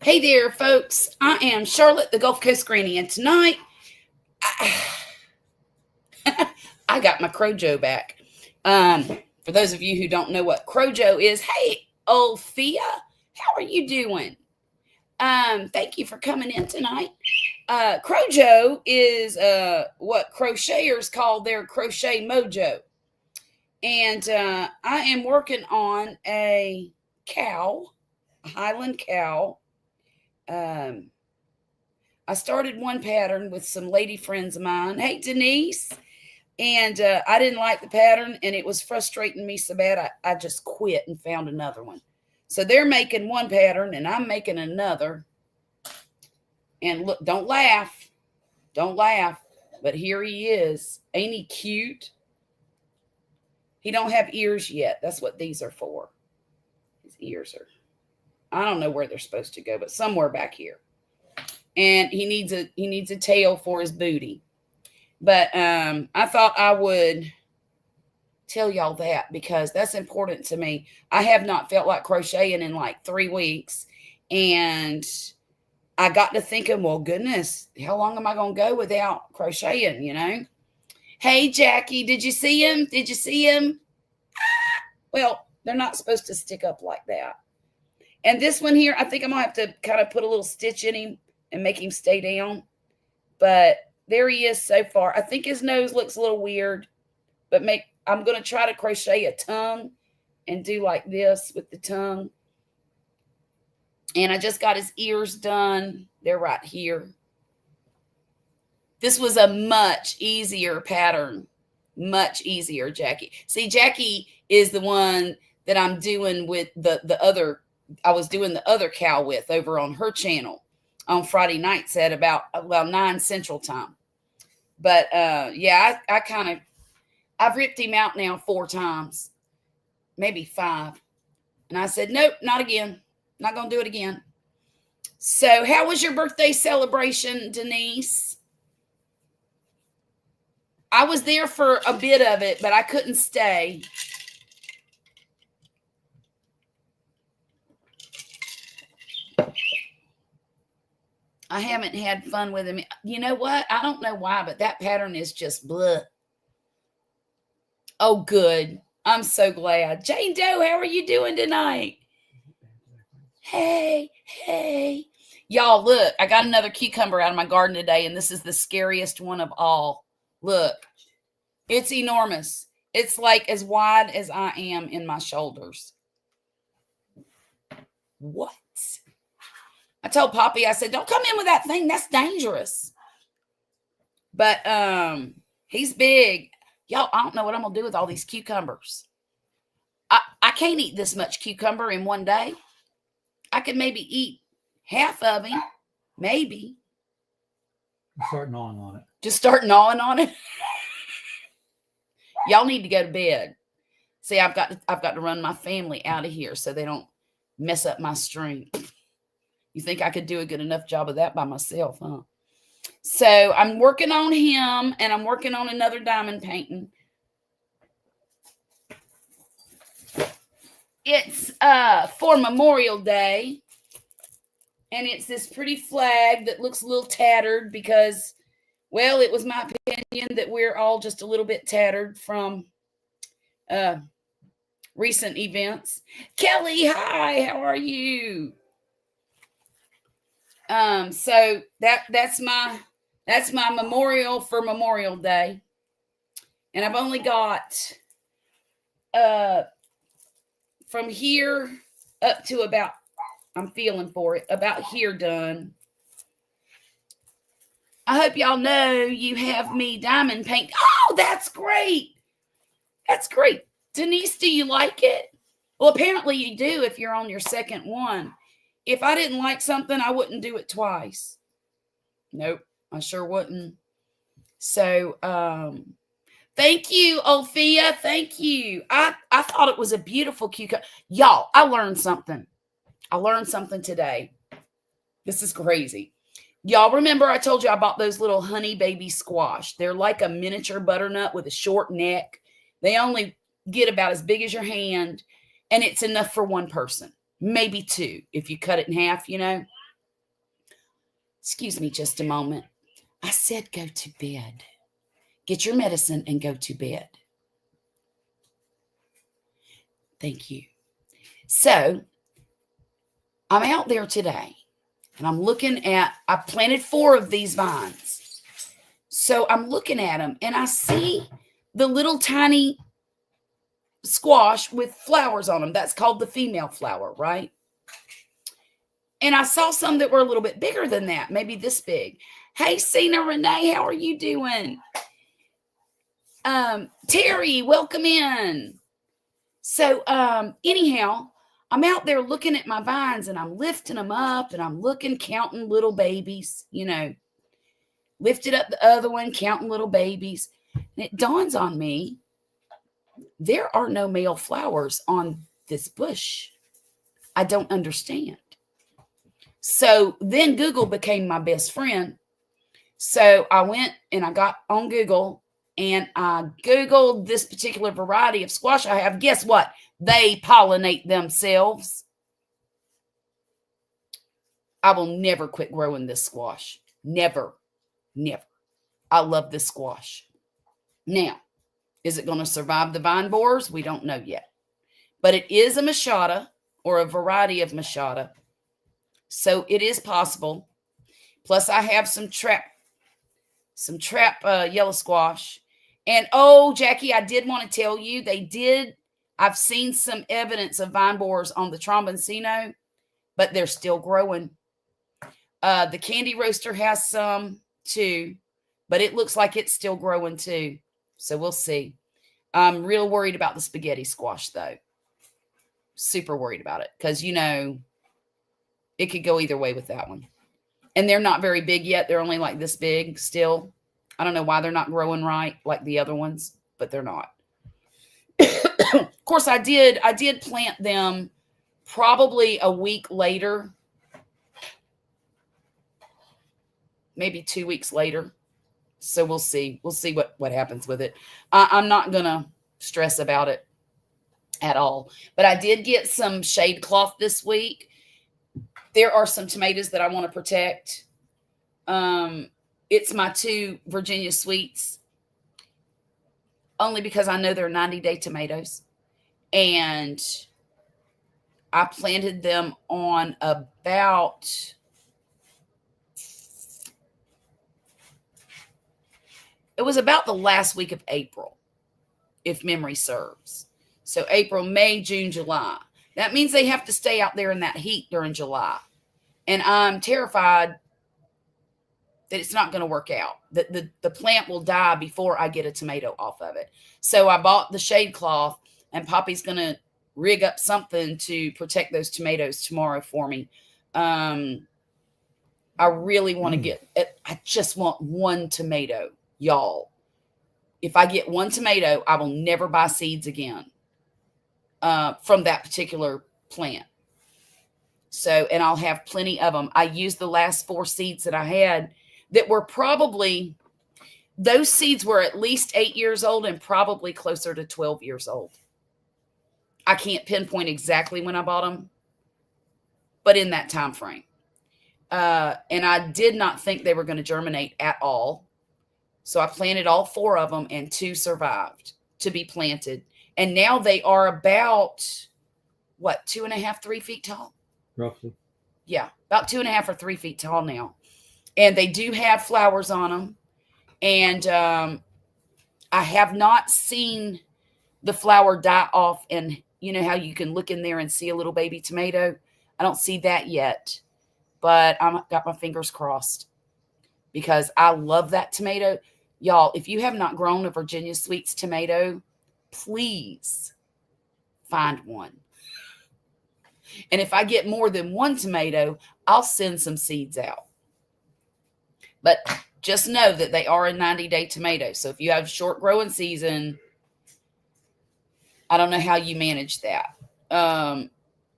Hey there, folks. I am Charlotte, the Gulf Coast Granny, and tonight I got my Crojo back. For those of you who don't know what Crojo is, hey, Althea, how are you doing? Thank you for coming in tonight. Crojo is what crocheters call their crochet mojo, and I am working on a cow, a Highland cow. Um, I started one pattern with some lady friends of mine. Hey, Denise. And I didn't like the pattern, and it was frustrating me so bad, I just quit and found another one. So they're making one pattern, and I'm making another. And look, don't laugh. Don't laugh. But here he is. Ain't he cute? He don't have ears yet. That's what these are for. His ears are, I don't know where they're supposed to go, but somewhere back here. And he needs a tail for his booty. But I thought I would tell y'all that because that's important to me. I have not felt like crocheting in like 3 weeks. And I got to thinking, well, goodness, how long am I going to go without crocheting, you know? Hey, Jackie, did you see him? Did you see him? Well, they're not supposed to stick up like that. And this one here, I think I'm going to have to kind of put a little stitch in him and make him stay down. But there he is so far. I think his nose looks a little weird, but I'm going to try to crochet a tongue and do like this with the tongue. And I just got his ears done. They're right here. This was a much easier pattern. Much easier, Jackie. See, Jackie is the one that I'm doing with the other, I was doing the other cow with over on her channel on Friday nights at about 9 Central Time. But yeah, I've ripped him out now 4 times, maybe 5. And I said, nope, not again. Not going to do it again. So how was your birthday celebration, Denise? I was there for a bit of it, but I couldn't stay. I haven't had fun with him. You know what? I don't know why, but that pattern is just blah. Oh, good. I'm so glad. Jane Doe, how are you doing tonight? Hey, hey. Y'all, look, I got another cucumber out of my garden today, and this is the scariest one of all. Look, it's enormous. It's like as wide as I am in my shoulders. What? I told Poppy, I said, don't come in with that thing. That's dangerous. But he's big. Y'all, I don't know what I'm going to do with all these cucumbers. I can't eat this much cucumber in one day. I could maybe eat half of him. Maybe. Start gnawing on it. Just start gnawing on it. Y'all need to go to bed. See, I've got to run my family out of here so they don't mess up my stream. You think I could do a good enough job of that by myself, huh? So I'm working on him, and I'm working on another diamond painting. It's for Memorial Day, and it's this pretty flag that looks a little tattered because, well, it was my opinion that we're all just a little bit tattered from recent events. Kelly, hi, how are you? So that's my memorial for Memorial Day. And I've only got from here up to about, I'm feeling for it, about here done. I hope y'all know you have me diamond paint. Oh, that's great. That's great. Denise, do you like it? Well, apparently you do if you're on your second one. If I didn't like something, I wouldn't do it twice. Nope, I sure wouldn't. So, thank you, Althea. Thank you. I thought it was a beautiful cucumber. Y'all, I learned something. I learned something today. This is crazy. Y'all remember I told you I bought those little honey baby squash. They're like a miniature butternut with a short neck. They only get about as big as your hand, and it's enough for one person, maybe 2 if you cut it in half, you know. Excuse me just a moment. I said go to bed. Get your medicine and go to bed. Thank you. So I'm out there today and I'm looking at, I planted 4 of these vines. So I'm looking at them and I see the little tiny squash with flowers on them. That's called the female flower, right? And I saw some that were a little bit bigger than that, maybe this big. Hey, Cena Renee, how are you doing? Terry, welcome in. So anyhow, I'm out there looking at my vines and I'm lifting them up and I'm looking, counting little babies, you know, lifted up the other one, counting little babies. And it dawns on me, there are no male flowers on this bush. I don't understand. So then Google became my best friend. So I went and I got on Google and I Googled this particular variety of squash I have. Guess what? They pollinate themselves. I will never quit growing this squash. Never, never. I love this squash. Now, is it going to survive the vine borers? We don't know yet. But it is a machata or a variety of machata. So it is possible. Plus, I have some trap yellow squash. And oh, Jackie, I did want to tell you, I've seen some evidence of vine borers on the tromboncino, but they're still growing. The candy roaster has some too, but it looks like it's still growing too. So we'll see. I'm real worried about the spaghetti squash though. Super worried about it because, you know, it could go either way with that one. And they're not very big yet. They're only like this big still. I don't know why they're not growing right like the other ones, but they're not. Of course, I did plant them probably a week later, maybe 2 weeks later. So we'll see. We'll see what happens with it. I'm not going to stress about it at all. But I did get some shade cloth this week. There are some tomatoes that I want to protect. It's my 2 Virginia Sweets, only because I know they're 90-day tomatoes. And I planted them on about it was about the last week of April, if memory serves. So April, May, June, July. That means they have to stay out there in that heat during July. And I'm terrified that it's not going to work out, that the plant will die before I get a tomato off of it. So I bought the shade cloth, and Poppy's going to rig up something to protect those tomatoes tomorrow for me. I really want to get it. I just want one tomato, y'all. If I get one tomato, I will never buy seeds again from that particular plant. So, and I'll have plenty of them. I used the last 4 seeds that I had that were probably, those seeds were at least 8 years old and probably closer to 12 years old. I can't pinpoint exactly when I bought them, but in that time frame. And I did not think they were going to germinate at all. So I planted all 4 of them and 2 survived to be planted. And now they are about, 2.5, 3 feet tall? Roughly. Yeah, about 2.5 or 3 feet tall now. And they do have flowers on them. And I have not seen the flower die off. And you know how you can look in there and see a little baby tomato? I don't see that yet. But I've got my fingers crossed because I love that tomato. Y'all, if you have not grown a Virginia Sweets tomato, please find one. And if I get more than 1 tomato, I'll send some seeds out. But just know that they are a 90-day tomato. So if you have a short growing season, I don't know how you manage that. I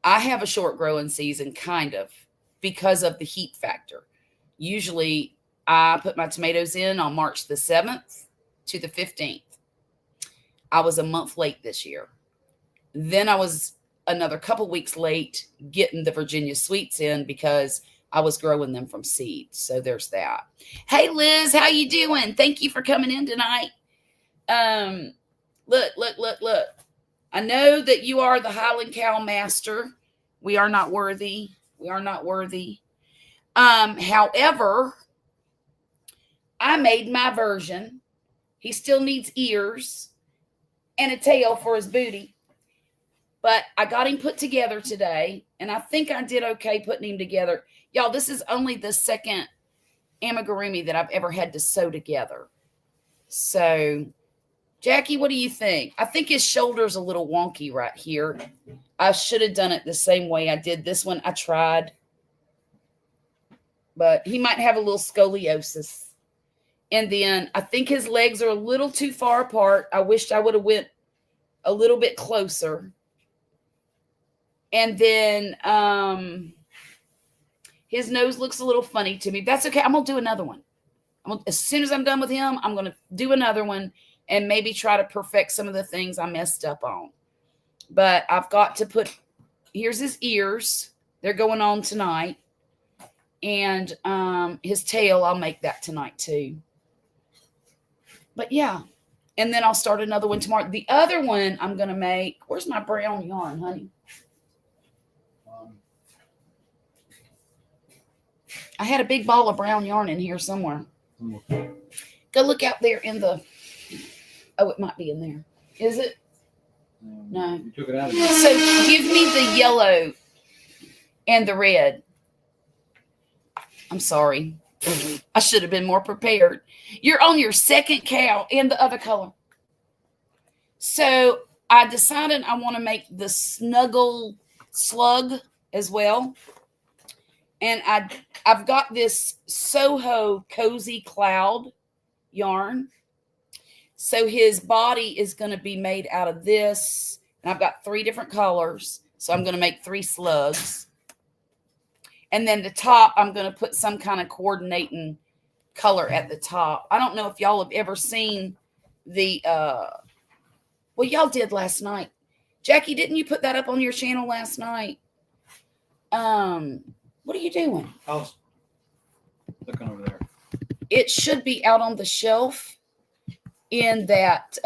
have a short growing season, kind of, because of the heat factor. Usually I put my tomatoes in on March the 7th to the 15th. I was a month late this year. Then I was another couple weeks late getting the Virginia Sweets in because I was growing them from seeds. So there's that. Hey, Liz, how you doing? Thank you for coming in tonight. Look. I know that you are the Highland Cow Master. We are not worthy. We are not worthy. However, I made my version. He still needs ears and a tail for his booty. But I got him put together today, and I think I did okay putting him together. Y'all, this is only the second amigurumi that I've ever had to sew together. So, Jackie, what do you think? I think his shoulder's a little wonky right here. I should have done it the same way I did this one. I tried. But he might have a little scoliosis. And then I think his legs are a little too far apart. I wished I would have went a little bit closer. And then his nose looks a little funny to me. That's okay. I'm going to do another one. As soon as I'm done with him, I'm going to do another one and maybe try to perfect some of the things I messed up on. But I've got to put, here's his ears. They're going on tonight. And his tail, I'll make that tonight too. But yeah. And then I'll start another one tomorrow. The other one I'm going to make, where's my brown yarn, honey? I had a big ball of brown yarn in here somewhere. Go look out there in the, oh, it might be in there. Is it? No. You took it out of there. So give me the yellow and the red. I'm sorry. I should have been more prepared. You're on your second cow and the other color. So I decided I want to make the snuggle slug as well. And I've got this Soho Cozy Cloud yarn. So his body is going to be made out of this. And I've got 3 different colors. So I'm going to make 3 slugs. And then the top, I'm going to put some kind of coordinating color at the top. I don't know if y'all have ever seen the, well, y'all did last night. Jackie, didn't you put that up on your channel last night? What are you doing? I was looking over there. It should be out on the shelf in that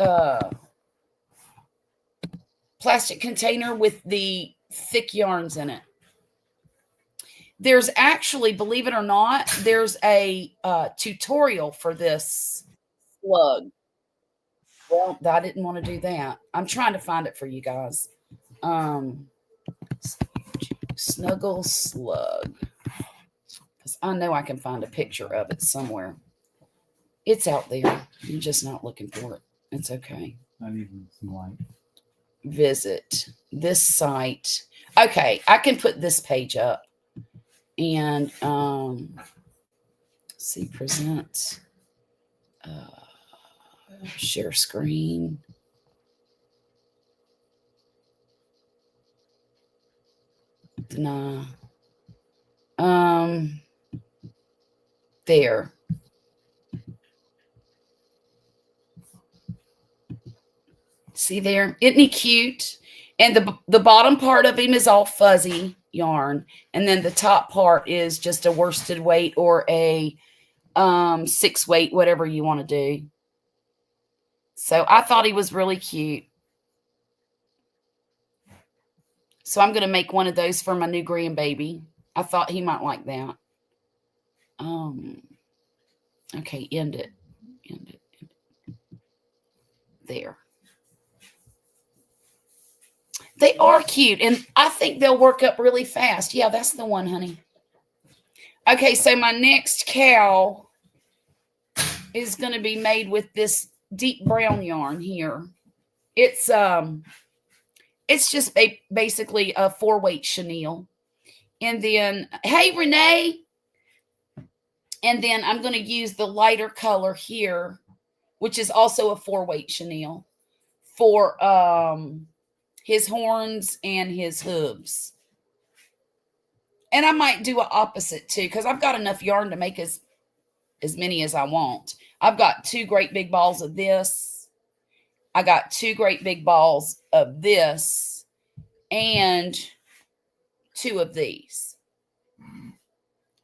plastic container with the thick yarns in it. There's actually, believe it or not, there's a tutorial for this slug. Well, I didn't want to do that. I'm trying to find it for you guys. Snuggle slug. Because I know I can find a picture of it somewhere. It's out there. You're just not looking for it. It's okay. I need some light. Visit this site. Okay, I can put this page up. And see, present, share screen. Deny. There. See there? Isn't he cute? And the bottom part of him is all fuzzy yarn. And then the top part is just a worsted weight or a 6 weight, whatever you want to do. So I thought he was really cute. So I'm going to make one of those for my new grandbaby. I thought he might like that. Okay, end it. There. They are cute, and I think they'll work up really fast. Yeah, that's the one, honey. Okay, so my next cow is going to be made with this deep brown yarn here. It's just basically a 4-weight chenille. And then, hey, Renee. And then I'm going to use the lighter color here, which is also a 4-weight chenille for his horns and his hooves. And I might do an opposite too, because I've got enough yarn to make as many as I want. I've got 2 great big balls of this. I got 2 great big balls of this and 2 of these.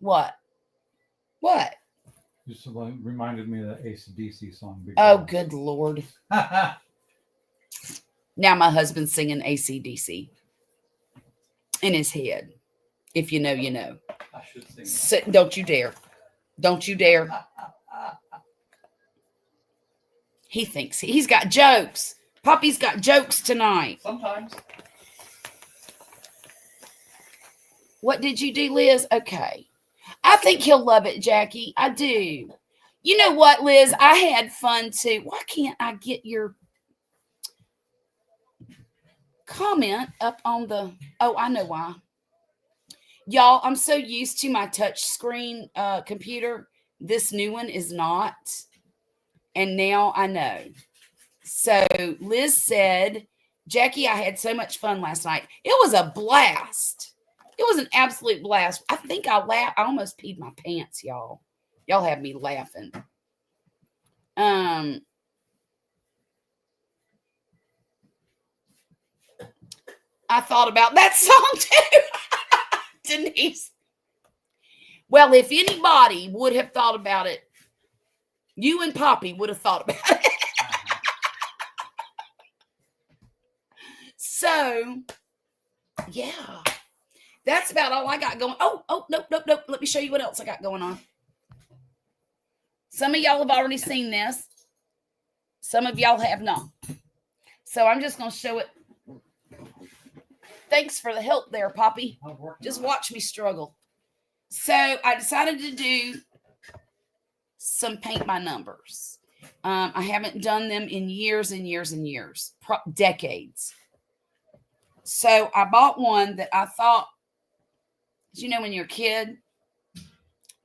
What? What? Just like reminded me of the AC/DC song. Big Oh, Balls. good Lord. Now my husband's singing AC/DC in his head. If you know, you know. I should sing. Don't you dare. Don't you dare. He thinks he's got jokes. Poppy's got jokes tonight. Sometimes. What did you do, Liz? Okay. I think he'll love it, Jackie. I do. You know what, Liz? I had fun too. Why can't I get your comment up on the... Oh, I know why. Y'all, I'm so used to my touch screen computer. This new one is not. And now I know. So Liz said, Jackie, I had so much fun last night. It was a blast. It was an absolute blast. I think I laughed. I almost peed my pants, y'all. Y'all have me laughing. I thought about that song too. Denise. Well, if anybody would have thought about it, you and Poppy would have thought about it. So, yeah. That's about all I got going. Oh, nope. Let me show you what else I got going on. Some of y'all have already seen this. Some of y'all have not. So I'm just going to show it. Thanks for the help there, Poppy. Just watch me struggle. So I decided to do some paint by numbers. I haven't done them in years and years and years, decades. So I bought one that I thought, you know, when you're a kid,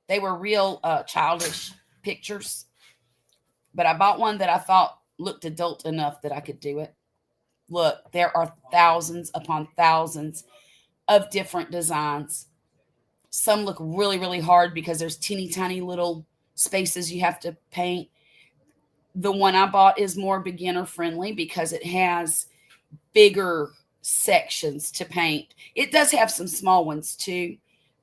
they were real childish pictures. But I bought one that I thought looked adult enough that I could do it. Look, there are thousands upon thousands of different designs. Some look really, really hard because there's teeny tiny little spaces you have to paint. The one I bought is more beginner friendly because it has bigger sections to paint. It does have some small ones too,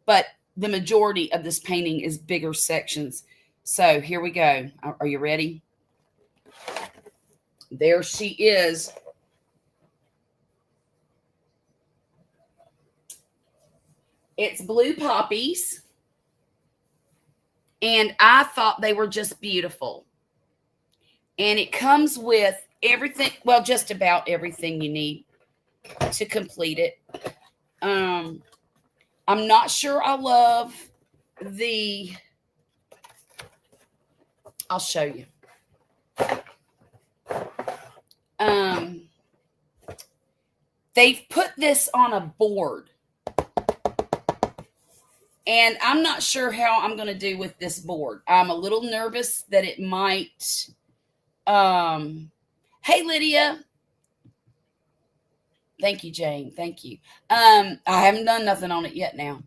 but the majority of this painting is bigger sections. So here we go. Are you ready? There she is. It's blue poppies. And I thought they were just beautiful. And it comes with everything, well, just about everything you need to complete it. I'm not sure I love I'll show you. They've put this on a board. And I'm not sure how I'm going to do with this board. I'm a little nervous that it might... Hey, Lydia. Thank you, Jane. Thank you. I haven't done nothing on it yet now.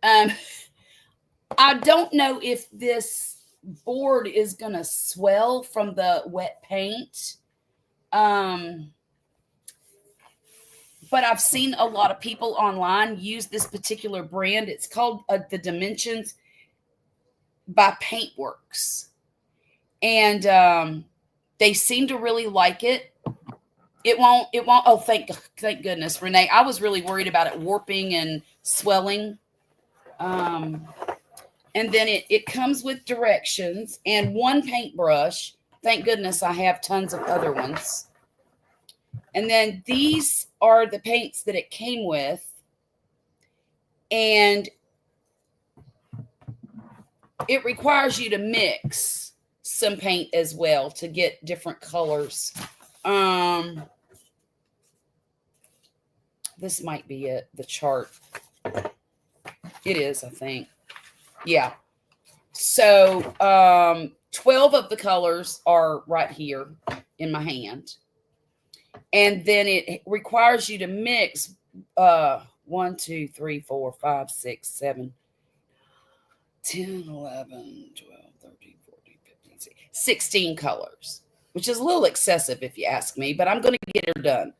I don't know if this board is going to swell from the wet paint. But I've seen a lot of people online use this particular brand. It's called the Dimensions by Paintworks. And they seem to really like it. It won't. Oh, thank goodness, Renee. I was really worried about it warping and swelling. And then it comes with directions and one paintbrush. Thank goodness I have tons of other ones. And then these are the paints that it came with. And it requires you to mix some paint as well to get different colors. This might be it, the chart. It is, I think. Yeah. So 12 of the colors are right here in my hand. And then it requires you to mix 1, 2, 3, 4, 5, 6, 7, 10, 11, 12, 13, 14, 15, 16 colors, which is a little excessive if you ask me, but I'm going to get her done.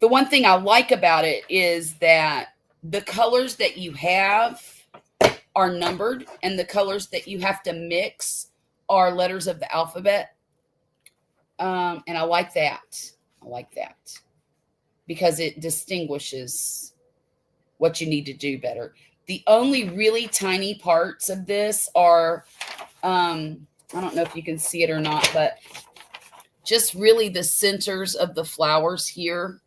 The one thing I like about it is that the colors that you have are numbered, and the colors that you have to mix are letters of the alphabet. And I like that. I like that because it distinguishes what you need to do better. The only really tiny parts of this are, I don't know if you can see it or not, but just really the centers of the flowers here.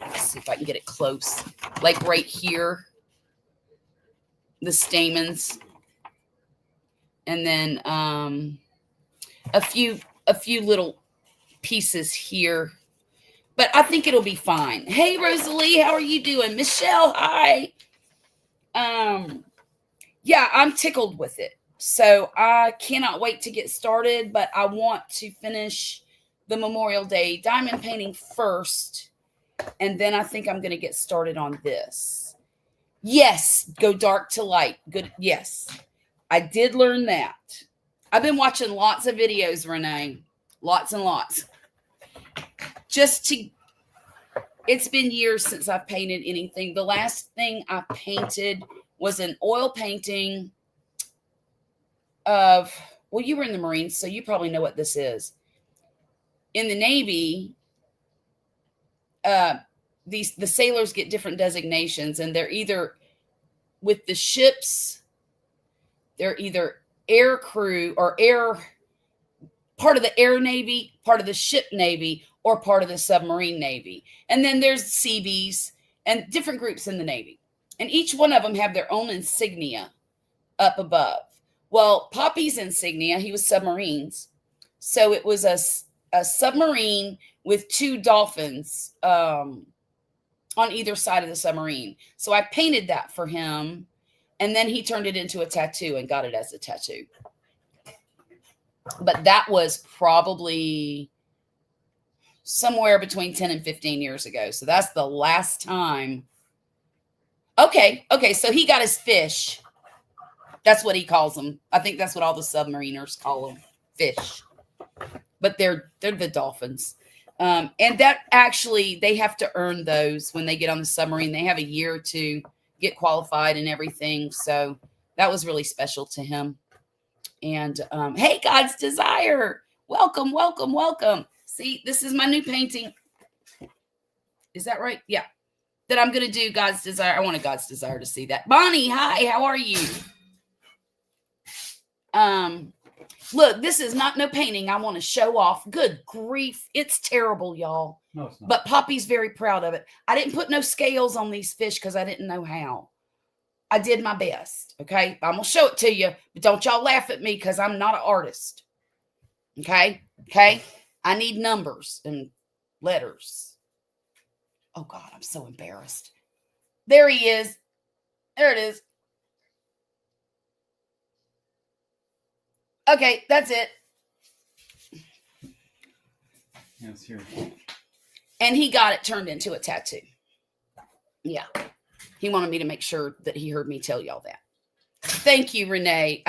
Let's see if I can get it close. Like right here, the stamens. And then a few little pieces here. But I think it'll be fine. Hey, Rosalie, how are you doing? Michelle, hi. Yeah, I'm tickled with it. So I cannot wait to get started, but I want to finish the Memorial Day diamond painting first. And then I think I'm going to get started on this. Yes, go dark to light. Good. Yes, I did learn that. I've been watching lots of videos, Renee. Lots and lots. It's been years since I've painted anything. The last thing I painted was an oil painting of, well, you were in the Marines, so you probably know what this is. In the Navy, the sailors get different designations, and they're either with the ships, they're either air crew or part of the air navy, part of the ship navy, or part of the submarine navy. And then there's Seabees and different groups in the Navy. And each one of them have their own insignia up above. Well, Poppy's insignia, he was submarines. So it was a submarine with 2 dolphins on either side of the submarine. So I painted that for him. And then he turned it into a tattoo and got it as a tattoo. But that was probably somewhere between 10 and 15 years ago. So that's the last time. Okay. So he got his fish. That's what he calls them. I think that's what all the submariners call them, fish. But they're the dolphins. And that actually, they have to earn those when they get on the submarine. They have a year to get qualified and everything. So that was really special to him. And hey, God's Desire. Welcome. See, this is my new painting. Is that right? Yeah. That I'm going to do God's Desire. I wanted God's Desire to see that. Bonnie, hi. How are you? Look, this is not no painting. I want to show off. Good grief. It's terrible, y'all. No, it's not. But Poppy's very proud of it. I didn't put no scales on these fish because I didn't know how. I did my best. Okay. I'm going to show it to you, but don't y'all laugh at me because I'm not an artist. Okay. I need numbers and letters. Oh God, I'm so embarrassed. There he is. There it is. Okay, that's it. Yes, here. And he got it turned into a tattoo. Yeah. He wanted me to make sure that he heard me tell y'all that. Thank you, Renee.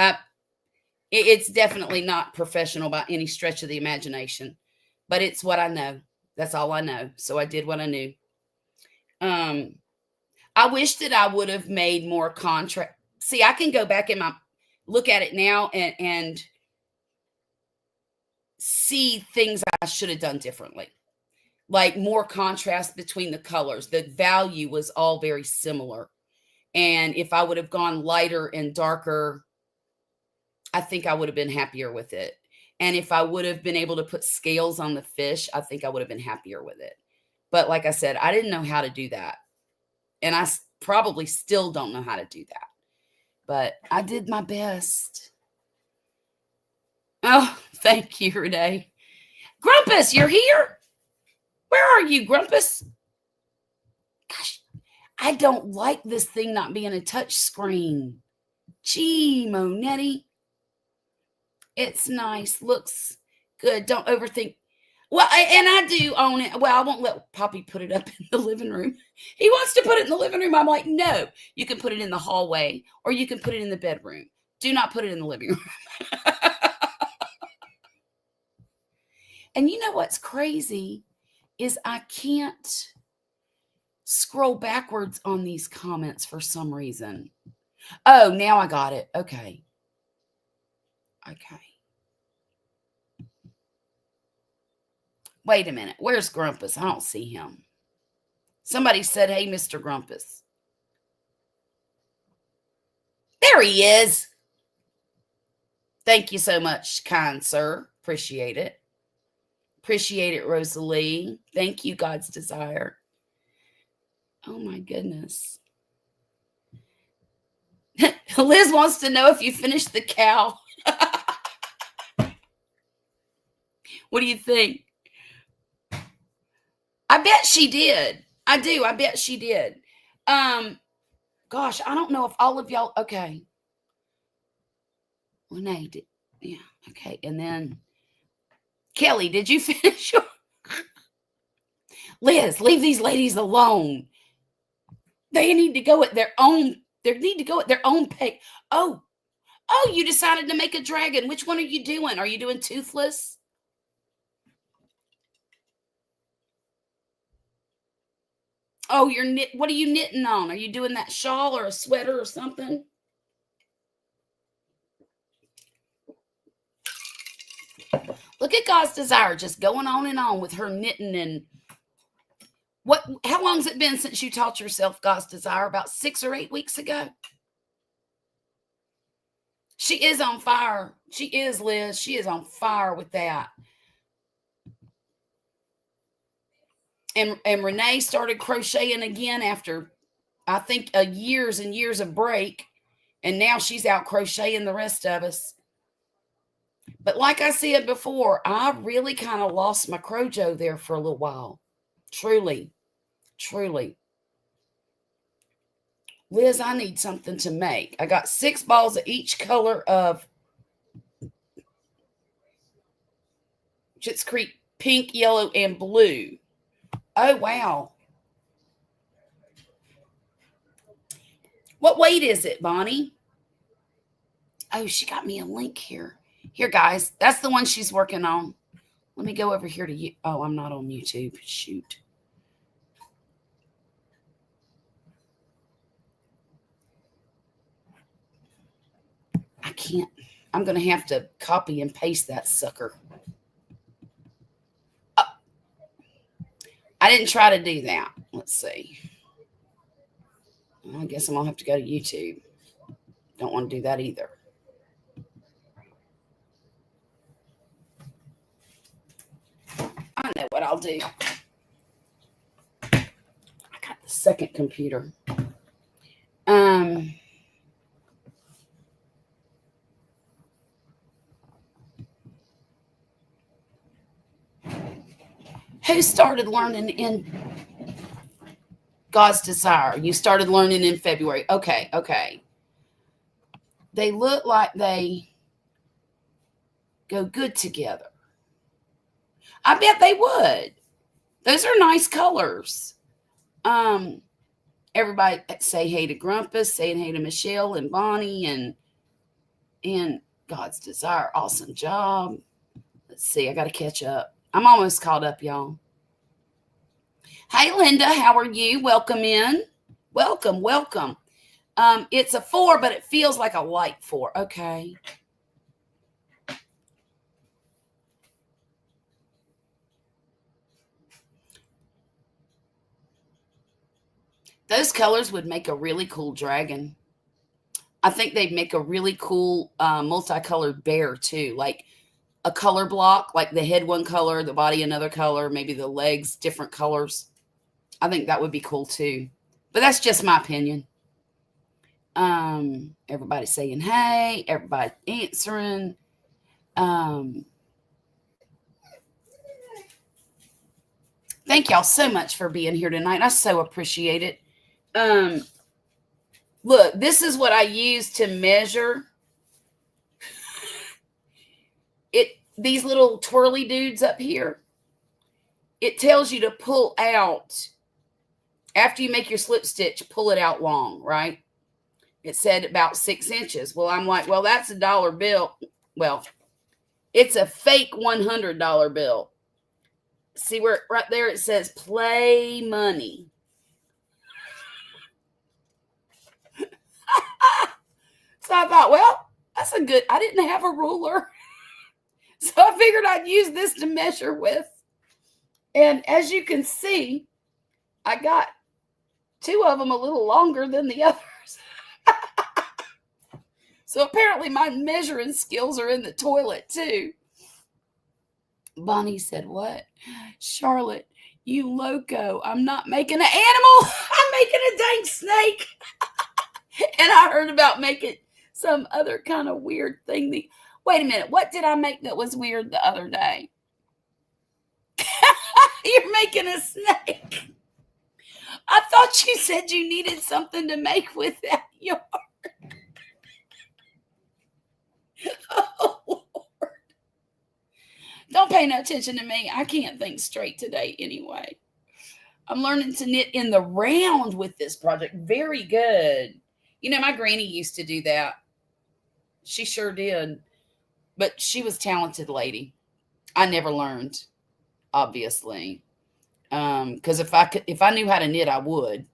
It's definitely not professional by any stretch of the imagination, but it's what I know. That's all I know. So I did what I knew. I wish that I would have made more contrast. See, I can go back and look at it now and see things I should have done differently. Like more contrast between the colors. The value was all very similar. And if I would have gone lighter and darker, I think I would have been happier with it. And if I would have been able to put scales on the fish, I think I would have been happier with it. But like I said, I didn't know how to do that. And I probably still don't know how to do that. But I did my best. Oh, thank you, Renee. Grumpus, you're here? Where are you, Grumpus? Gosh, I don't like this thing not being a touch screen. Gee, Monetti. It's nice. Looks good. Don't overthink. Well, and I do own it. Well, I won't let Poppy put it up in the living room. He wants to put it in the living room. I'm like, no, you can put it in the hallway or you can put it in the bedroom. Do not put it in the living room. And you know what's crazy is I can't scroll backwards on these comments for some reason. Oh, now I got it. Okay. Wait a minute. Where's Grumpus? I don't see him. Somebody said, hey, Mr. Grumpus. There he is. Thank you so much, kind sir. Appreciate it. Appreciate it, Rosalie. Thank you, God's Desire. Oh, my goodness. Liz wants to know if you finished the cow. What do you think? I bet she did. I do. I bet she did. Gosh, I don't know if all of y'all. Okay. Renee did. Yeah. Okay. And then Kelly, did you finish your? Liz, leave these ladies alone. They need to go at their own. They need to go at their own pace. Oh, you decided to make a dragon. Which one are you doing? Are you doing Toothless? Oh, you're knit. What are you knitting on? Are you doing that shawl or a sweater or something? Look at God's Desire just going on and on with her knitting. And what? How long has it been since you taught yourself God's Desire? About 6 or 8 weeks ago. She is on fire. She is, Liz. She is on fire with that. And Renee started crocheting again after, I think, years and years of break. And now she's out crocheting the rest of us. But like I said before, I really kind of lost my Crojo there for a little while. Truly. Liz, I need something to make. I got 6 balls of each color of Schitt's Creek pink, yellow, and blue. Oh, wow. What weight is it, Bonnie? Oh, she got me a link here. Here, guys. That's the one she's working on. Let me go over here to you. Oh, I'm not on YouTube. Shoot. I can't. I'm going to have to copy and paste that sucker. I didn't try to do that. Let's see. I guess I'm going to have to go to YouTube. Don't want to do that either. I know what I'll do. I got the second computer. Who started learning in God's Desire? You started learning in February. Okay. They look like they go good together. I bet they would. Those are nice colors. Everybody say hey to Grumpus, saying hey to Michelle and Bonnie and God's Desire. Awesome job. Let's see. I got to catch up. I'm almost caught up, y'all. Hey, Linda, how are you? Welcome in. Welcome. It's a 4, but it feels like a light 4. Okay. Those colors would make a really cool dragon. I think they'd make a really cool multicolored bear too, like a color block, like the head one color, the body another color, maybe the legs different colors. I think that would be cool too. But that's just my opinion. Everybody saying hey, everybody answering. Thank y'all so much for being here tonight. I so appreciate it. Look, this is what I use to measure it. These little twirly dudes up here. It tells you to pull out after you make your slip stitch, pull it out long, right? It said about 6 inches. Well, I'm like, well, that's a dollar bill. Well, it's a fake $100 bill. See where right there it says play money. I thought, well, that's a good, I didn't have a ruler. So I figured I'd use this to measure with. And as you can see, I got 2 of them a little longer than the others. So apparently my measuring skills are in the toilet too. Bonnie said, what? Charlotte, you loco. I'm not making an animal. I'm making a dang snake. And I heard about making some other kind of weird thing. Wait a minute. What did I make that was weird the other day? You're making a snake. I thought you said you needed something to make with that yarn. Oh, Lord. Don't pay no attention to me. I can't think straight today anyway. I'm learning to knit in the round with this project. Very good. You know, my granny used to do that. She sure did. But she was a talented lady. I never learned, obviously. Because if I knew how to knit, I would.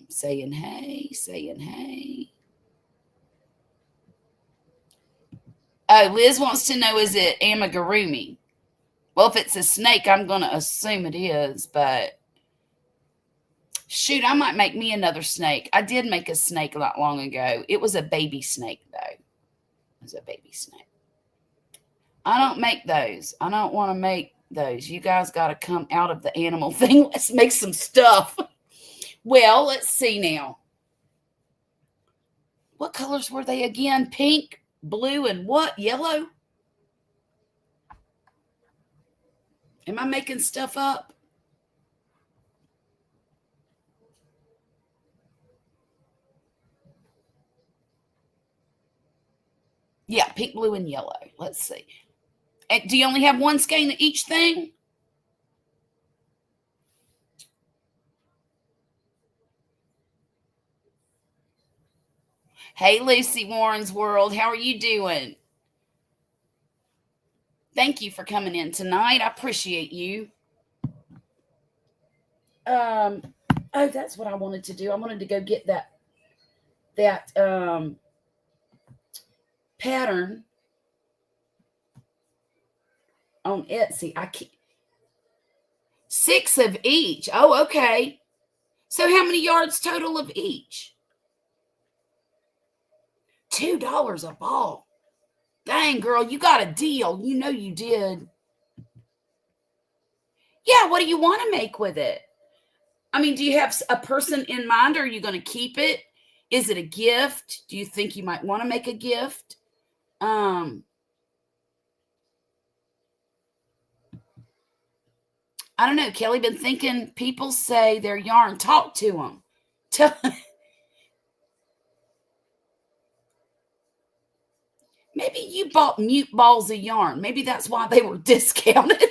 Saying hey. Oh, Liz wants to know, is it amigurumi? Well, if it's a snake, I'm going to assume it is, but shoot, I might make me another snake. I did make a snake not long ago. It was a baby snake, though. It was a baby snake. I don't make those. I don't want to make those. You guys got to come out of the animal thing. Let's make some stuff. Well, let's see now. What colors were they again? Pink, blue, and what? Yellow? Am I making stuff up? Yeah, pink, blue, and yellow. Let's see. And do you only have one skein of each thing? Hey, Lucy Warren's World. How are you doing? Thank you for coming in tonight. I appreciate you. Oh, that's what I wanted to do. I wanted to go get that pattern on Etsy. I can't. 6 of each. Oh, okay. So how many yards total of each? $2 a ball. Dang, girl, you got a deal. You know you did. Yeah, what do you want to make with it? I mean, do you have a person in mind, or are you going to keep it? Is it a gift? Do you think you might want to make a gift? I don't know. Kelly been thinking people say their yarn. Talk to them. Maybe you bought mute balls of yarn. Maybe that's why they were discounted.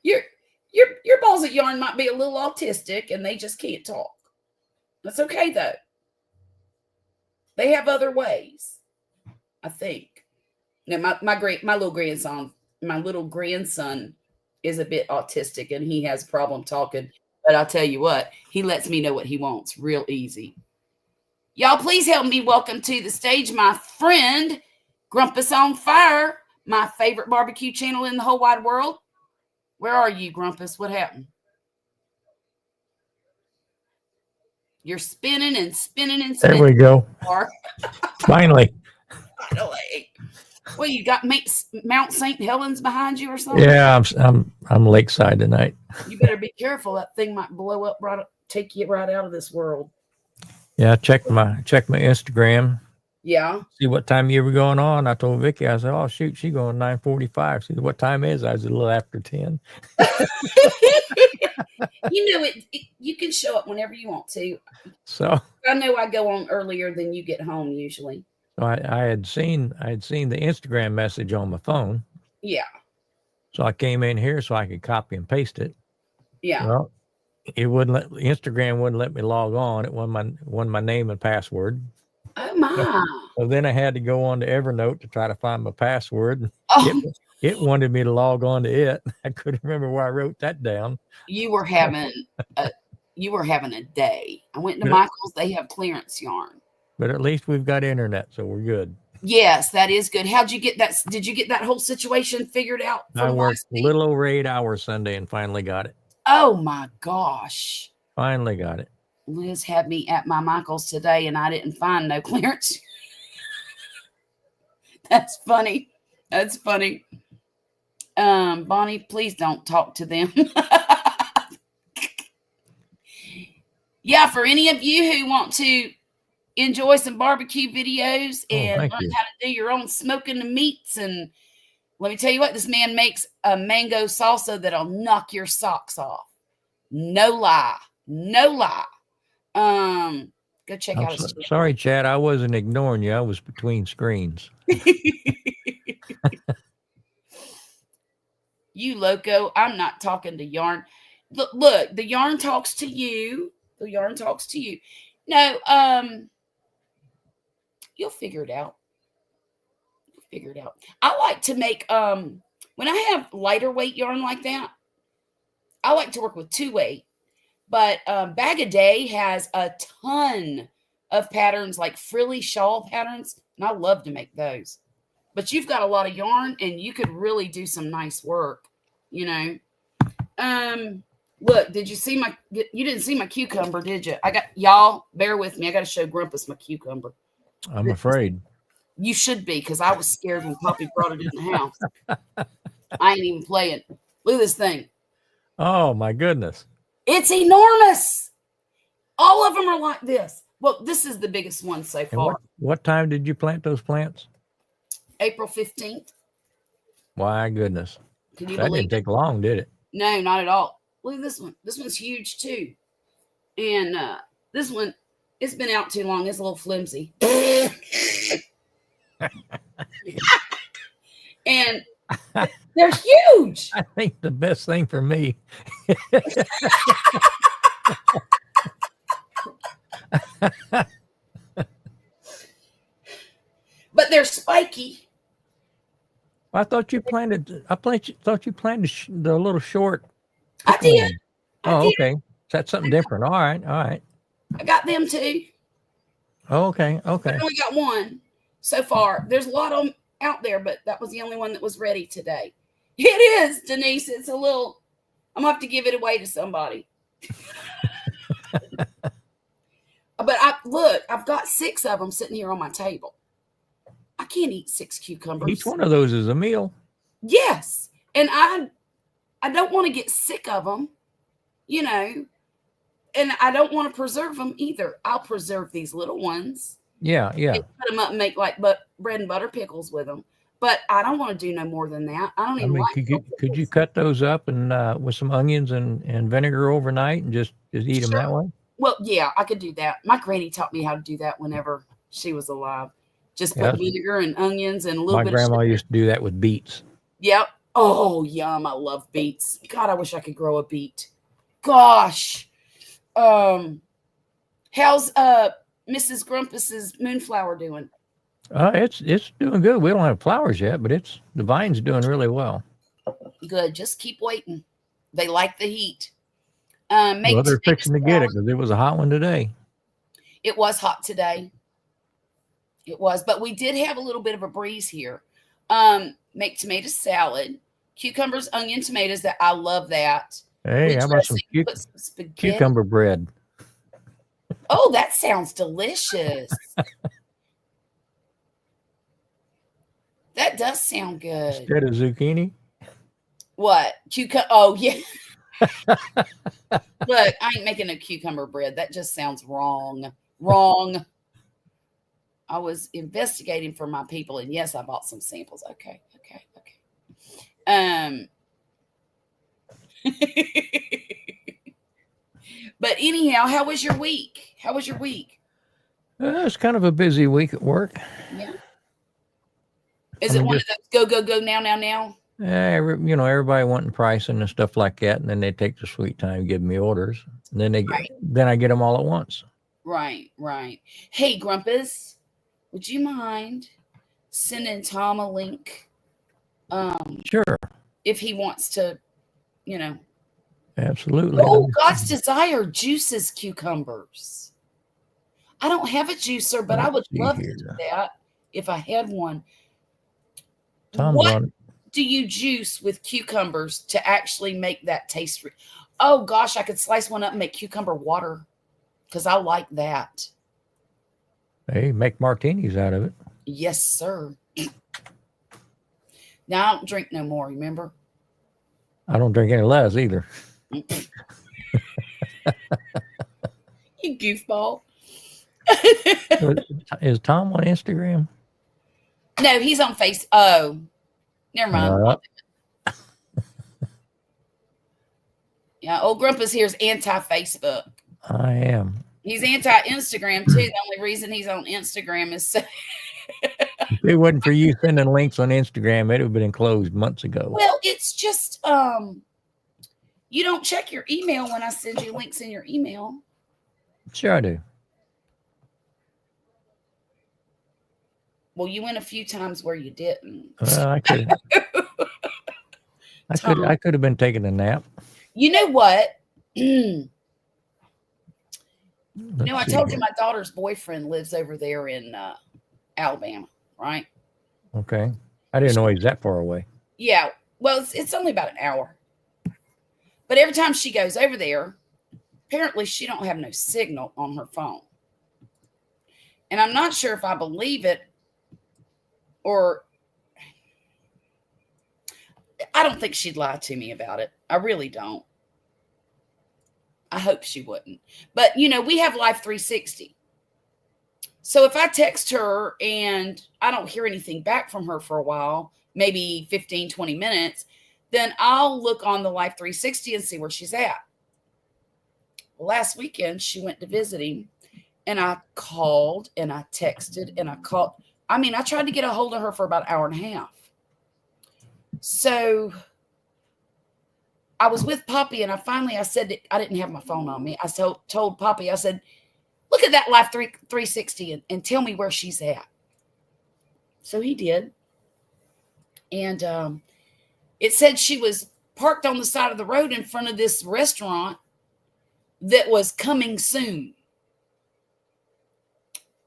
Your balls of yarn might be a little autistic and they just can't talk. That's okay though. They have other ways, I think. Now my little grandson is a bit autistic and he has a problem talking. But I'll tell you what, he lets me know what he wants real easy. Y'all, please help me welcome to the stage my friend, Grumpus on Fire, my favorite barbecue channel in the whole wide world. Where are you, Grumpus? What happened? You're spinning and spinning and spinning. There we go. Finally. Finally. Well, you got Mount St. Helens behind you or something? Yeah, I'm lakeside tonight. You better be careful. That thing might blow up take you right out of this world. Yeah, check my Instagram. Yeah. See what time you were going on. I told Vicky, I said, oh shoot, she going 9:45. See what time is? I was a little after 10. You know it. You can show up whenever you want to. So I know I go on earlier than you get home usually. So I had seen the Instagram message on my phone. Yeah. So I came in here so I could copy and paste it. Yeah. Well, Instagram wouldn't let me log on. It wasn't my name and password. Oh my. So then I had to go on to Evernote to try to find my password. Oh. It wanted me to log on to it. I couldn't remember where I wrote that down. You were having You were having a day. I went to But- Michael's. They have clearance yarn. But at least we've got internet, so we're good. Yes, that is good. How'd you get that? Did you get that whole situation figured out? I From worked last a week? little over 8 hours Sunday and finally got it. Oh my gosh. Finally got it. Liz had me at my Michael's today and I didn't find no clearance. That's funny. That's funny. Bonnie, please don't talk to them. Yeah, for any of you who want to enjoy some barbecue videos and thank learn you. how to do your own smoking the meats, and let me tell you what, this man makes a mango salsa that'll knock your socks off. No lie. No lie. Go check I'm out his channel. sorry, Chad. I wasn't ignoring you. I was between screens. You loco. I'm not talking to yarn. Look, the yarn talks to you. The yarn talks to you. No, you'll figure it out. You'll figure it out. I like to make when I have lighter weight yarn like that, I like to work with 2-weight. But Bag a Day has a ton of patterns, like frilly shawl patterns, and I love to make those. But you've got a lot of yarn, and you could really do some nice work, you know. Look, did you see my? You didn't see my cucumber, did you? I got y'all. Bear with me. I got to show Grumpus my cucumber. I'm afraid. You should be, because I was scared when Poppy brought it in the house. I ain't even playing. Look at this thing. Oh my goodness. It's enormous. All of them are like this. Well, this is the biggest one so And far. what time did you plant those plants? April 15th. My goodness. Can you That believe didn't it? take long, did it? No, not at all. Look at this one. This one's huge too. And this one, it's been out too long. It's a little flimsy. And they're huge. I think the best thing for me. But they're spiky. I thought you planted. Thought you planted the little short. I did. one. I Oh, did. okay. That's something different. All right. All right. I got them too. Oh, okay. I Okay. only got one so far. There's a lot of them out there, but that was the only one that was ready today. It is, Denise. It's a little. I'm gonna have to give it away to somebody. But I've got 6 of them sitting here on my table. I can't eat 6 cucumbers. Each one of those is a meal. Yes, and I don't want to get sick of them, you know, and I don't want to preserve them either. I'll preserve these little ones. Yeah. Yeah. And put them up and make like bread and butter pickles with them. But I don't want to do no more than that. I don't I even mean, like. could you cut those up and with some onions and vinegar overnight and just eat them that way? Well, yeah, I could do that. My granny taught me how to do that whenever she was alive. Just put Yeah. vinegar and onions and a little My bit grandma of sugar. used to do that with beets. Yep. Oh, yum. I love beets. God, I wish I could grow a beet. Gosh. How's Mrs. Grumpus's moonflower doing? It's doing good. We don't have flowers yet, but the vine's doing really well. Good. Just keep waiting. They like the heat. Well, they're fixing to get it because it was a hot one today. It was hot today. It was, but we did have a little bit of a breeze here. Make tomato salad, cucumbers, onion, tomatoes. That I love that. Hey, With how about some dressing, put some spaghetti. cucumber bread? Oh, that sounds delicious. That does sound good. Instead of zucchini? What? Cucumber? Oh, yeah. Look, I ain't making a cucumber bread. That just sounds wrong. Wrong. I was investigating for my people, and yes, I bought some samples. Okay. But anyhow, how was your week? It's kind of a busy week at work. Yeah. Is it one of those go now? Everybody wanting pricing and stuff like that, and then they take the sweet time giving me orders, and then then I get them all at once. Right. Hey, Grumpus, would you mind sending Tom a link? Sure. If he wants to, Absolutely. Oh, God's Desire juices cucumbers. I don't have a juicer, but I Let's would see love to here. do that if I had one. Tom's What on. do you juice with cucumbers to actually make that taste? Oh gosh, I could slice one up and make cucumber water because I like that. Hey, make martinis out of it. Yes, sir. Now I don't drink no more. Remember? I don't drink any less either. You goofball. Is Tom on Instagram? No, he's on Face. Oh, never mind. Yeah, old Grumpus here is anti-Facebook. I am. He's anti-Instagram too. The only reason he's on Instagram is so. If it wasn't for you sending links on Instagram, it would have been closed months ago. Well, it's just you don't check your email when I send you links in your email. Sure I do. Well, you went a few times where you didn't. Well, I could have been taking a nap. You know what? Let's I see told here. you my daughter's boyfriend lives over there in Alabama, right? Okay. I didn't know he's that far away. Yeah. Well, it's only about an hour. But every time she goes over there, apparently she don't have no signal on her phone. And I'm not sure if I believe it or I don't think she'd lie to me about it. I really don't. I hope she wouldn't. But, we have Life 360. So if I text her and I don't hear anything back from her for a while, maybe 15, 20 minutes, then I'll look on the Life 360 and see where she's at. Last weekend, she went to visit him, and I called and I texted and I called. I tried to get a hold of her for about an hour and a half. So I was with Poppy, and I said that I didn't have my phone on me. I told Poppy, I said, look at that Life 360 and tell me where she's at. So he did. And it said she was parked on the side of the road in front of this restaurant that was coming soon.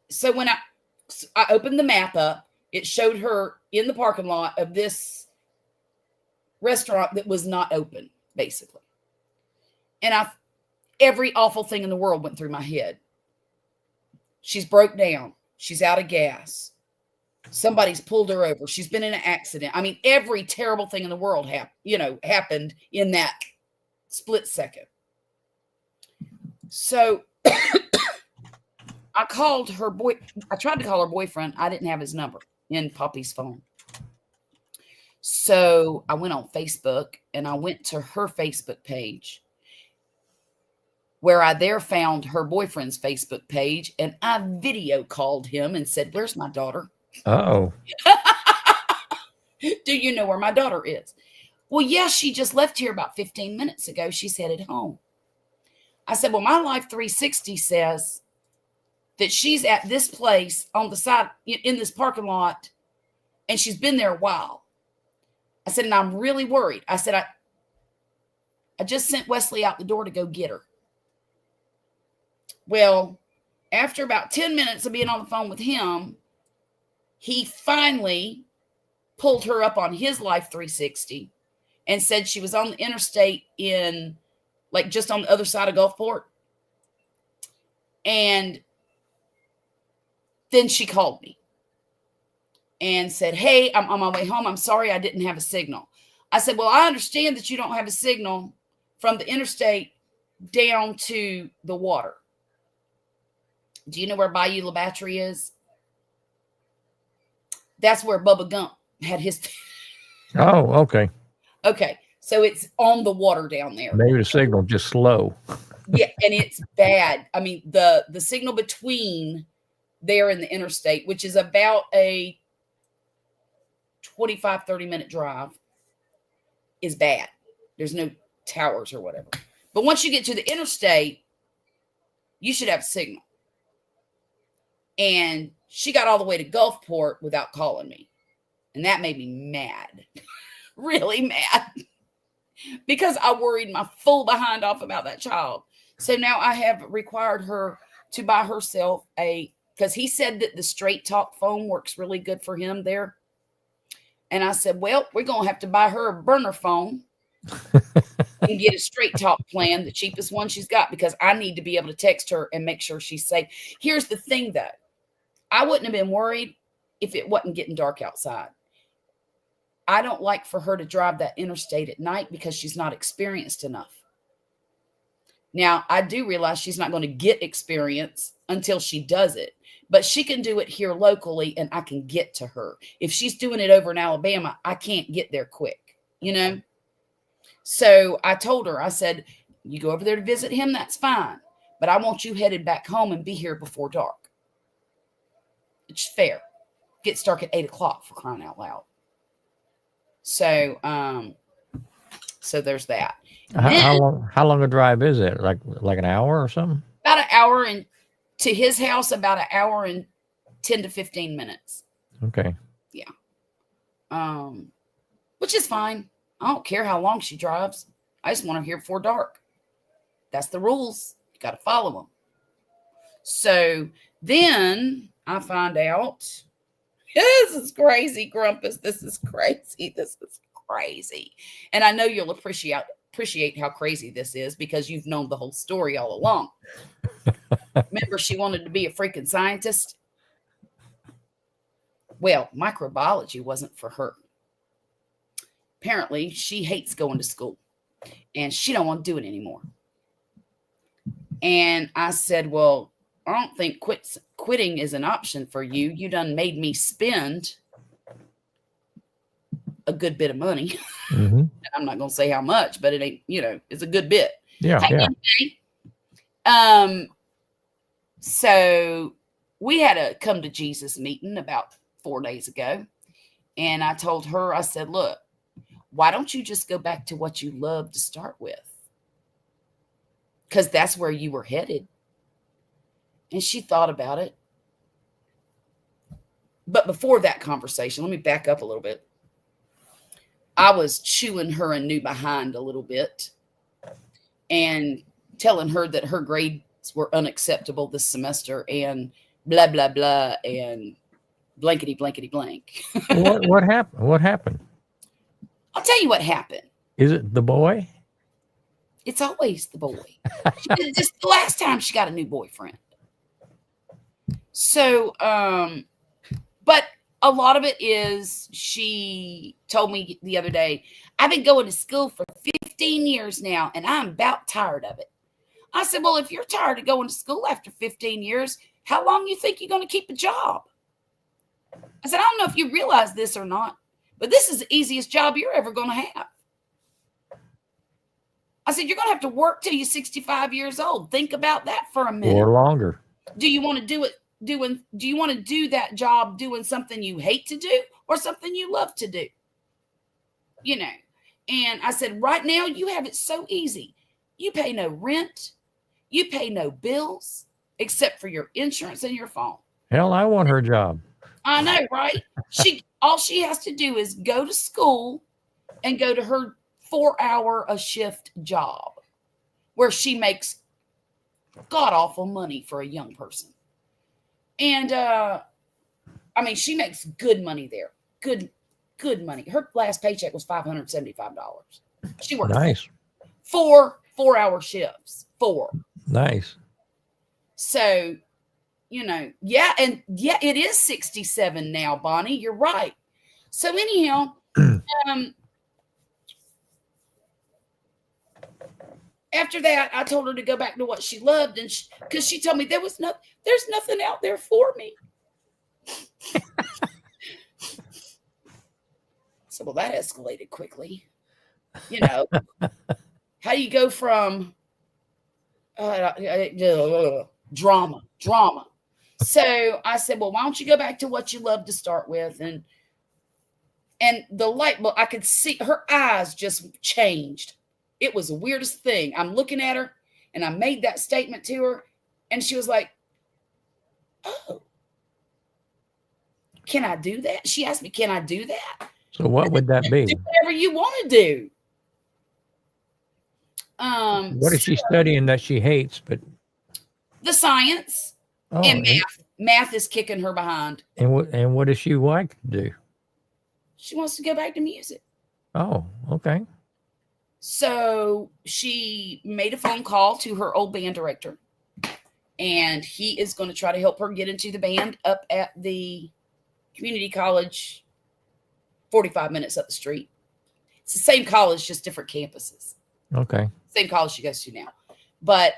So when I opened the map up, it showed her in the parking lot of this restaurant that was not open, basically. And every awful thing in the world went through my head. She's broke down. She's out of gas. Somebody's pulled her over. She's been in an accident. Every terrible thing in the world happened in that split second. So I called her I tried to call her boyfriend. I didn't have his number in Poppy's phone. So I went on Facebook and I went to her Facebook page, where I there found her boyfriend's Facebook page, and I video called him and said, where's my daughter? Uh-oh. Do you know where my daughter is? Well, yeah, she just left here about 15 minutes ago. She's headed home. I said, well, my Life 360 says that she's at this place on the side in this parking lot, and she's been there a while. I said, and I'm really worried. I said, I just sent Wesley out the door to go get her. Well, after about 10 minutes of being on the phone with him, he finally pulled her up on his Life 360 and said she was on the interstate in, just on the other side of Gulfport. And then she called me and said, hey, I'm on my way home. I'm sorry I didn't have a signal. I said, well, I understand that you don't have a signal from the interstate down to the water. Do you know where Bayou La Battery is? That's where Bubba Gump had his. Oh, okay. Okay. So it's on the water down there. Maybe the signal just slow. Yeah. And it's bad. The signal between there and the interstate, which is about a 25, 30-minute drive, is bad. There's no towers or whatever. But once you get to the interstate, you should have a signal. And she got all the way to Gulfport without calling me. And that made me mad. Really mad. because I worried my full behind off about that child. So now I have required her to buy herself because he said that the Straight Talk phone works really good for him there. And I said, well, we're going to have to buy her a burner phone and get a Straight Talk plan, the cheapest one she's got, because I need to be able to text her and make sure she's safe. Here's the thing, though. I wouldn't have been worried if it wasn't getting dark outside. I don't like for her to drive that interstate at night because she's not experienced enough. Now, I do realize she's not going to get experience until she does it, but she can do it here locally and I can get to her. If she's doing it over in Alabama, I can't get there quick, you know? So I told her, I said, you go over there to visit him, that's fine, but I want you headed back home and be here before dark. It's fair. Gets dark at 8 o'clock, for crying out loud. So, so there's that. How long a drive is it? Like an hour or something? About an hour, and to his house, about an hour and 10 to 15 minutes. Okay. Yeah. Which is fine. I don't care how long she drives. I just want her here before dark. That's the rules. You got to follow them. So then I find out, this is crazy, Grumpus. This is crazy. This is crazy. And I know you'll appreciate how crazy this is because you've known the whole story all along. Remember, she wanted to be a freaking scientist? Well, microbiology wasn't for her. Apparently, she hates going to school and she don't want to do it anymore. And I said, well, I don't think quitting is an option for you. You done made me spend a good bit of money. Mm-hmm. I'm not going to say how much, but it ain't, it's a good bit. Yeah. So we had a come to Jesus meeting about 4 days ago. And I told her, I said, look, why don't you just go back to what you love to start with? Because that's where you were headed. And she thought about it. But before that conversation, let me back up a little bit. I was chewing her a new behind a little bit and telling her that her grades were unacceptable this semester and blah, blah, blah, and blankety, blankety, blank. What happened? What happened? I'll tell you what happened. Is it the boy? It's always the boy. Just the last time she got a new boyfriend. So, but a lot of it is, she told me the other day, I've been going to school for 15 years now, and I'm about tired of it. I said, well, if you're tired of going to school after 15 years, how long do you think you're going to keep a job? I said, I don't know if you realize this or not, but this is the easiest job you're ever going to have. I said, you're going to have to work till you're 65 years old. Think about that for a minute. Or longer. Do you want to do that job doing something you hate to do or something you love to do? And I said, right now you have it so easy. You pay no rent. You pay no bills except for your insurance and your phone. Hell, I want her job. I know, right? All she has to do is go to school and go to her 4-hour a shift job where she makes god awful money for a young person. And she makes good money there. Good money. Her last paycheck was $575. She worked nice. 4-hour shifts. 4. Nice. So, it is 67 now, Bonnie. You're right. So anyhow, after that, I told her to go back to what she loved, and because she told me there's nothing out there for me. So, well, that escalated quickly. How do you go from drama? So I said, well, why don't you go back to what you love to start with? And the light bulb, I could see her eyes just changed. It was the weirdest thing. I'm looking at her and I made that statement to her and she was like, oh, can I do that? She asked me, can I do that? So what would that be? Do whatever you want to do. What is she studying that she hates? But The science and math. Math is kicking her behind. And what does she like to do? She wants to go back to music. Oh, okay. So she made a phone call to her old band director, and he is going to try to help her get into the band up at the community college 45 minutes up the street. It's the same college, just different campuses. Okay. Same college she goes to now. But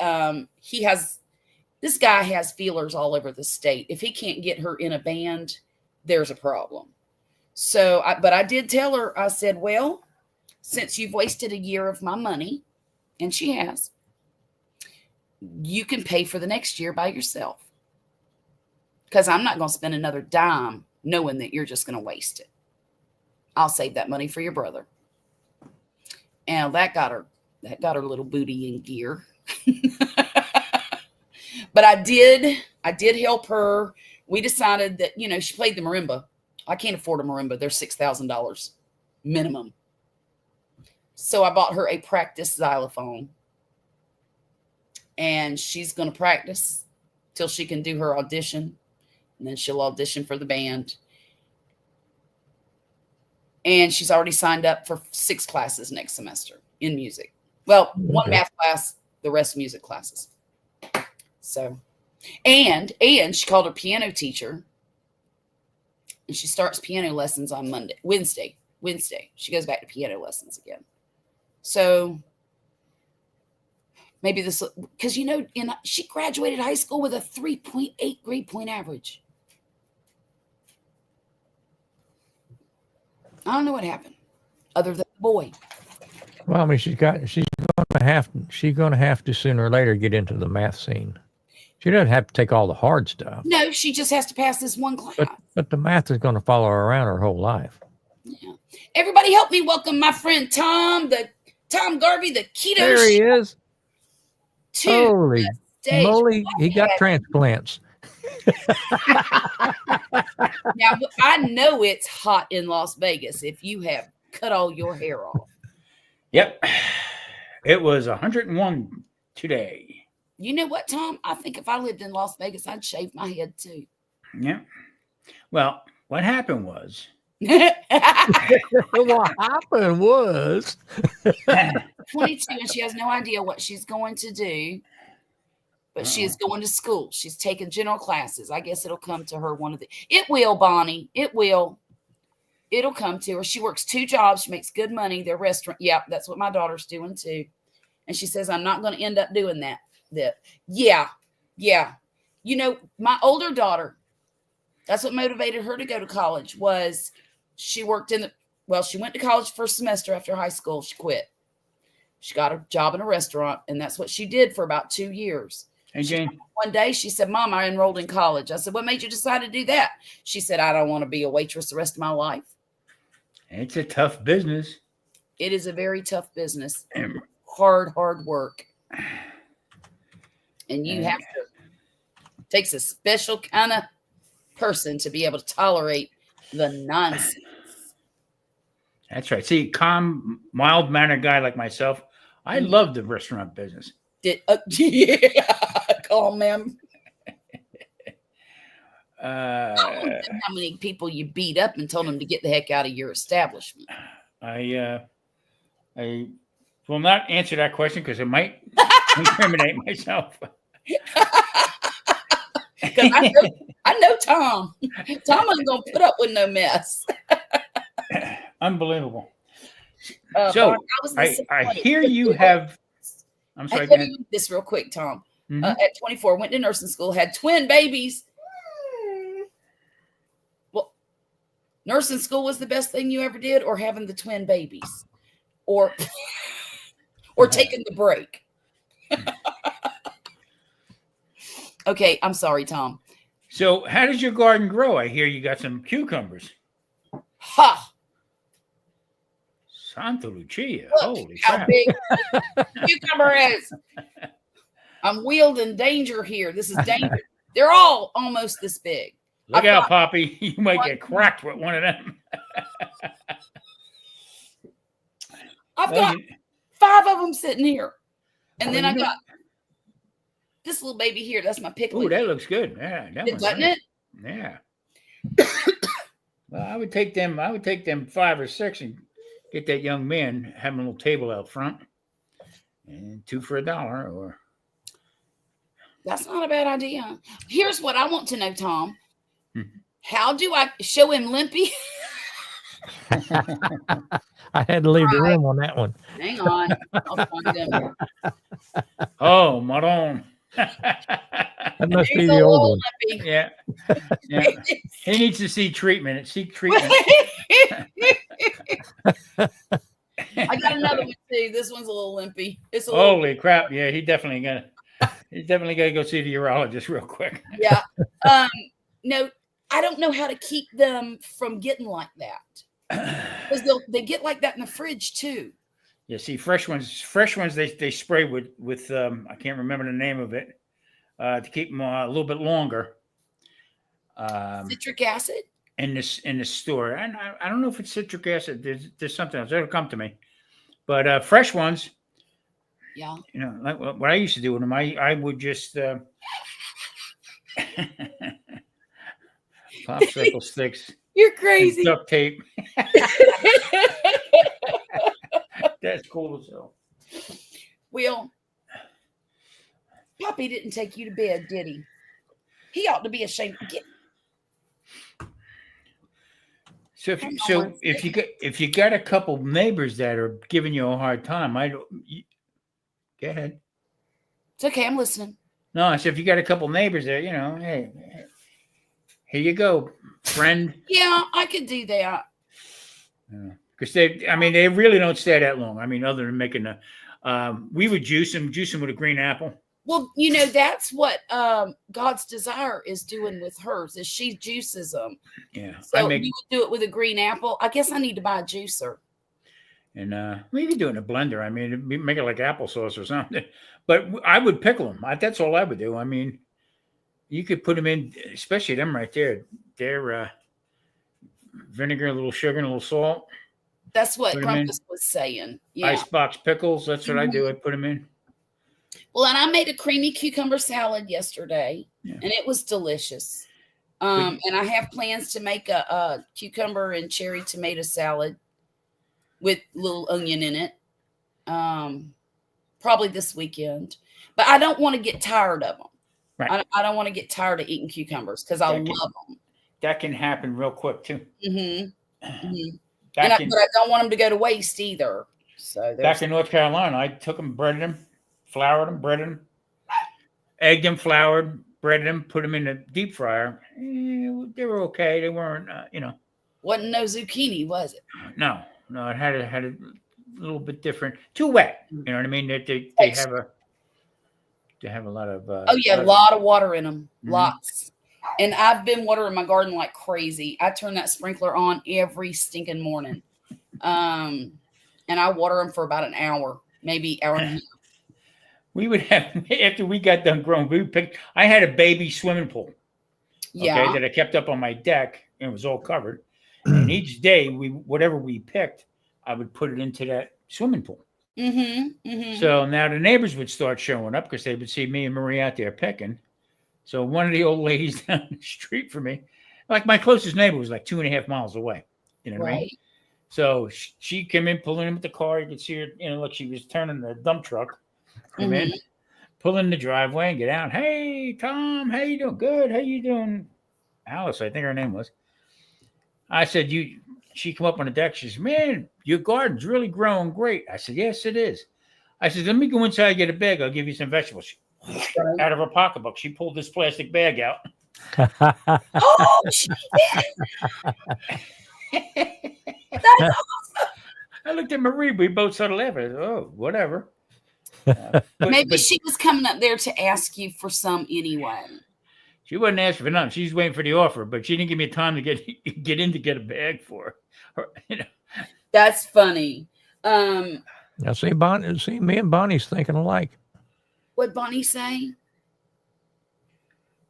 this guy has feelers all over the state. If he can't get her in a band, there's a problem. So, but I did tell her, I said, well, since you've wasted a year of my money, and she has, you can pay for the next year by yourself. Because I'm not going to spend another dime knowing that you're just going to waste it. I'll save that money for your brother. And that got her little booty in gear. But I did help her. We decided that, she played the marimba. I can't afford a marimba. They're $6,000 minimum. So I bought her a practice xylophone. And she's going to practice till she can do her audition. And then she'll audition for the band. And she's already signed up for 6 classes next semester in music. Well, one math class, the rest music classes. So, and she called her piano teacher. And she starts piano lessons on Wednesday. She goes back to piano lessons again. So maybe this, because she graduated high school with a 3.8 grade point average. I don't know what happened, other than the boy. Well, I mean, she's gonna have to sooner or later get into the math scene. She doesn't have to take all the hard stuff. No, she just has to pass this one class. But the math is going to follow her around her whole life. Yeah. Everybody, help me welcome my friend Tom Garvey, the keto. There he is. Holy moly, he got transplants. Now, I know it's hot in Las Vegas if you have cut all your hair off. Yep. It was 101 today. You know what, Tom? I think if I lived in Las Vegas, I'd shave my head too. Yeah. Well, what happened was. What happened was. 22, and she has no idea what she's going to do. But she is going to school. She's taking general classes. I guess it'll come to her It will, Bonnie. It will. It'll come to her. She works 2 jobs. She makes good money. Their restaurant. Yeah, that's what my daughter's doing too. And she says, I'm not going to end up doing that. Yeah. My older daughter, that's what motivated her to go to college was she worked she went to college first semester after high school. She quit. She got a job in a restaurant, and that's what she did for about 2 years. Hey, Jane. One day she said, Mom, I enrolled in college. I said, what made you decide to do that? She said, I don't want to be a waitress the rest of my life. It's a tough business. It is a very tough business. Hard work. And you have to, it takes a special kind of person to be able to tolerate the nonsense. That's right. See, calm, mild-mannered guy like myself, I love the restaurant business. Yeah, calm, ma'am. I how many people you beat up and told them to get the heck out of your establishment? I will not answer that question because it might incriminate myself. Because I know Tom. Tom ain't gonna put up with no mess. Unbelievable. So I hear you have. I'm sorry. I tell you this real quick, Tom. Mm-hmm. At 24, went to nursing school, had twin babies. Well, nursing school was the best thing you ever did, or having the twin babies, or taking the break. Okay, I'm sorry, Tom. So, how does your garden grow? I hear you got some cucumbers. Ha! Santa Lucia. Look Holy how crap. big the cucumber is. I'm wielding danger here. This is danger. They're all almost this big. Look out, Poppy. You might get cracked with one of them. I've got 5 of them sitting here. And then I got this little baby here. That's my pickling. Oh, that looks good. Yeah, that one's doesn't nice. it? Yeah. Well, I would take them 5 or 6 and get that young man, have a little table out front, and 2 for $1. Or That's not a bad idea. Here's what I want to know, Tom. Hmm. How do I show him Limpy? I had to leave the room on that one. Hang on. I'll find him. oh, Maron. That must be There's the a old little one. Limpy. Yeah. Yeah. He needs to see treatment. Seek treatment. I got another one too. This one's a little limpy. It's a little, Holy crap! Yeah, he's definitely gotta go see the urologist real quick. yeah. No, I don't know how to keep them from getting like that because they get like that in the fridge too. Yeah, see, fresh ones they spray with I can't remember the name of it to keep them a little bit longer. Citric acid. In the store, and I don't know if it's citric acid. There's something else. It'll come to me. But fresh ones, Yeah. you know, like what I used to do with them, I would just popsicle sticks, You're and crazy. duct tape. That's cool as hell. Will, Poppy didn't take you to bed, did he? He ought to be ashamed. So if you got a couple neighbors that are giving you a hard time, go ahead. It's okay. I'm listening. No, I said if you got a couple neighbors there, you know, hey, here you go, friend. Yeah, I could do that. Because they really don't stay that long. I mean, other than making we would juice them with a green apple. Well, that's what God's desire is doing with hers, is she juices them. Yeah. So you would do it with a green apple. I guess I need to buy a juicer. And we could do it in a blender. I mean, make it like applesauce or something. But I would pickle them. That's all I would do. I mean, you could put them in, especially them right there. They're vinegar, a little sugar, and a little salt. That's what Grumpus was saying. Yeah. Icebox pickles. That's what I do. I put them in. Well, and I made a creamy cucumber salad yesterday, and it was delicious. And I have plans to make a cucumber and cherry tomato salad with little onion in it, probably this weekend. But I don't want to get tired of them. Right. I don't want to get tired of eating cucumbers because I love them. That can happen real quick too. Mm-hmm. Mm-hmm. But I don't want them to go to waste either. So back in North Carolina, I took them, breaded them, floured them, breaded them, egged them, floured, breaded them, put them in the deep fryer. They were okay. They weren't, Wasn't no zucchini, was it? No, it had a little bit different. Too wet. You know what I mean? They have a lot of. A lot of water in them. Mm-hmm. Lots. And I've been watering my garden like crazy. I turn that sprinkler on every stinking morning. And I water them for about an hour, maybe hour and a half. We would have, after we got done growing, I had a baby swimming pool. Yeah. That I kept up on my deck, and it was all covered. And each day, whatever we picked, I would put it into that swimming pool. Mm-hmm. Mm-hmm. So now the neighbors would start showing up because they would see me and Marie out there picking. So one of the old ladies down the street from me, like my closest neighbor was like 2.5 miles away. You know what I mean? So she came in, pulling in with the car. You could see her, like she was turning the dump truck. Come in, pull in the driveway and get out. Hey, Tom, how you doing? Good. How you doing? Alice, I think her name was. I said, she come up on the deck. She said, man, your garden's really growing great. I said, yes, it is. I said, let me go inside and get a bag. I'll give you some vegetables. Out of her pocketbook, she pulled this plastic bag out. Oh, she did. That's awesome. I looked at Marie. We both started laughing. I said, oh, whatever. Maybe she was coming up there to ask you for some anyway. She wasn't asking for nothing. She's waiting for the offer, but she didn't give me time to get in to get a bag for her. That's funny. Now see, me and Bonnie's thinking alike. What'd Bonnie say?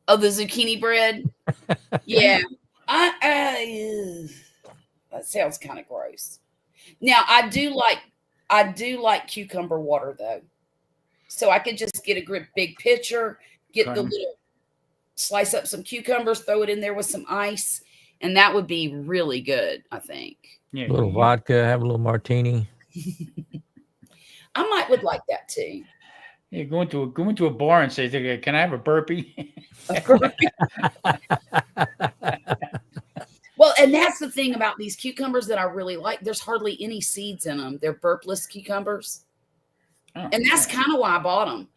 Oh, the zucchini bread? Yeah. That sounds kind of gross. Now, I do like cucumber water though. So I could just get a big pitcher, get Cut the 'em. little, slice up some cucumbers, throw it in there with some ice, and that would be really good, I think. Yeah, A little vodka, have a little martini. I would like that too. Yeah, go into a bar and say, "Can I have a burpee?" Well, and that's the thing about these cucumbers that I really like. There's hardly any seeds in them. They're burpless cucumbers. Oh, And that's yeah. kind of why I bought them.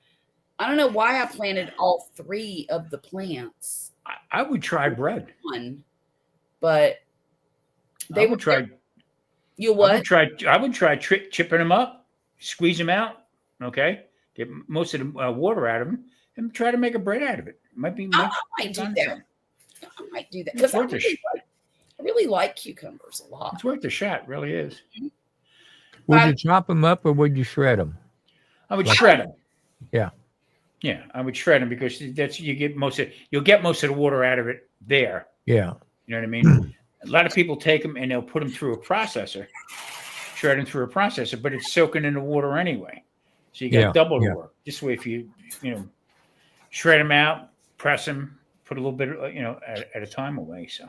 I don't know why I planted all 3 of the plants. I would try bread. One, but I would try. You I what? would try chipping them up, squeeze them out. Okay, get most of the water out of them, and try to make a bread out of it. Might be. I might do that. I might do that because I really like cucumbers a lot. It's worth a shot. Really is. Would you chop them up or would you shred them? I would shred them. Yeah. Yeah, I would shred them because you'll get most of the water out of it there. Yeah. You know what I mean? A lot of people take them and they'll put them through a processor, shred them through a processor, but it's soaking in the water anyway. So you got double the work. This way, if you shred them out, press them, put a little bit, at a time away. So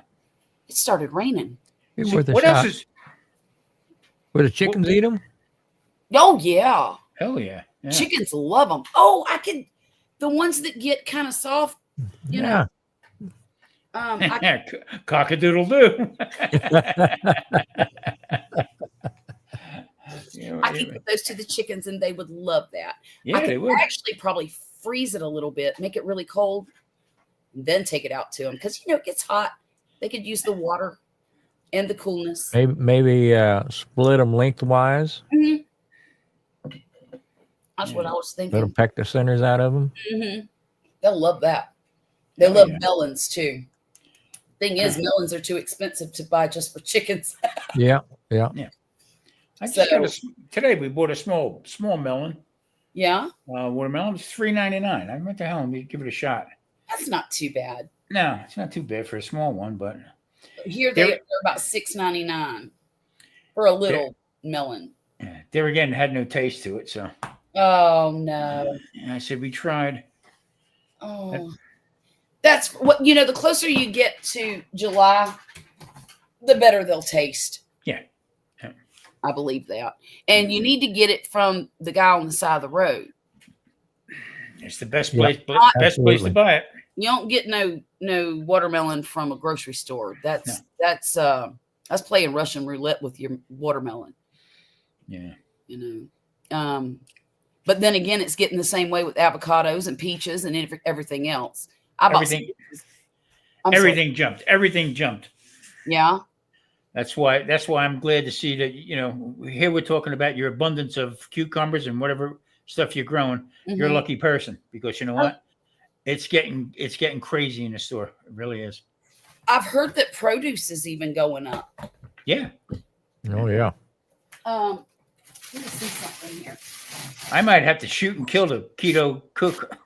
It started raining. It's So worth a what shot. else is? Would the chickens eat them? Oh yeah. Hell yeah. Chickens love them. Oh, the ones that get kind of soft, you know. Cock-a-doodle doo. I could give those to the chickens and they would love that. Yeah, I they could would. actually probably freeze it a little bit, make it really cold, and then take it out to them because it gets hot. They could use the water and the coolness. Maybe split them lengthwise. Mhm. That's what I was Let them thinking. peck the centers out of them. They'll love that. They Oh, love yeah. melons too. Thing is, melons are too expensive to buy just for chickens. Yeah. I just today we bought a small melon. Yeah, Watermelon was $3.99. I went to hell and give it a shot. that's not too bad. No, it's not too bad for a small one, but Here they're about $6.99 for a little melon. there again had no taste to it. So Oh no. and I said we tried. Oh, that's what the closer you get to July, the better they'll taste. Yeah. I believe that. And you need to get it from the guy on the side of the road. It's the best Yeah, place, best place to absolutely. buy it. You don't get no watermelon from a grocery store. That's playing Russian roulette with your watermelon. Yeah. But then again, it's getting the same way with avocados and peaches and everything else. Everything jumped. Everything jumped. Yeah. That's why I'm glad to see that, here we're talking about your abundance of cucumbers and whatever stuff you're growing. You're a Mhm. lucky person because you know what? It's getting crazy in the store. It really is. I've heard that produce is even going up. Yeah. Oh yeah. Let me see something here. I might have to shoot and kill the keto cook.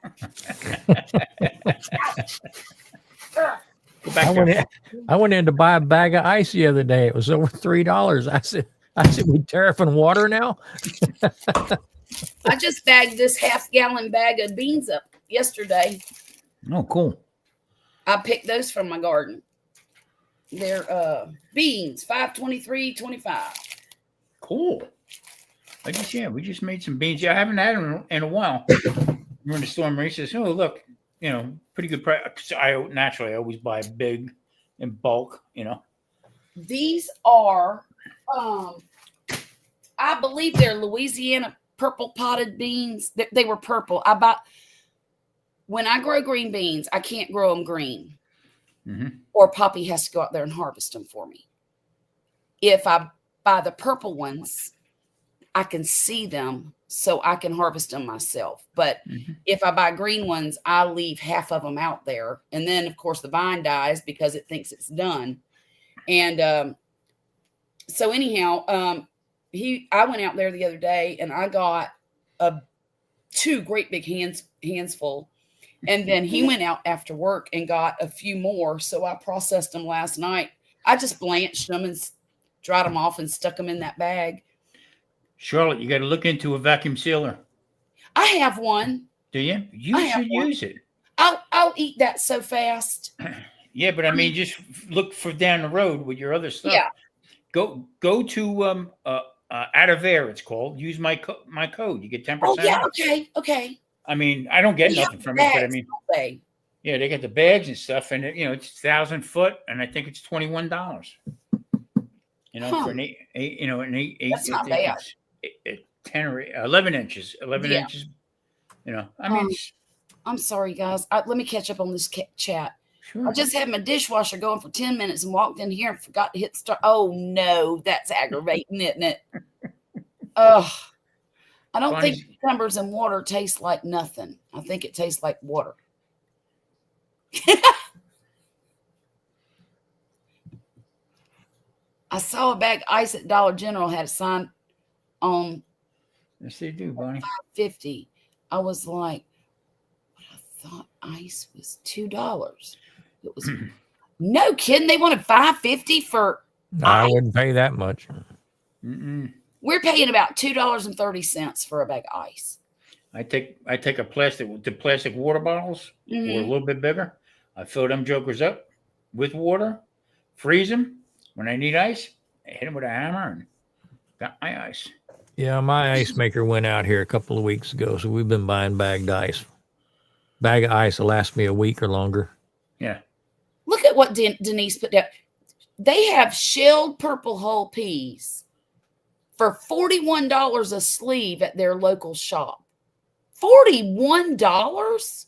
Go back there. I went in to buy a bag of ice the other day. It was over $3. I said, we tariffing water now? I just bagged this half-gallon bag of beans up yesterday. Oh, cool. I picked those from my garden. They're beans, $5.23.25. Cool. We just made some beans. Yeah, I haven't had them in a while. We're in the store. Marie says, "Oh, look, pretty good price." I always buy big in bulk. These are, I believe they're Louisiana purple potted beans. They were purple. When I grow green beans, I can't grow them green. Mm-hmm. Or Poppy has to go out there and harvest them for me. If I buy the purple ones, I can see them so I can harvest them myself. But if I buy green ones, I leave half of them out there. And then, of course, the vine dies because it thinks it's done. And so anyhow, I went out there the other day and I got 2 great big hands full. And then he went out after work and got a few more. So I processed them last night. I just blanched them and dried them off and stuck them in that bag. Charlotte, you got to look into a vacuum sealer. I have one. Do you? You I have should one. use it. I'll eat that so fast. Yeah, but I mean, just look for down the road with your other stuff. Yeah. Go to Out of Air, it's called. Use my code. You get 10% Oh yeah. off. Okay. I mean, I don't get They have nothing from it, but I bags, mean, don't they? yeah, they get the bags and stuff, and it's 1,000 foot, and I think it's $21. For an eight. That's not I think bad. it's 10 or 11 inches. 11 Yeah. inches. I mean, I'm sorry, guys. Let me catch up on this chat. sure. I just had my dishwasher going for 10 minutes and walked in here and forgot to hit start. Oh no, that's aggravating, isn't it? Ugh. I don't Bonnie's- think cucumbers and water taste like nothing. I think it tastes like water. I saw a bag of ice at Dollar General had a sign on Yes, they do, Bonnie. 50. I was like, I thought ice was $2. It was no kidding. They wanted $5.50 for I ice. wouldn't pay that much. Mm-mm. We're paying about $2.30 for a bag of ice. I take the plastic water bottles, or a Mhm. little bit bigger. I fill them jokers up with water, freeze them. When I need ice, I hit them with a hammer and got my ice. Yeah, my ice maker went out here a couple of weeks ago, so we've been buying bagged ice. Bag of ice will last me a week or longer. Yeah. Look at what Denise put down. They have shelled purple hull peas for $41 a sleeve at their local shop. $41?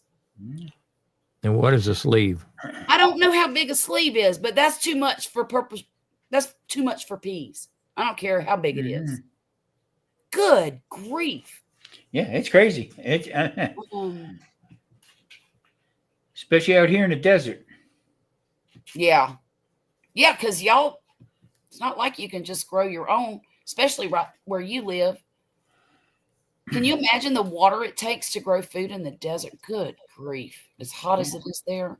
And what is a sleeve? I don't know how big a sleeve is, but that's too much for purple. That's too much for peas. I don't care how big it is. Good grief. Yeah, it's crazy. It's especially out here in the desert. Yeah. Yeah, because y'all, it's not like you can just grow your own, especially right where you live. Can you imagine the water it takes to grow food in the desert? Good grief. As hot as it is there.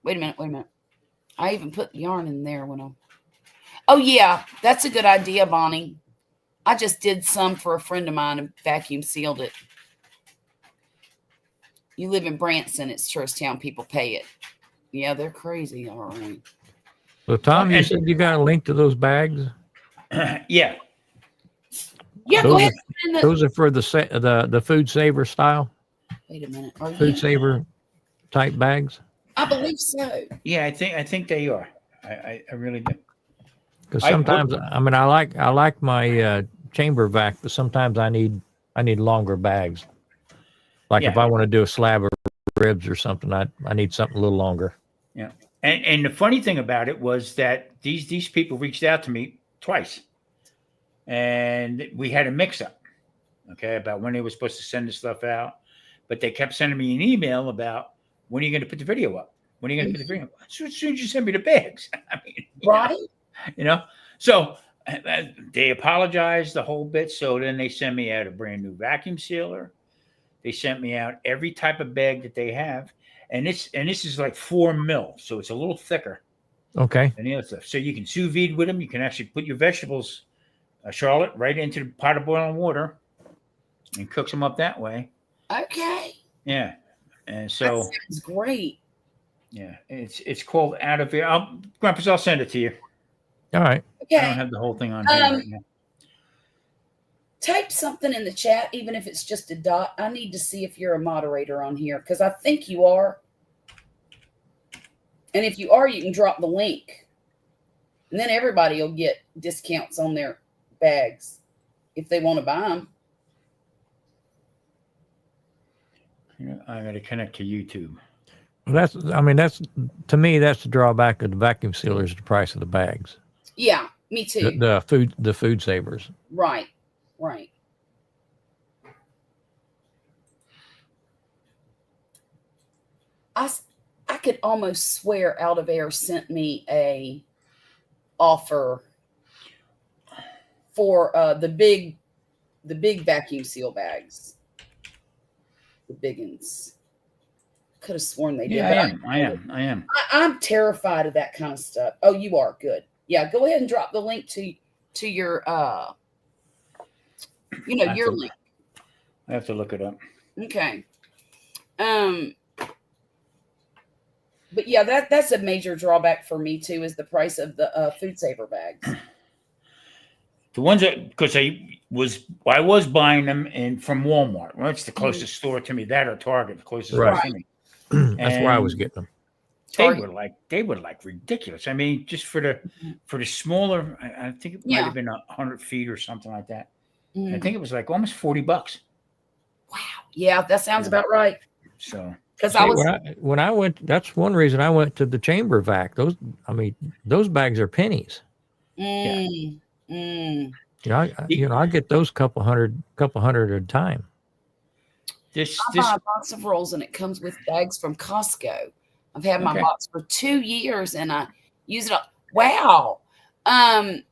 Wait a minute. I even put yarn in there when I'm. Oh, yeah. That's a good idea, Bonnie. I just did some for a friend of mine and vacuum sealed it. You live in Branson. It's Town. People pay it. Yeah, they're crazy. All right. So, Tom, you And- said you got a link to those bags? Yeah. Yeah, Those go ahead. Those are for the food saver style, Wait a minute. Are food you? saver type bags. I believe so. Yeah, I think they are. I really do. Because I sometimes, I mean, I like my chamber vac, but sometimes I need longer bags. Like if Yeah. I want to do a slab of ribs or something, I need something a little longer. Yeah. And the funny thing about it was that these people reached out to me twice. And we had a mix up, okay, about when they were supposed to send the stuff out. But they kept sending me an email about when are you going to put the video up? When are you going to put the video up? So as soon as you send me the bags. I mean, Right? So they apologized the whole bit. So then they sent me out a brand new vacuum sealer. They sent me out every type of bag that they have. And this is like 4 mil. So it's a little thicker Okay. than the other stuff. So you can sous vide with them. You can actually put your vegetables, Charlotte, right into the pot of boiling water and cooks them up that way. Okay. Yeah. And so, That sounds great. yeah, it's called Out of Air. Grandpas, I'll send it to you. All right. I don't Okay. have the whole thing on here right now. Type something in the chat, even if it's just a dot. I need to see if you're a moderator on here because I think you are. And if you are, you can drop the link. And then everybody will get discounts on their bags if they want to buy them. I got to connect to YouTube. That's to me, that's the drawback of the vacuum sealers, the price of the bags. Yeah, me too. The food savers. Right. I could almost swear Out of Air sent me a offer for the big vacuum seal bags, the big ones. Could have sworn they did. Yeah, but I am. I'm terrified of that kind of stuff. Oh, you are good. Yeah, go ahead and drop the link to your your link. I have to look it up. Okay. But yeah, that's a major drawback for me too, is the price of the Food Saver bags. The ones that, because I was buying them from Walmart. Well, it's the closest store to me. That or Target, the closest Right. store to me. That's where I was And getting them. they were like ridiculous. I mean, just for the smaller, I think it might Yeah. have been 100 feet or something like that. I Mhm. think it was like almost $40. Wow. Yeah, that sounds Yeah. about right. So Because See, I was when I went, that's one reason I went to the chamber vac. Those bags are pennies. mm, I get those couple hundred at a time. I buy a box of rolls and it comes with bags from Costco. I've had my box for 2 years and I use it up. Wow. I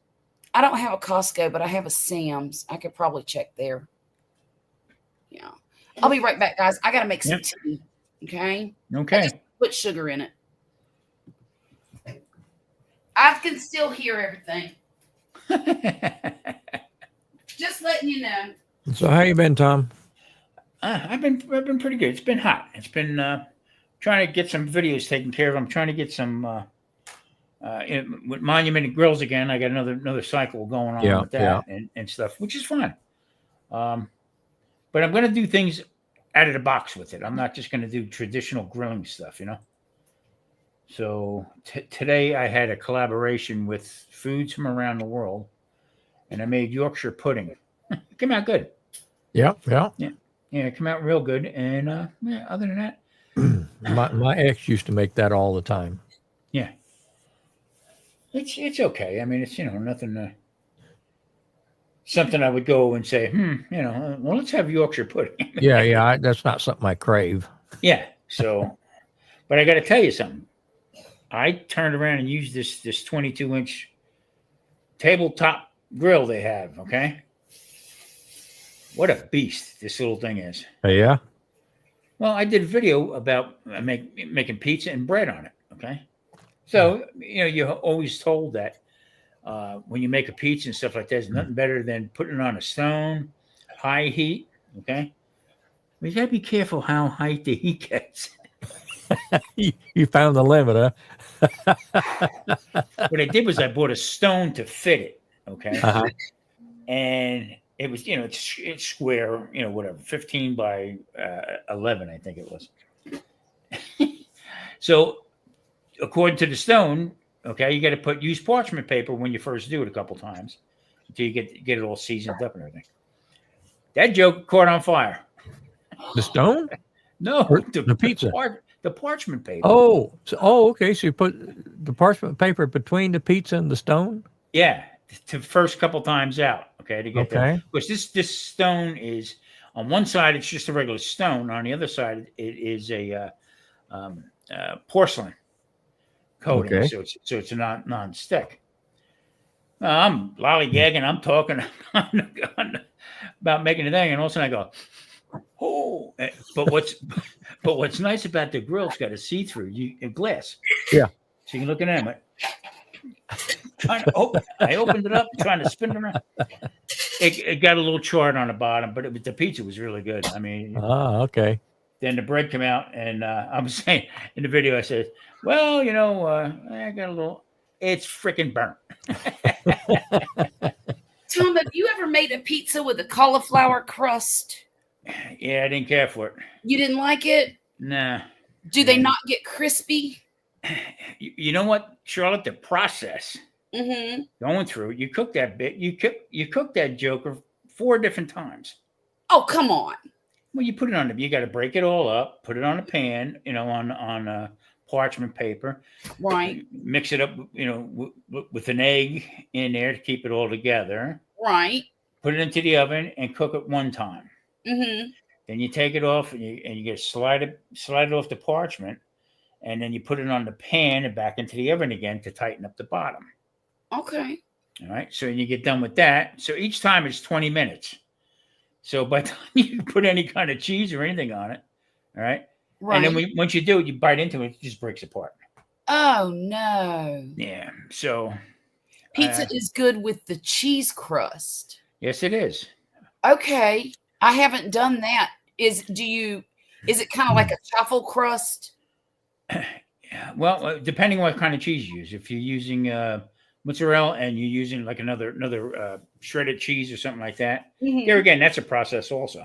don't have a Costco, but I have a Sam's. I could probably check there. Yeah. I'll be right back, guys. I got to make some tea. Okay. Okay. I just put sugar in it. I can still hear everything. Just letting you know. So how you been, Tom? I've been pretty good. It's been hot. It's been trying to get some videos taken care of. I'm trying to get some with Monument Grills again. I got another cycle going on with that and stuff, which is fun. But I'm going to do things out of the box with it. I'm not just going to do traditional grilling stuff, So today I had a collaboration with foods from around the world, and I made Yorkshire pudding. It came out good. Yeah, it came out real good. And other than that, my ex used to make that all the time. Yeah, it's okay. I mean, it's nothing. Something I would go and say, well, let's have Yorkshire pudding. Yeah, that's not something I crave. Yeah. So, but I got to tell you something. I turned around and used this 22-inch tabletop grill they have. Okay. What a beast this little thing is. Yeah. Well, I did a video about making pizza and bread on it. Okay. So, you're always told that when you make a pizza and stuff like that, there's nothing better than putting it on a stone, high heat. Okay. But you got to be careful how high the heat gets. You found the limit, huh? What I did was I bought a stone to fit it. Okay. Uh-huh. And it was, it's square, whatever, 15 by 11, I think it was. So according to the stone, okay, you got to use parchment paper when you first do it a couple times until you get it all seasoned up and everything. That joke caught on fire. The stone? No, the pizza. The parchment paper. Okay. So you put the parchment paper between the pizza and the stone? Yeah, the first couple times out. Okay, to get that. Because this stone is on one side, it's just a regular stone. On the other side, it is a porcelain coating. Okay. So it's a non-stick. I'm lollygagging. I'm talking about making a thing, and all of a sudden I go, oh! But what's nice about the grill, it's got a see-through glass. Yeah. So you can look at them. I opened it up, trying to spin it around. It got a little charred on the bottom, but the pizza was really good. I mean, okay. Then the bread came out, and I was saying in the video, I said, well, I got a little, it's freaking burnt. Tom, have you ever made a pizza with a cauliflower crust? Yeah, I didn't care for it. You didn't like it? Nah. Do they not get crispy? You know what, Charlotte? The process going through, you cook that bit, you cook that joker 4 different times. Oh, come on. Well, you put it you got to break it all up, put it on a pan, on parchment paper. Right. Mix it up, with an egg in there to keep it all together. Right. Put it into the oven and cook it one time. Mm-hmm. Then you take it off and you get slide it off the parchment, and then you put it on the pan and back into the oven again to tighten up the bottom. Okay. All right. So you get done with that. So each time it's 20 minutes. So by the time you put any kind of cheese or anything on it, all right. Right. And then once you do it, you bite into it, it just breaks apart. Oh no. Yeah. So pizza is good with the cheese crust. Yes, it is. Okay. I haven't done that. is it kind of like a truffle crust? Yeah. Well, depending what kind of cheese you use. If you're using mozzarella and you're using like another shredded cheese or something like that, Mhm. there again, that's a process also,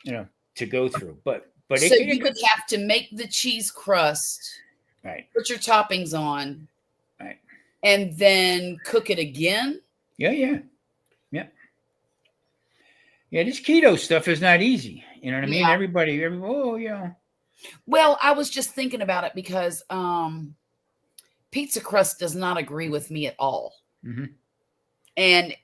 to go through. But So you would have to make the cheese crust, right, put your toppings on, right, and then cook it again. yeah. This keto stuff is not easy. You know what I mean? Yeah. Everybody, Well, I was just thinking about it because pizza crust does not agree with me at all. Mhm. And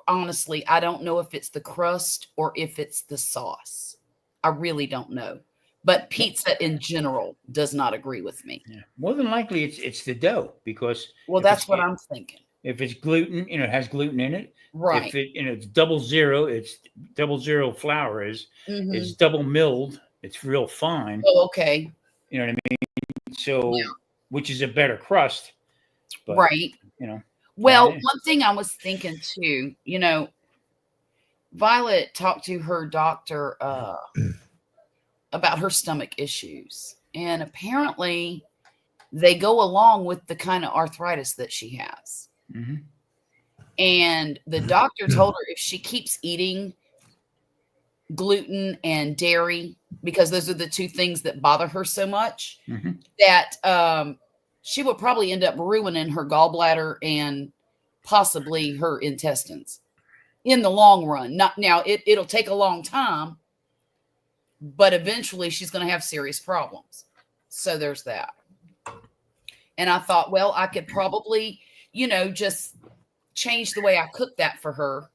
honestly, I don't know if it's the crust or if it's the sauce. I really don't know. But pizza in general does not agree with me. Yeah. More than likely, it's the dough because Well, if that's what it's- I'm thinking. if it's gluten, it has gluten in it. Right. If it's 00, it's 00 flour is Mhm. it's double milled. It's real fine. Oh, okay. You know what I mean? So, Yeah. which is a better crust. But, Right. You know. Well, Yeah. one thing I was thinking too, Violet talked to her doctor about her stomach issues. And apparently they go along with the kind of arthritis that she has. Mhm. And the doctor told her if she keeps eating gluten and dairy, because those are the two things that bother her so much, Mhm. that she would probably end up ruining her gallbladder and possibly her intestines in the long run. Not now, it'll take a long time, but eventually she's going to have serious problems. So there's that. And I thought, well, I could probably, just change the way I cook that for her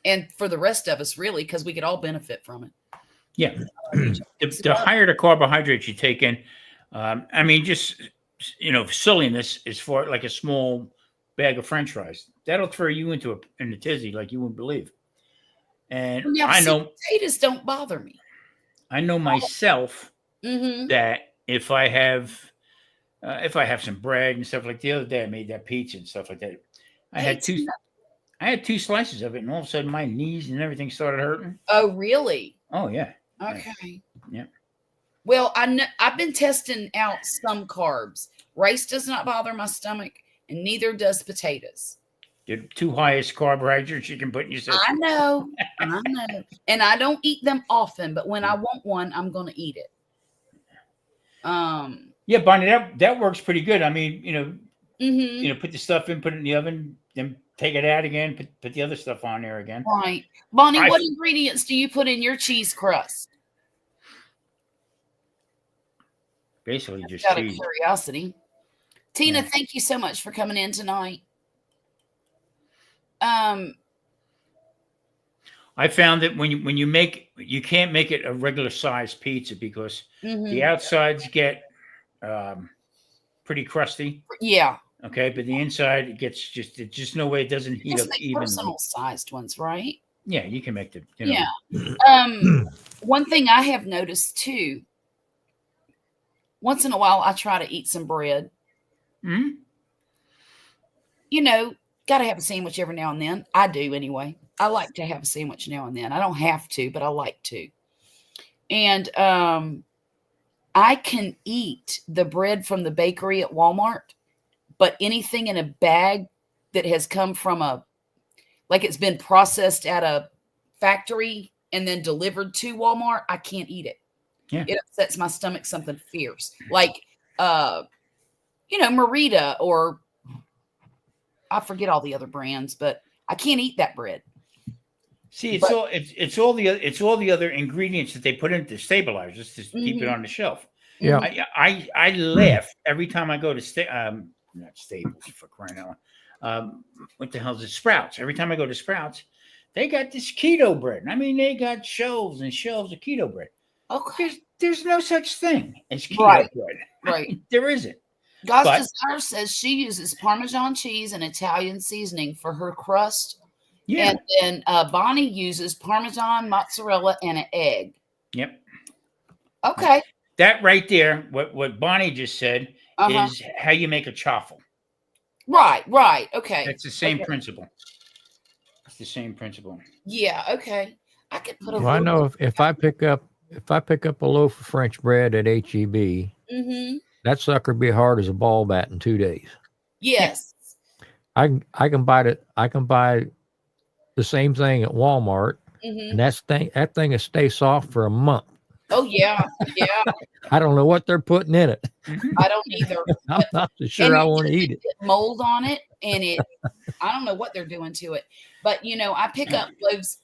and for the rest of us, really, because we could all benefit from it. Yeah. The higher the carbohydrates you take in, I mean, just, silliness is for like a small bag of French fries. That'll throw you into a tizzy like you wouldn't believe. And Now, I see, know potatoes don't bother me. myself Mm-hmm. that if I have some bread and stuff, like the other day I made that pizza and stuff like that. I had two slices of it, and all of a sudden my knees and everything started hurting. Oh, really? Oh yeah. Okay. Yeah. Well, I've been testing out some carbs. Rice does not bother my stomach, and neither does potatoes. The two highest carbohydrates you can put in your system. I know. And I don't eat them often, but when I want one, I'm going to eat it. Yeah, Bonnie, that works pretty good. I mean, Mhm. put the stuff in, put it in the oven, then take it out again, put the other stuff on there again. Right. Bonnie, what ingredients do you put in your cheese crust? Basically just Out of cheese. curiosity. Tina, Yeah. thank you so much for coming in tonight. I found that when you make, you can't make it a regular size pizza because the outsides get pretty crusty. Yeah. Okay, but the inside it gets just no way it doesn't heat Just up make evenly. personal sized ones, right? Yeah, you can make the Yeah. One thing I have noticed too, once in a while I try to eat some bread. Mhm. Got to have a sandwich every now and then. I do anyway. I like to have a sandwich now and then. I don't have to, but I like to. And I can eat the bread from the bakery at Walmart, but anything in a bag that has come from like it's been processed at a factory and then delivered to Walmart, I can't eat it. Yeah. It upsets my stomach something fierce. Like, Merita, or I forget all the other brands, but I can't eat that bread. See, it's all the other ingredients that they put into stabilizers to keep it on the shelf. Yeah. I laugh every time I go to not Staples, for crying out loud. What the hell is it? Sprouts. Every time I go to Sprouts, they got this keto bread. I mean, they got shelves and shelves of keto bread. Okay. There's no such thing as keto Right. bread. Right. There isn't. God's Desire says she uses Parmesan cheese and Italian seasoning for her crust. Yeah. And then Bonnie uses Parmesan, mozzarella, and an egg. Yep. Okay. That right there, what Bonnie just said, Uh-huh. is how you make a chaffle. Right. Okay. That's the same principle. It's the same principle. Yeah. Okay. I could put a Well, I little. know if I pick up a loaf of French bread at HEB, Mm-hmm. that sucker be hard as a ball bat in 2 days. Yes. I can buy the same thing at Walmart, Mm-hmm. and that thing will stay soft for a month. Oh yeah, yeah. I don't know what they're putting in it. I don't either. I'm not so sure I you want to get eat it. mold on it, and I don't know what they're doing to it. But I pick up loaves,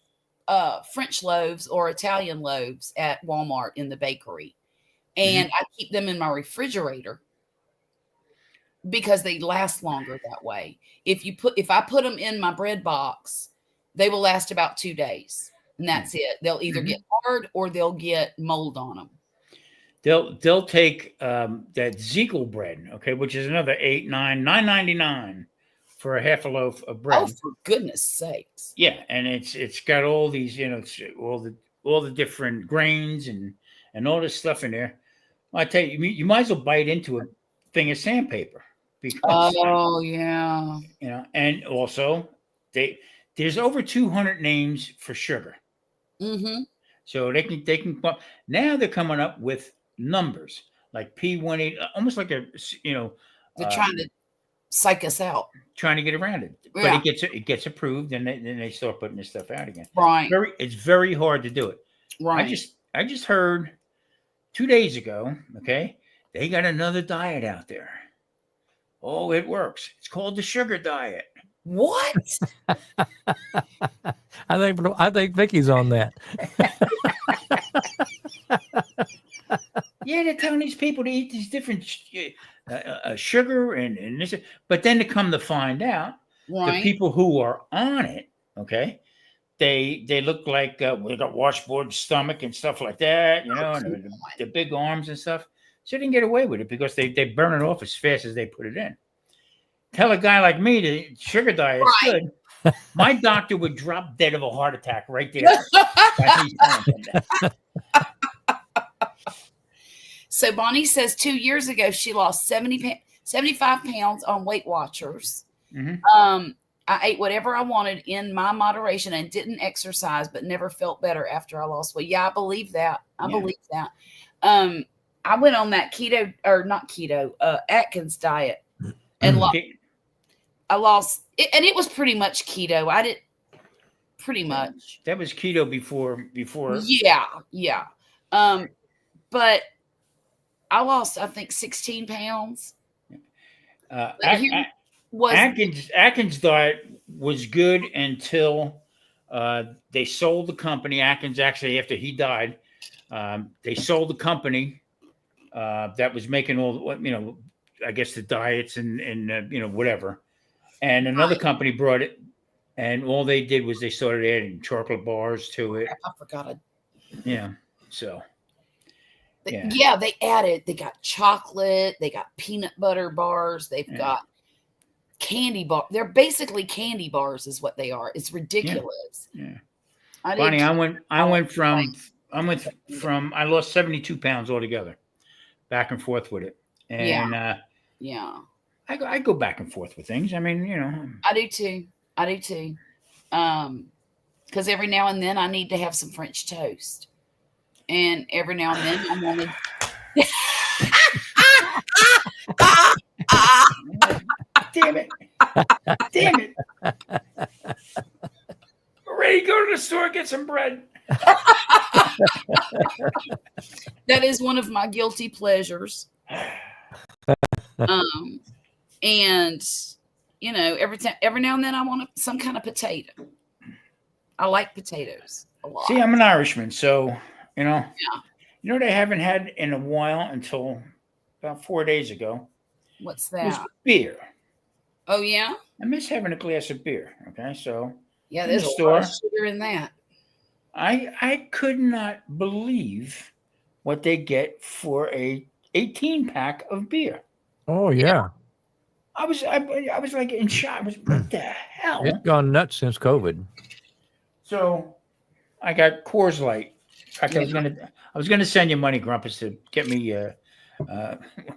French loaves or Italian loaves at Walmart in the bakery, and I keep them in my refrigerator because they last longer that way. If I put them in my bread box, they will last about 2 days, and that's it. They'll either get hard or they'll get mold on them. They'll take that Zekel bread, okay, which is another $9.99 for a half a loaf of bread. Oh, for goodness sakes! Yeah, and it's got all these, all the different grains and all this stuff in there. Well, I tell you, you might as well bite into a thing of sandpaper because Oh yeah. and also there's over 200 names for sugar. Mm-hmm. So they can now they're coming up with numbers like P18, almost like They're trying to psych us out. trying to get around it. Yeah. But it gets approved, and then they start putting this stuff out again. Right. It's very hard to do it. Right. I just heard 2 days ago, okay, they got another diet out there. Oh, it works. It's called the sugar diet. What? I think Vicky's on that. Yeah, they're telling these people to eat these different sugar and this, but then to come to find out, Right. the people who are on it, okay, they look like they got washboard stomach and stuff like that, and the big arms and stuff. So they didn't get away with it because they burn it off as fast as they put it in. Tell a guy like me the sugar diet is good. My doctor would drop dead of a heart attack right there. So Bonnie says 2 years ago she lost 75 pounds on Weight Watchers. Mm-hmm. I ate whatever I wanted in my moderation and didn't exercise, but never felt better after I lost weight. Yeah, I believe that. I believe that. I went on that Atkins diet, and I lost it, and it was pretty much keto. I did pretty much. That was keto before. Yeah. But I lost, I think, 16 pounds. Atkins diet was good until they sold the company. Atkins, actually, after he died, they sold the company that was making all, I guess the diets and whatever. And another company brought it, and all they did was they started adding chocolate bars to it. I forgot it. Yeah. So. Yeah, they got chocolate, they got peanut butter bars, they've got candy bar. They're basically candy bars is what they are. It's ridiculous. Yeah. Bonnie, I lost 72 pounds altogether, back and forth with it. And I go back and forth with things. I mean, I do too. Because every now and then I need to have some French toast. And every now and then I'm only Damn it. Ready to go to the store, get some bread. That is one of my guilty pleasures. And every now and then I want some kind of potato. I like potatoes a lot. See, I'm an Irishman, so they haven't had in a while until about 4 days ago. What's Was that? beer. Oh yeah. I miss having a glass of beer. Okay, so Yeah, there's a lot of sugar in that. I could not believe what they get for a 18-pack of beer. Oh yeah. I was like in shock. What the hell? It's gone nuts since COVID. So I got Coors Light. I was gonna send you money, Grumpus, to get me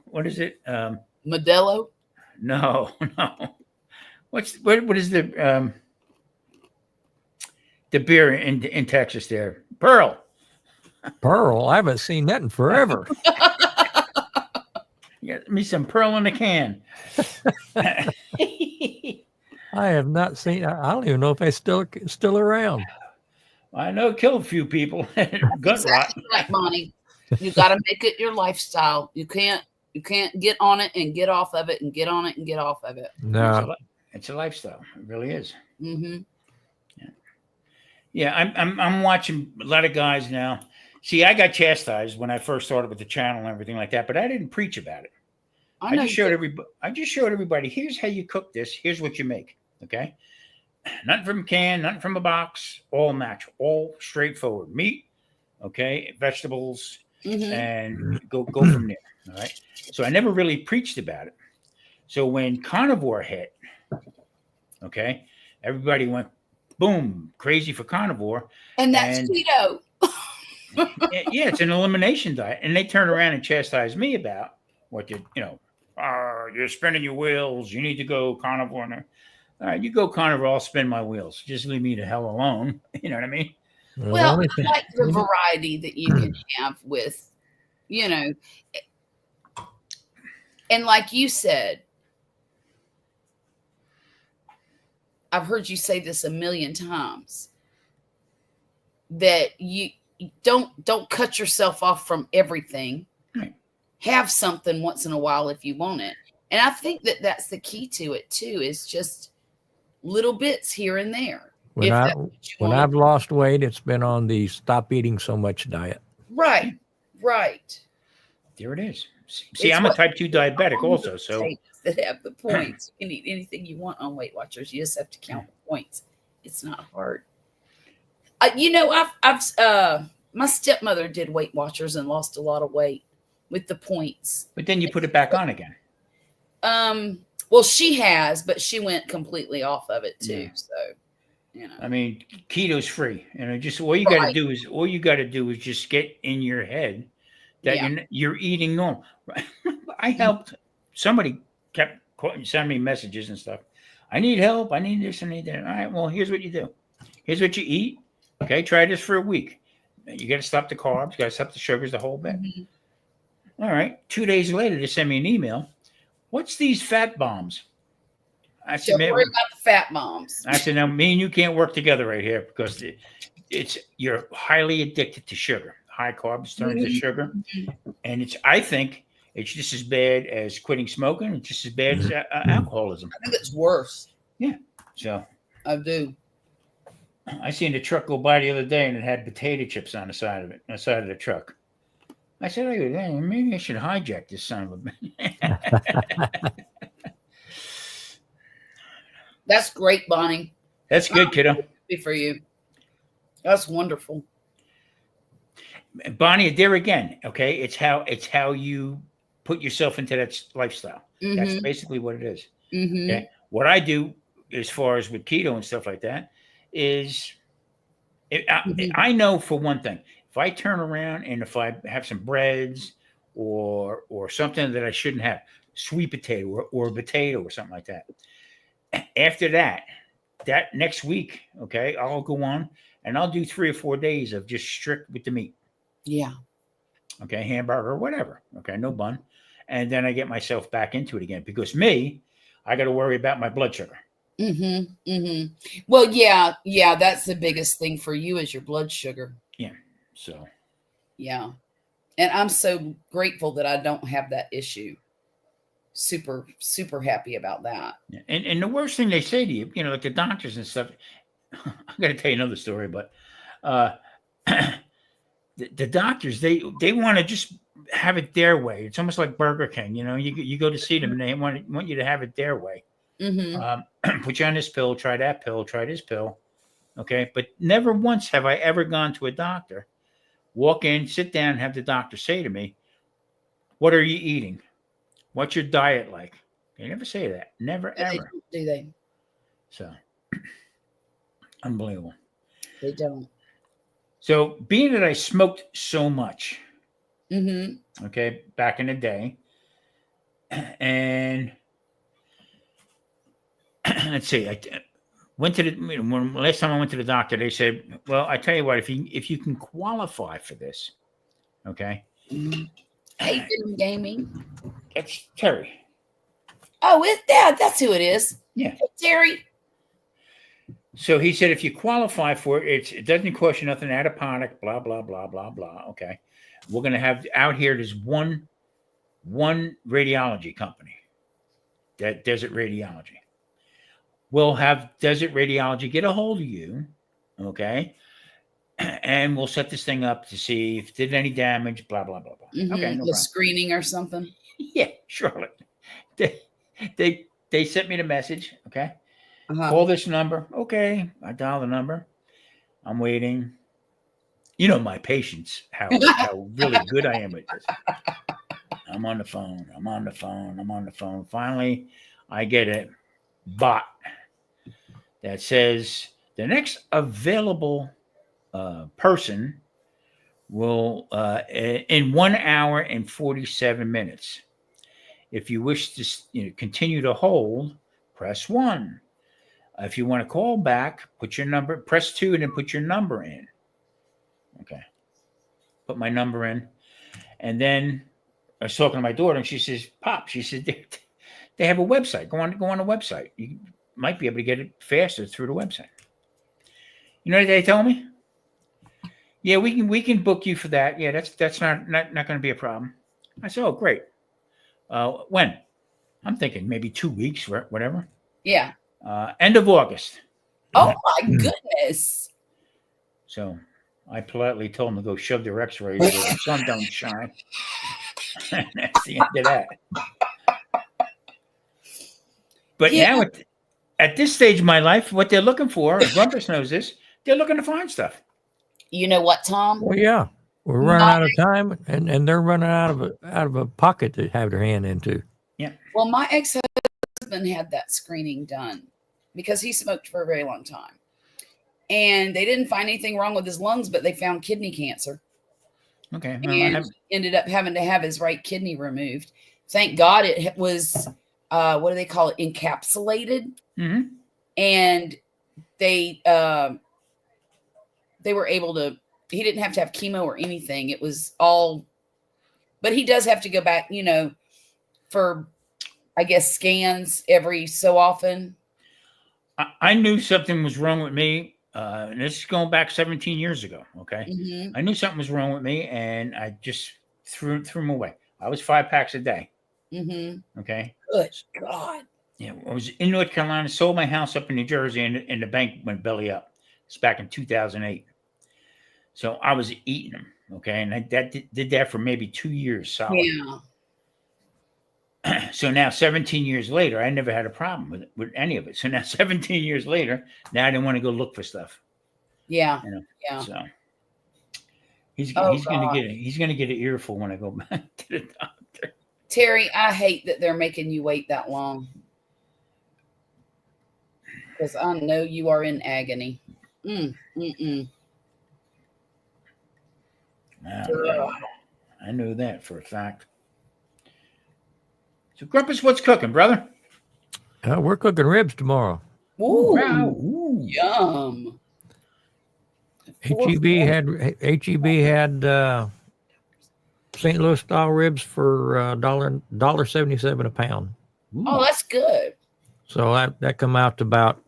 what is it? Modelo? No. What is the the beer in Texas there. Pearl. Pearl. I haven't seen that in forever. Get me some Pearl in a can. I have not seen. I don't even know if it's still around. I know it killed a few people. Gut rot. Exactly right, Monty. You got to make it your lifestyle. You can't get on it and get off of it, and get on it and get off of it. No. It's a lifestyle. It really is. Mm-hmm. Yeah, I'm watching a lot of guys now. See, I got chastised when I first started with the channel and everything like that, but I didn't preach about it. I just showed everybody. Here's how you cook this. Here's what you make. Okay, nothing from a can, nothing from a box. All natural, all straightforward. Meat, okay, vegetables, and go from there. All right. So I never really preached about it. So when carnivore hit, okay, everybody went boom crazy for carnivore, And that's keto. yeah, it's an elimination diet, and they turn around and chastise me about what you're spinning your wheels. You need to go carnivore. All right, you go carnivore. I'll spin my wheels. Just leave me the hell alone. You know what I mean? Well, I like the variety that you can have with, and like you said, I've heard you say this a million times, that you don't cut yourself off from everything. Right. Have something once in a while if you want it. And I think that that's the key to it too, is just little bits here and there. When I've lost weight, it's been on the stop eating so much diet. Right. There it is. See, I'm a type 2 diabetic also. So that have the points. You can eat anything you want on Weight Watchers. You just have to count the points. It's not hard. I've my stepmother did Weight Watchers and lost a lot of weight with the points. But then you put it back on again. Well, she has, but she went completely off of it too. Yeah. So, I mean, keto's free, and just all you got to do is just get in your head that you're eating normal. I helped somebody kept sending me messages and stuff. I need help. I need this. I need that. All right. Well, here's what you do. Here's what you eat. Okay. Try this for a week. You got to stop the carbs. You got to stop the sugars, the whole bit. Mm-hmm. All right. 2 days later, they send me an email. What's these fat bombs? I said, don't worry about the fat bombs. I said, now me and you can't work together right here because you're highly addicted to sugar. High carbs turns to sugar. And I think it's just as bad as quitting smoking. It's just as bad as alcoholism. I think it's worse. Yeah. So I do. I seen the truck go by the other day and it had potato chips on the side of the truck. I said, maybe I should hijack this son of a bitch. That's great, Bonnie. That's good, kiddo. Happy for you. That's wonderful. Bonnie, there again, okay? It's how you put yourself into that lifestyle. Mm-hmm. That's basically what it is. Mm-hmm. Okay? What I do as far as with keto and stuff like that is I know for one thing, if I turn around and if I have some breads or something that I shouldn't have, sweet potato or a potato or something like that, after that next week, okay, I'll go on and I'll do 3 or 4 days of just strict with the meat. Yeah. Okay, hamburger or whatever. Okay, no bun. And then I get myself back into it again because I got to worry about my blood sugar. Mm-hmm. Mm-hmm. Well, yeah, that's the biggest thing for you is your blood sugar. Yeah. So. Yeah. And I'm so grateful that I don't have that issue. Super, super happy about that. Yeah. And the worst thing they say to you, like the doctors and stuff, I got to tell you another story, but the doctors, they want to just have it their way. It's almost like Burger King. You go to see them and they want you to have it their way. Mm-hmm. Put you on this pill, try that pill, try this pill. Okay. But never once have I ever gone to a doctor, walk in, sit down, have the doctor say to me, what are you eating? What's your diet like? They never say that. Never, ever. Do they? So, unbelievable. They don't. So, being that I smoked so much, okay, back in the day, and let's see, went to the when last time I went to the doctor, they said, "Well, I tell you what, if you can qualify for this, okay." Hey, Venom Gaming. It's Terry. Oh, that's who it is. Yeah. Hey, Terry. So he said, if you qualify for it, it doesn't cost you nothing out of pocket, blah, blah, blah, blah, blah. Okay. We're going to have out here, there's one radiology company, that Desert Radiology. We'll have Desert Radiology get a hold of you. Okay. And we'll set this thing up to see if it did any damage, blah, blah, blah, blah. Mm-hmm. Okay. No The problem. screening or something. Yeah, Charlotte. They sent me the message. Okay. Uh-huh. Call this number. Okay. I dial the number. I'm waiting. You know my patience, how really good I am with this. I'm on the phone. Finally, I get a bot that says the next available person will in 1 hour and 47 minutes. If you wish to continue to hold, press 1. If you want to call back, put your number, press 2, and then put your number in. Okay. Put my number in. And then I was talking to my daughter, and she says, Pop, she said, they have a website. Go on the website. You might be able to get it faster through the website. You know what they told me? Yeah, we can book you for that. Yeah, that's not going to be a problem. I said, oh, great. When? I'm thinking maybe 2 weeks, whatever. Yeah. End of August. Oh my goodness. So I politely told them to go shove their x-rays where the sun don't shine. And that's the end of that. But now at this stage of my life, what they're looking for, Grumpus knows this, they're looking to find stuff. You know what, Tom? Well, yeah, we're running out of time, and they're running out of a pocket to have their hand into. Yeah. Well, my ex-husband had that screening done because he smoked for a very long time. And they didn't find anything wrong with his lungs, but they found kidney cancer. Okay. And ended up having to have his right kidney removed. Thank God it was, what do they call it? Encapsulated. Mm-hmm. And they were able to, he didn't have to have chemo or anything. It was all, but he does have to go back, for, I guess, scans every so often. I knew something was wrong with me. And this is going back 17 years ago. Okay. Mm-hmm. I knew something was wrong with me, and I just threw them away. I was 5 packs a day. Mm-hmm. Okay. Good God. Yeah. I was in North Carolina, sold my house up in New Jersey, and the bank went belly up. It's back in 2008. So I was eating them. Okay. And I did that for maybe 2 years solid. Yeah. So now 17 years later, I never had a problem with any of it. So now 17 years later, now I didn't want to go look for stuff. Yeah. Yeah. So he's Oh, going to get an earful when I go back to the doctor. Terry, I hate that they're making you wait that long. Because I know you are in agony. I knew that for a fact. So, Grumpus, what's cooking, brother? We're cooking ribs tomorrow. Ooh, Wow. Ooh. yum. HEB had St. Louis style ribs for $1.77 a pound. Ooh. Oh, that's good. So that come out to about,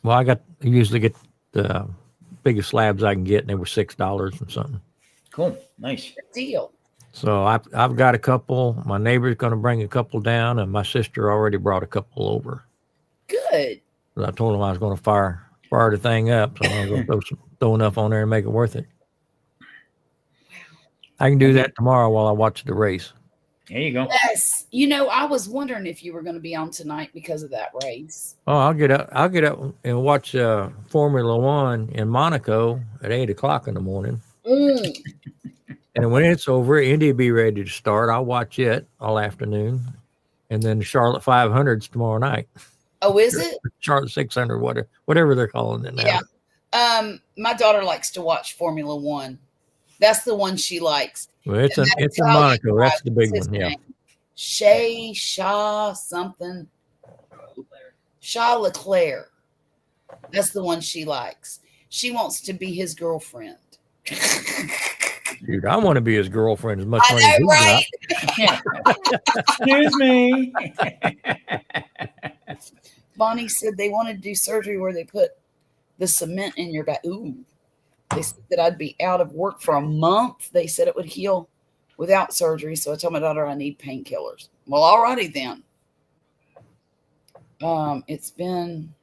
well, I usually get the biggest slabs I can get, and they were $6 and something. Cool. Nice. Good deal. So I've got a couple. My neighbor's going to bring a couple down, and my sister already brought a couple over. Good. I told them I was going to fire the thing up, so I'm going to throw enough on there and make it worth it. I can do that tomorrow while I watch the race. There you go. Yes. I was wondering if you were going to be on tonight because of that race. Oh, I'll get up and watch Formula One in Monaco at 8:00 in the morning. And when it's over, Indy will be ready to start. I'll watch it all afternoon. And then the Charlotte 500's tomorrow night. Oh, is it? Charlotte 600, whatever they're calling it now. Yeah. My daughter likes to watch Formula One. That's the one she likes. Well, it's in Monaco. That's the big one. Yeah. Shaw something. Shaw Leclerc. That's the one she likes. She wants to be his girlfriend. Dude, I want to be his girlfriend as much I money as know, he got. right? Excuse me. Bonnie said they wanted to do surgery where they put the cement in your back. Ooh. They said that I'd be out of work for a month. They said it would heal without surgery. So I told my daughter I need painkillers. Well, alrighty then. It's been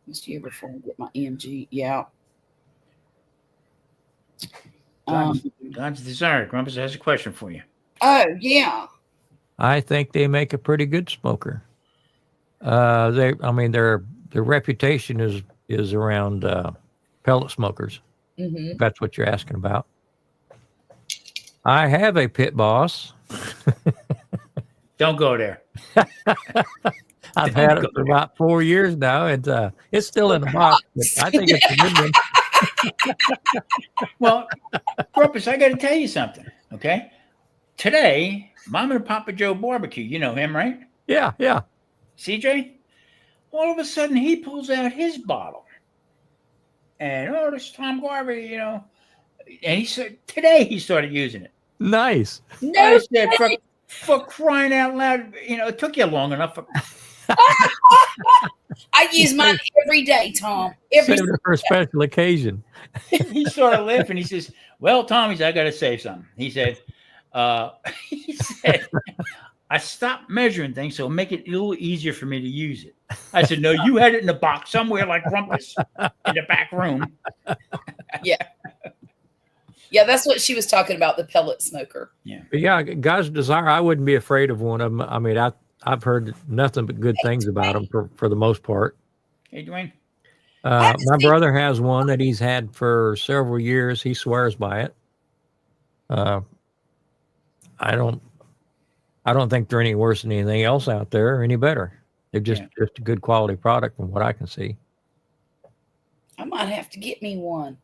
this year before I get my EMG. Yeah. God's desire. Grumpus has a question for you. Oh yeah. I think they make a pretty good smoker. Their reputation is around pellet smokers. Mm-hmm. If that's what you're asking about. I have a Pit Boss. Don't go there. I've had it for about 4 years now, and it's still in the box. But I think it's a good one. Well, Grumpus, I got to tell you something. Okay. Today, Mom and Papa Joe barbecue. You know him, right? Yeah. CJ? All of a sudden, he pulls out his bottle. And, this Tom Garvey, And he said, today he started using it. Nice. No, I said, for crying out loud, it took you long enough. I use mine every day, Tom. Every Saved it for a special occasion. He started laughing. He says, well, Tom, I got to say something. He said, I stopped measuring things, so make it a little easier for me to use it. I said, no, you had it in the box somewhere like Grumpus in the back room. Yeah, that's what she was talking about, the pellet smoker. Yeah. But yeah, God's desire, I wouldn't be afraid of one of them. I mean, I've heard nothing but good things about them for the most part. Hey, Dwayne. My brother has one that he's had for several years. He swears by it. I don't think they're any worse than anything else out there or any better. They're just a good quality product from what I can see. I might have to get me one.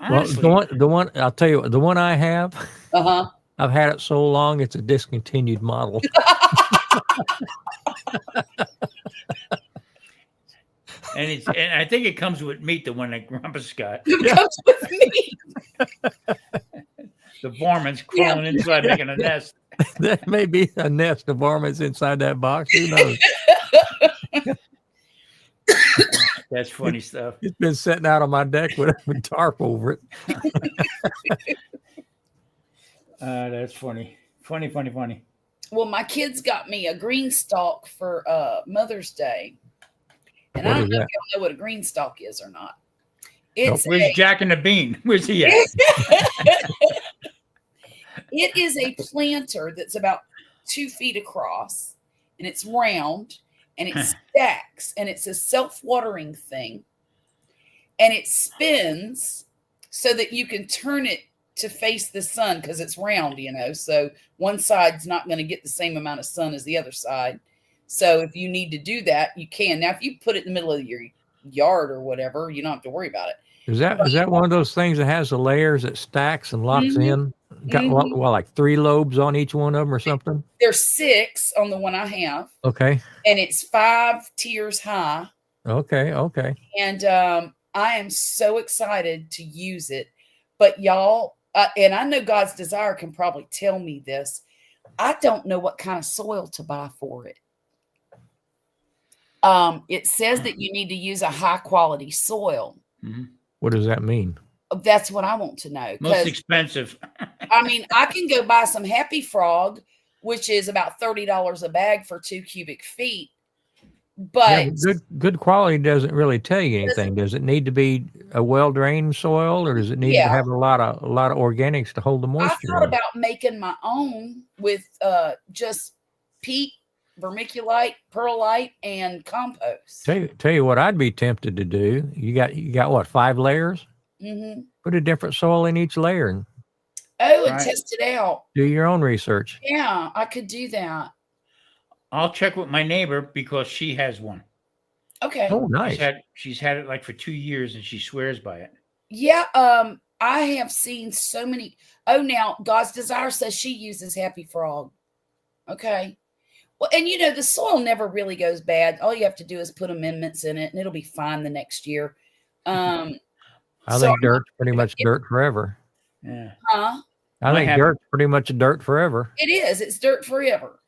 Honestly, well, the one I'll tell you, the one I have, Uh-huh. I've had it so long it's a discontinued model. and I think it comes with meat, the one that Grumpus got. It comes with me. The varmints crawling inside making a nest. That may be a nest of varmints inside that box. Who knows? That's funny stuff. It's been sitting out on my deck with a tarp over it. That's funny. Funny. Well, my kids got me a green stalk for Mother's Day. And What I don't is know that? if y'all know what a green stalk is or not. Nope. It's Where's Jack and the Bean? Where's he at? It is a planter that's about 2 feet across, and it's round, and it stacks, and it's a self-watering thing, and it spins so that you can turn it to face the sun because it's round, so one side's not going to get the same amount of sun as the other side. So if you need to do that, you can. Now, if you put it in the middle of your yard or whatever, you don't have to worry about it. Is that one of those things that has the layers that stacks and locks in? Got like 3 lobes on each one of them or something? There's 6 on the one I have. Okay. And it's 5 tiers high. Okay. And I am so excited to use it. But y'all, and I know God's desire can probably tell me this. I don't know what kind of soil to buy for it. It says that you need to use a high quality soil. Mm-hmm. What does that mean? That's what I want to know. Most expensive. I mean, I can go buy some Happy Frog, which is about $30 a bag for 2 cubic feet. But good quality doesn't really tell you anything. Does it need to be a well-drained soil, or does it need to have a lot of organics to hold the moisture? I thought about making my own with just peat, vermiculite, perlite, and compost. Tell you what I'd be tempted to do. You got what, 5 layers? Mm-hmm. Put a different soil in each layer and test it out. do your own research. Yeah, I could do that. I'll check with my neighbor because she has one. Okay. Oh, nice. She's had it like for 2 years and she swears by it. Yeah. I have seen so many. Oh, now God's Desire says she uses Happy Frog. Okay. Well, and you know, the soil never really goes bad. All you have to do is put amendments in it and it'll be fine the next year. I So think dirt's pretty much dirt forever. Yeah. huh? I My think happy- dirt's pretty much dirt forever. It is. It's dirt forever.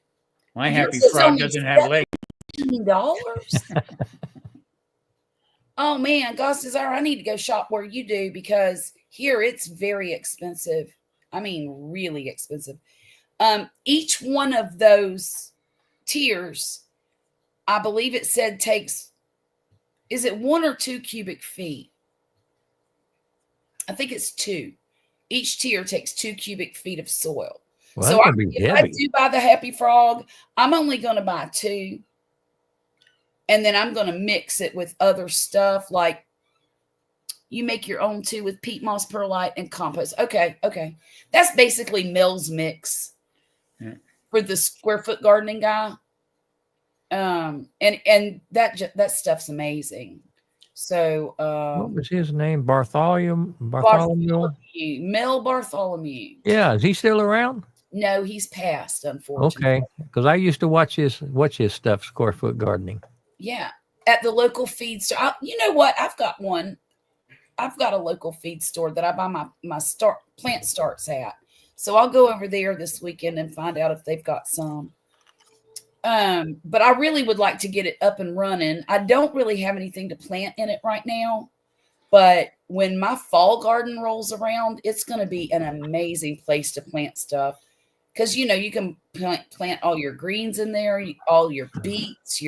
My Yours happy is frog only doesn't have legs. $15? Oh man, Goss Desire, I need to go shop where you do because here it's very expensive. I mean, really expensive. Each one of those tiers, I believe it said takes, is it 1 or 2 cubic feet? I think it's 2. Each tier takes 2 cubic feet of soil. Well, So that's gonna be if I heavy. do buy the Happy Frog, I'm only going to buy 2. And then I'm going to mix it with other stuff. Like you make your own too with peat moss, perlite, and compost. Okay. That's basically Mel's mix for the square foot gardening guy. And that stuff's amazing. So What was his name? Bartholomew? Mel Bartholomew. Yeah, is he still around? No, he's passed, unfortunately. Okay, because I used to watch his stuff, Square Foot Gardening. Yeah, at the local feed store. You know what? I've got one. I've got a local feed store that I buy my plant starts at. So I'll go over there this weekend and find out if they've got some. But I really would like to get it up and running. I don't really have anything to plant in it right now. But when my fall garden rolls around, it's going to be an amazing place to plant stuff. Because, you know, you can plant all your greens in there, all your beets,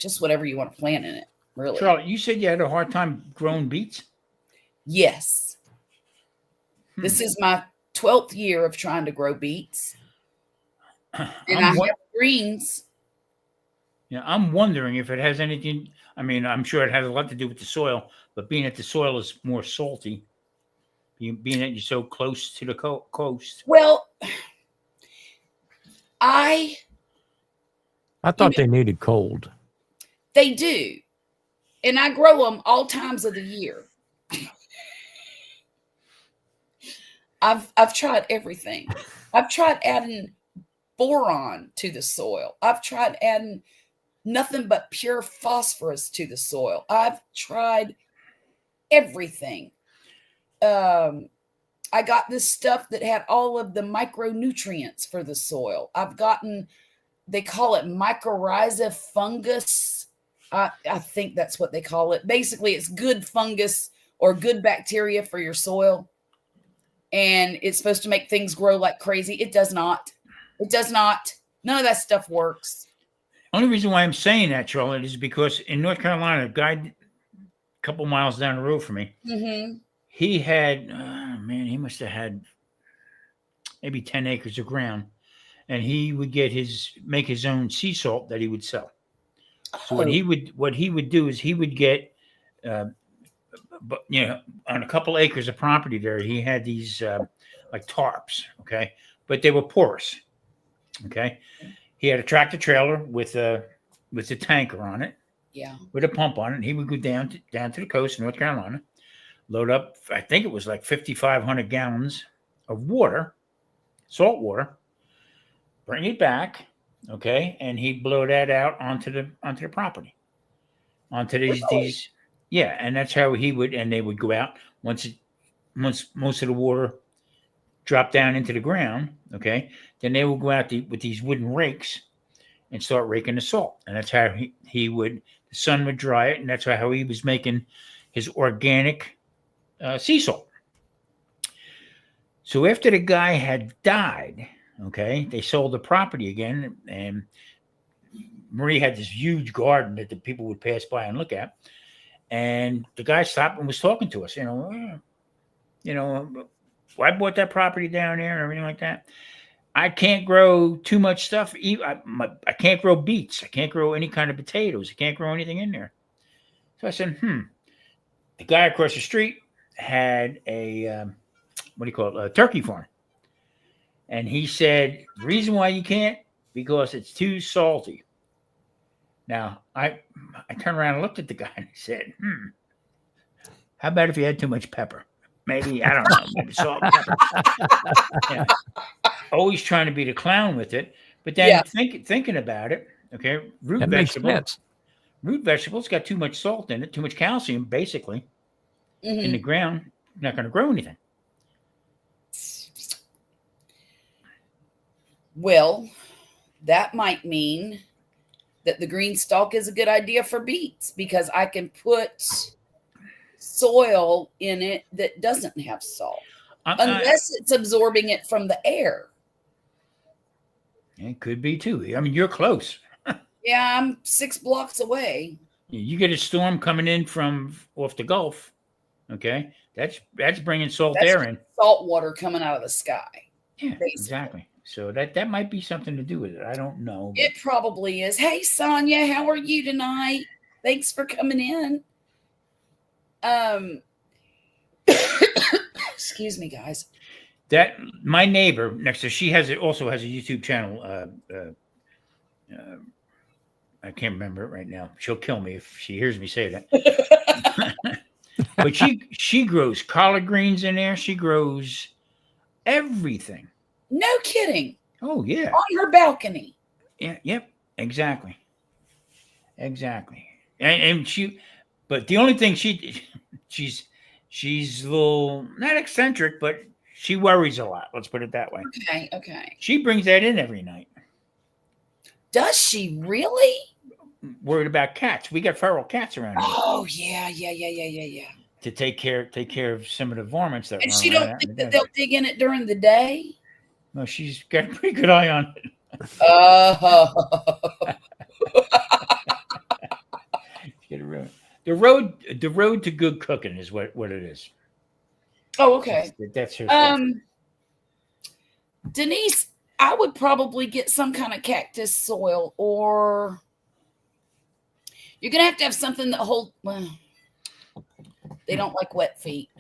just whatever you want to plant in it, really. Charlotte, you said you had a hard time growing beets? Yes. This is my 12th year of trying to grow beets. And I have greens. Yeah, I'm wondering if it has anything. I mean, I'm sure it has a lot to do with the soil, but being that the soil is more salty, being that you're so close to the coast. Well, I thought they needed cold. They do. And I grow them all times of the year. I've tried everything. I've tried adding boron to the soil. I've tried adding nothing but pure phosphorus to the soil. I've tried everything. I got this stuff that had all of the micronutrients for the soil. I've gotten, they call it mycorrhiza fungus. I think that's what they call it. Basically, it's good fungus or good bacteria for your soil. And it's supposed to make things grow like crazy. It does not. It does not. None of that stuff works. Only reason why I'm saying that, Charlotte, is because in North Carolina, a guy a couple miles down the road from me, he had, he must have had maybe 10 acres of ground. And he would make his own sea salt that he would sell. So what he would do is he would get, but on a couple acres of property there, he had these like tarps, okay, but they were porous, okay. He had a tractor trailer with a tanker on it, with a pump on it. And he would go down to the coast of North Carolina, load up. I think it was like 5,500 gallons of water, salt water, bring it back. Okay, and he'd blow that out onto the property, onto these, and that's how he would, and they would go out once most of the water dropped down into the ground. Okay, then they would go out with these wooden rakes and start raking the salt, and that's how he would. The sun would dry it, and that's how he was making his organic sea salt. So after the guy had died. Okay, they sold the property again, and Marie had this huge garden that the people would pass by and look at. And the guy stopped and was talking to us. I bought that property down there and everything like that. I can't grow too much stuff. I can't grow beets. I can't grow any kind of potatoes. I can't grow anything in there. So I said, The guy across the street had a turkey farm. And he said, the reason why you can't, because it's too salty. Now, I turned around and looked at the guy and I said, how about if you had too much pepper? Maybe, I don't know, maybe salt and pepper. Always trying to be the clown with it. But then Yeah. thinking about it, okay, That makes sense. root vegetables got too much salt in it, too much calcium, basically, in the Mhm. ground. Not going to grow anything. Well, that might mean that the green stalk is a good idea for beets because I can put soil in it that doesn't have salt, unless it's absorbing it from the air. It could be too. I mean, you're close. Yeah, I'm 6 blocks away. You get a storm coming in from off the Gulf. Okay, that's bringing salt That's air in. salt water coming out of the sky. Yeah, basically. exactly. So that might be something to do with it. I don't know. It probably is. Hey, Sonia, how are you tonight? Thanks for coming in. Excuse me, guys. That my neighbor next to she also has a YouTube channel. I can't remember it right now. She'll kill me if she hears me say that. But she grows collard greens in there. She grows everything. No kidding. Oh yeah. On her balcony. Yeah. Yep. Exactly. And she, but the only thing she's a little not eccentric, but she worries a lot. Let's put it that way. Okay. She brings that in every night. Does she really? Worried about cats. We got feral cats around here Oh yeah. to take care of some of the varmints that. And run she around don't out in think the that desert. they'll dig in it during the day? No, she's got a pretty good eye on it. Get it right. The road to good cooking is what it is. Oh, okay. That's her. Stuff. Denise, I would probably get some kind of cactus soil, or you're gonna have to have something that hold. Well, they don't like wet feet,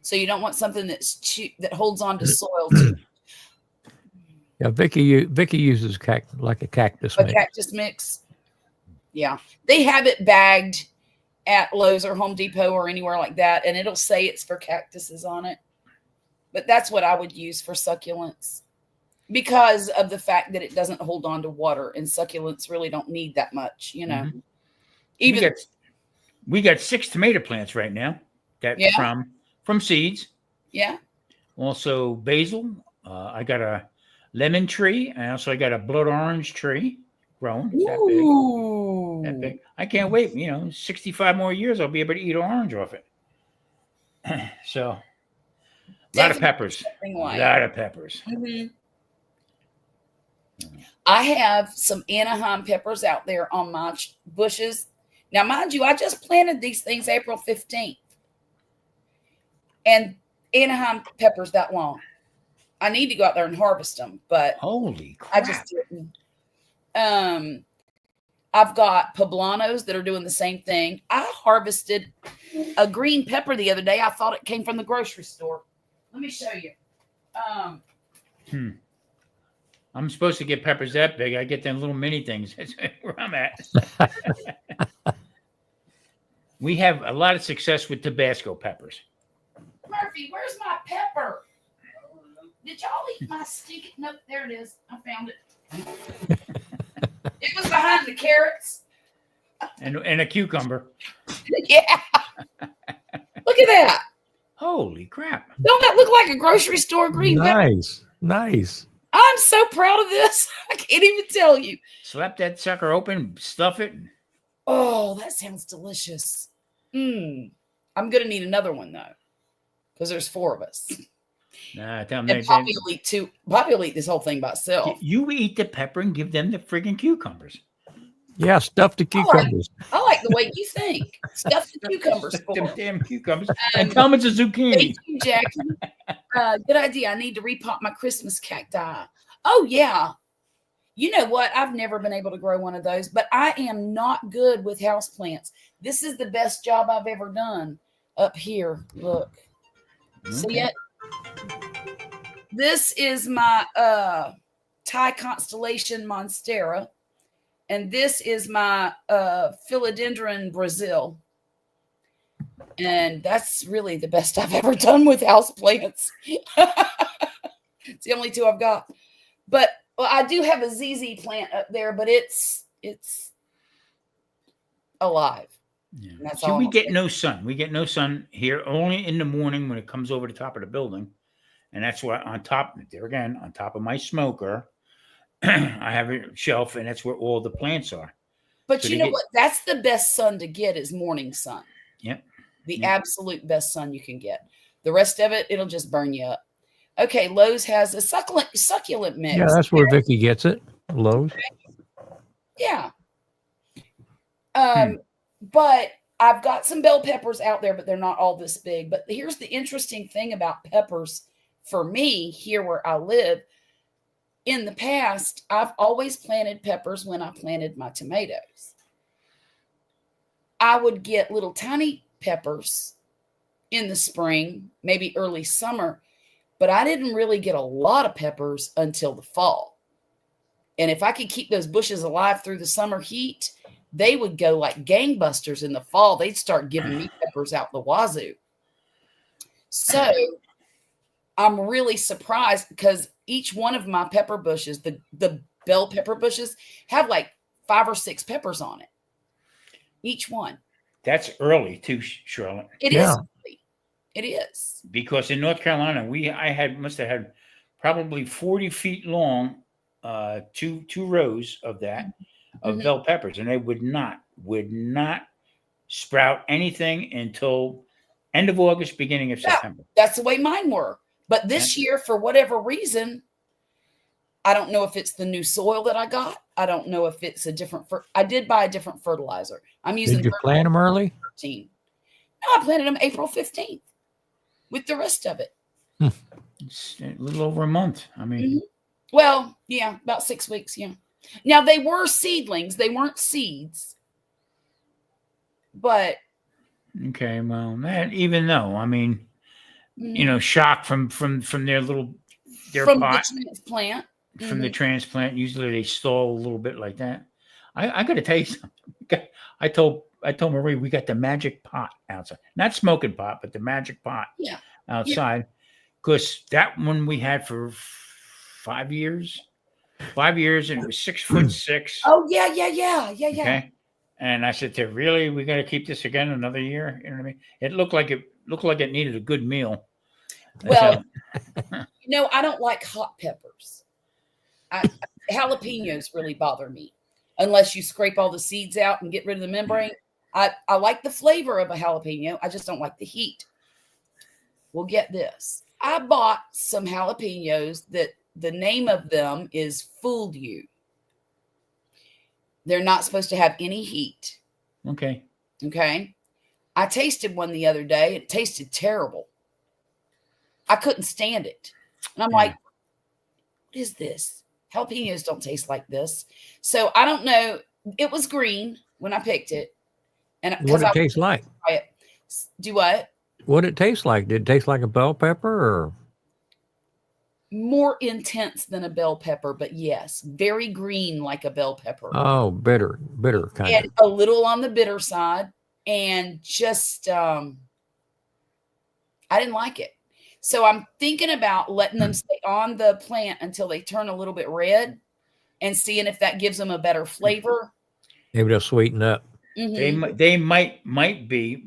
so you don't want something that holds on to soil too. Yeah, Vicky uses like a cactus A mix. cactus mix. Yeah, they have it bagged at Lowe's or Home Depot or anywhere like that, and it'll say it's for cactuses on it. But that's what I would use for succulents because of the fact that it doesn't hold on to water, and succulents really don't need that much, you know. Mhm. Even we got 6 tomato plants right now that from seeds. yeah. Also basil. I got a lemon tree, and also I got a blood orange tree growing. Ooh. That big. I can't wait. 65 more years, I'll be able to eat orange off it. So, a lot of peppers. Something like. A lot of peppers. Mhm. I have some Anaheim peppers out there on my bushes. Now, mind you, I just planted these things April 15th. And Anaheim peppers that long. I need to go out there and harvest them, but Holy crap. I just didn't. I've got poblanos that are doing the same thing. I harvested a green pepper the other day. I thought it came from the grocery store. Let me show you. I'm supposed to get peppers that big. I get them little mini things. That's where I'm at. We have a lot of success with Tabasco peppers. Murphy, where's my pepper? Did y'all eat my stick? Nope, there it is. I found it. It was behind the carrots. And a cucumber. Yeah. Look at that. Holy crap. Don't that look like a grocery store green pepper? Nice. I'm so proud of this. I can't even tell you. Slap that sucker open, stuff it. Oh, that sounds delicious. I'm going to need another one, though, because there's 4 of us. Nah, tell And them Poppy will eat 2. Poppy will eat this whole thing by itself. you eat the pepper and give them the friggin' cucumbers. Yeah, stuff the cucumbers. I like the way you think. Stuff the cucumbers for. Them damn cucumbers. And tell them it's a zucchini. Thank you, Jackie. Good idea. I need to repot my Christmas cacti. Oh, yeah. You know what? I've never been able to grow one of those, but I am not good with houseplants. This is the best job I've ever done up here. Look. See it? This is my Thai constellation monstera, and this is my philodendron Brazil. And that's really the best I've ever done with houseplants. It's the only 2 I've got. But Well, I do have a ZZ plant up there, but it's alive. Yeah. And that's See, all we I'm get saying. no sun. We get no sun here only in the morning when it comes over the top of the building. And that's why on top, there again, on top of my smoker, I have a shelf, and that's where all the plants are. But So you they know get- what? That's the best sun to get is morning sun. Yep. The Yep. absolute best sun you can get. The rest of it, it'll just burn you up. Okay, Lowe's has a succulent mix. Yeah, that's where Vicky gets it. Lowe's. Yeah. But I've got some bell peppers out there, but they're not all this big. But here's the interesting thing about peppers for me here where I live. In the past, I've always planted peppers when I planted my tomatoes. I would get little tiny peppers in the spring, maybe early summer, but I didn't really get a lot of peppers until the fall. And if I could keep those bushes alive through the summer heat, they would go like gangbusters in the fall. They'd start giving me peppers out the wazoo. So I'm really surprised because each one of my pepper bushes, the bell pepper bushes, have like 5 or 6 peppers on it. Each one. That's early too, Charlotte. It Yeah. is. It is. Because in North Carolina, I must have had probably 40 feet long, two rows of that of Mhm. bell peppers, and they would not sprout anything until end of August, beginning of Yeah. September. That's the way mine were. But this year, for whatever reason, I don't know if it's the new soil that I got. I don't know if it's a different. I did buy a different fertilizer. I'm using Did you plant them early? 13. No, I planted them April 15th with the rest of it. It's a little over a month. I mean, Well, yeah, about 6 weeks. Yeah. Now they were seedlings; they weren't seeds. But okay, well, that even though, I mean, you know, shock from their from pot, the transplant, from the transplant, usually they stall a little bit like that. I got to tell you something. I told Marie we got the magic pot outside, not smoking pot, but the magic pot outside, because that one we had for 5 years, and it was 6'6". Oh yeah. Okay. And I said to her, really, we got to keep this again another year? You know what I mean? It looked like it needed a good meal. Well, I don't like hot peppers. Jalapenos really bother me unless you scrape all the seeds out and get rid of the membrane. I like the flavor of a jalapeno. I just don't like the heat. Well, get this. I bought some jalapenos that the name of them is Fooled You. They're not supposed to have any heat. Okay. Okay. I tasted one the other day. It tasted terrible. I couldn't stand it. And I'm like, what is this? Jalapenos don't taste like this. So I don't know. It was green when I picked it. And What did it taste like? Do what? What did it taste like? Did it taste like a bell pepper or? More intense than a bell pepper, but yes, very green like a bell pepper. Oh, bitter kind And of. a little on the bitter side. And just, I didn't like it. So I'm thinking about letting them stay on the plant until they turn a little bit red and seeing if that gives them a better flavor. Maybe they'll sweeten up. Mhm. They might be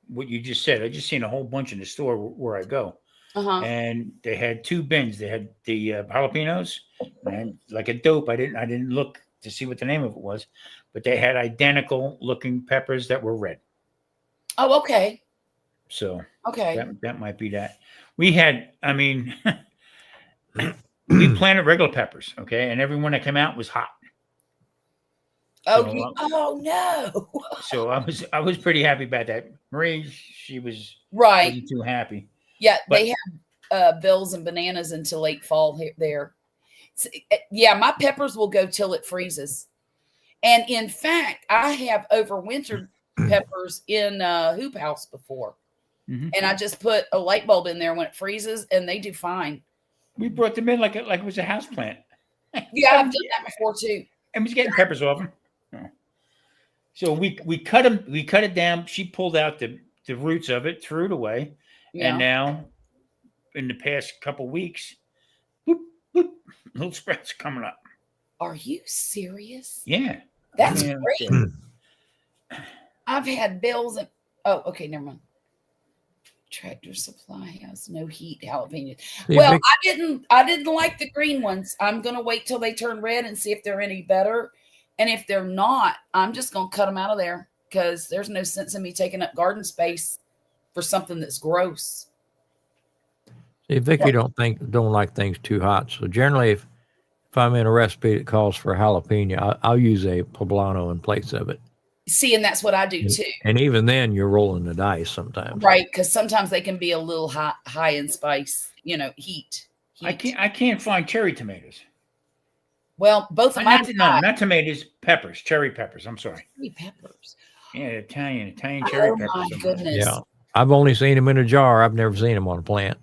what you just said. I just seen a whole bunch in the store where I go. Uh-huh. And they had 2 bins. They had the jalapenos, and like a dope, I didn't look to see what the name of it was, but they had identical looking peppers that were red. Oh, okay. So Okay. that might be that. We had, I mean, we planted regular peppers, okay, and every one that came out was hot. Okay. Oh no. So I was pretty happy about that. Marie, she wasn't Right. too happy. Yeah, But- they have bills and bananas until late fall there. Yeah, my peppers will go till it freezes. And in fact, I have overwintered peppers in hoop house before. Mhm. And I just put a light bulb in there when it freezes and they do fine. We brought them in like it was a house plant. Yeah, I've done that before too. And was getting peppers off them. So we cut them. We cut it down. She pulled out the roots of it, threw it away, Yeah. and now, in the past couple weeks, boop, little sprouts coming up. Are you serious? Yeah. That's Yeah. great. I've had bills and okay, never mind. Tractor Supply has no heat jalapenos. See, Well, Vic- I didn't like the green ones. I'm gonna wait till they turn red and see if they're any better. And if they're not, I'm just gonna cut them out of there because there's no sense in me taking up garden space for something that's gross. See, Vicky don't like things too hot. So generally, if I'm in a recipe that calls for jalapeno, I'll use a poblano in place of it. See, and that's what I do too. And even then, you're rolling the dice sometimes. Right, because sometimes they can be a little high in spice, heat. I can't find cherry tomatoes. Well, both of mine. Not tomatoes, peppers, cherry peppers. I'm sorry. Cherry peppers. Yeah, Italian cherry peppers. Oh my goodness. Yeah, I've only seen them in a jar. I've never seen them on a plant.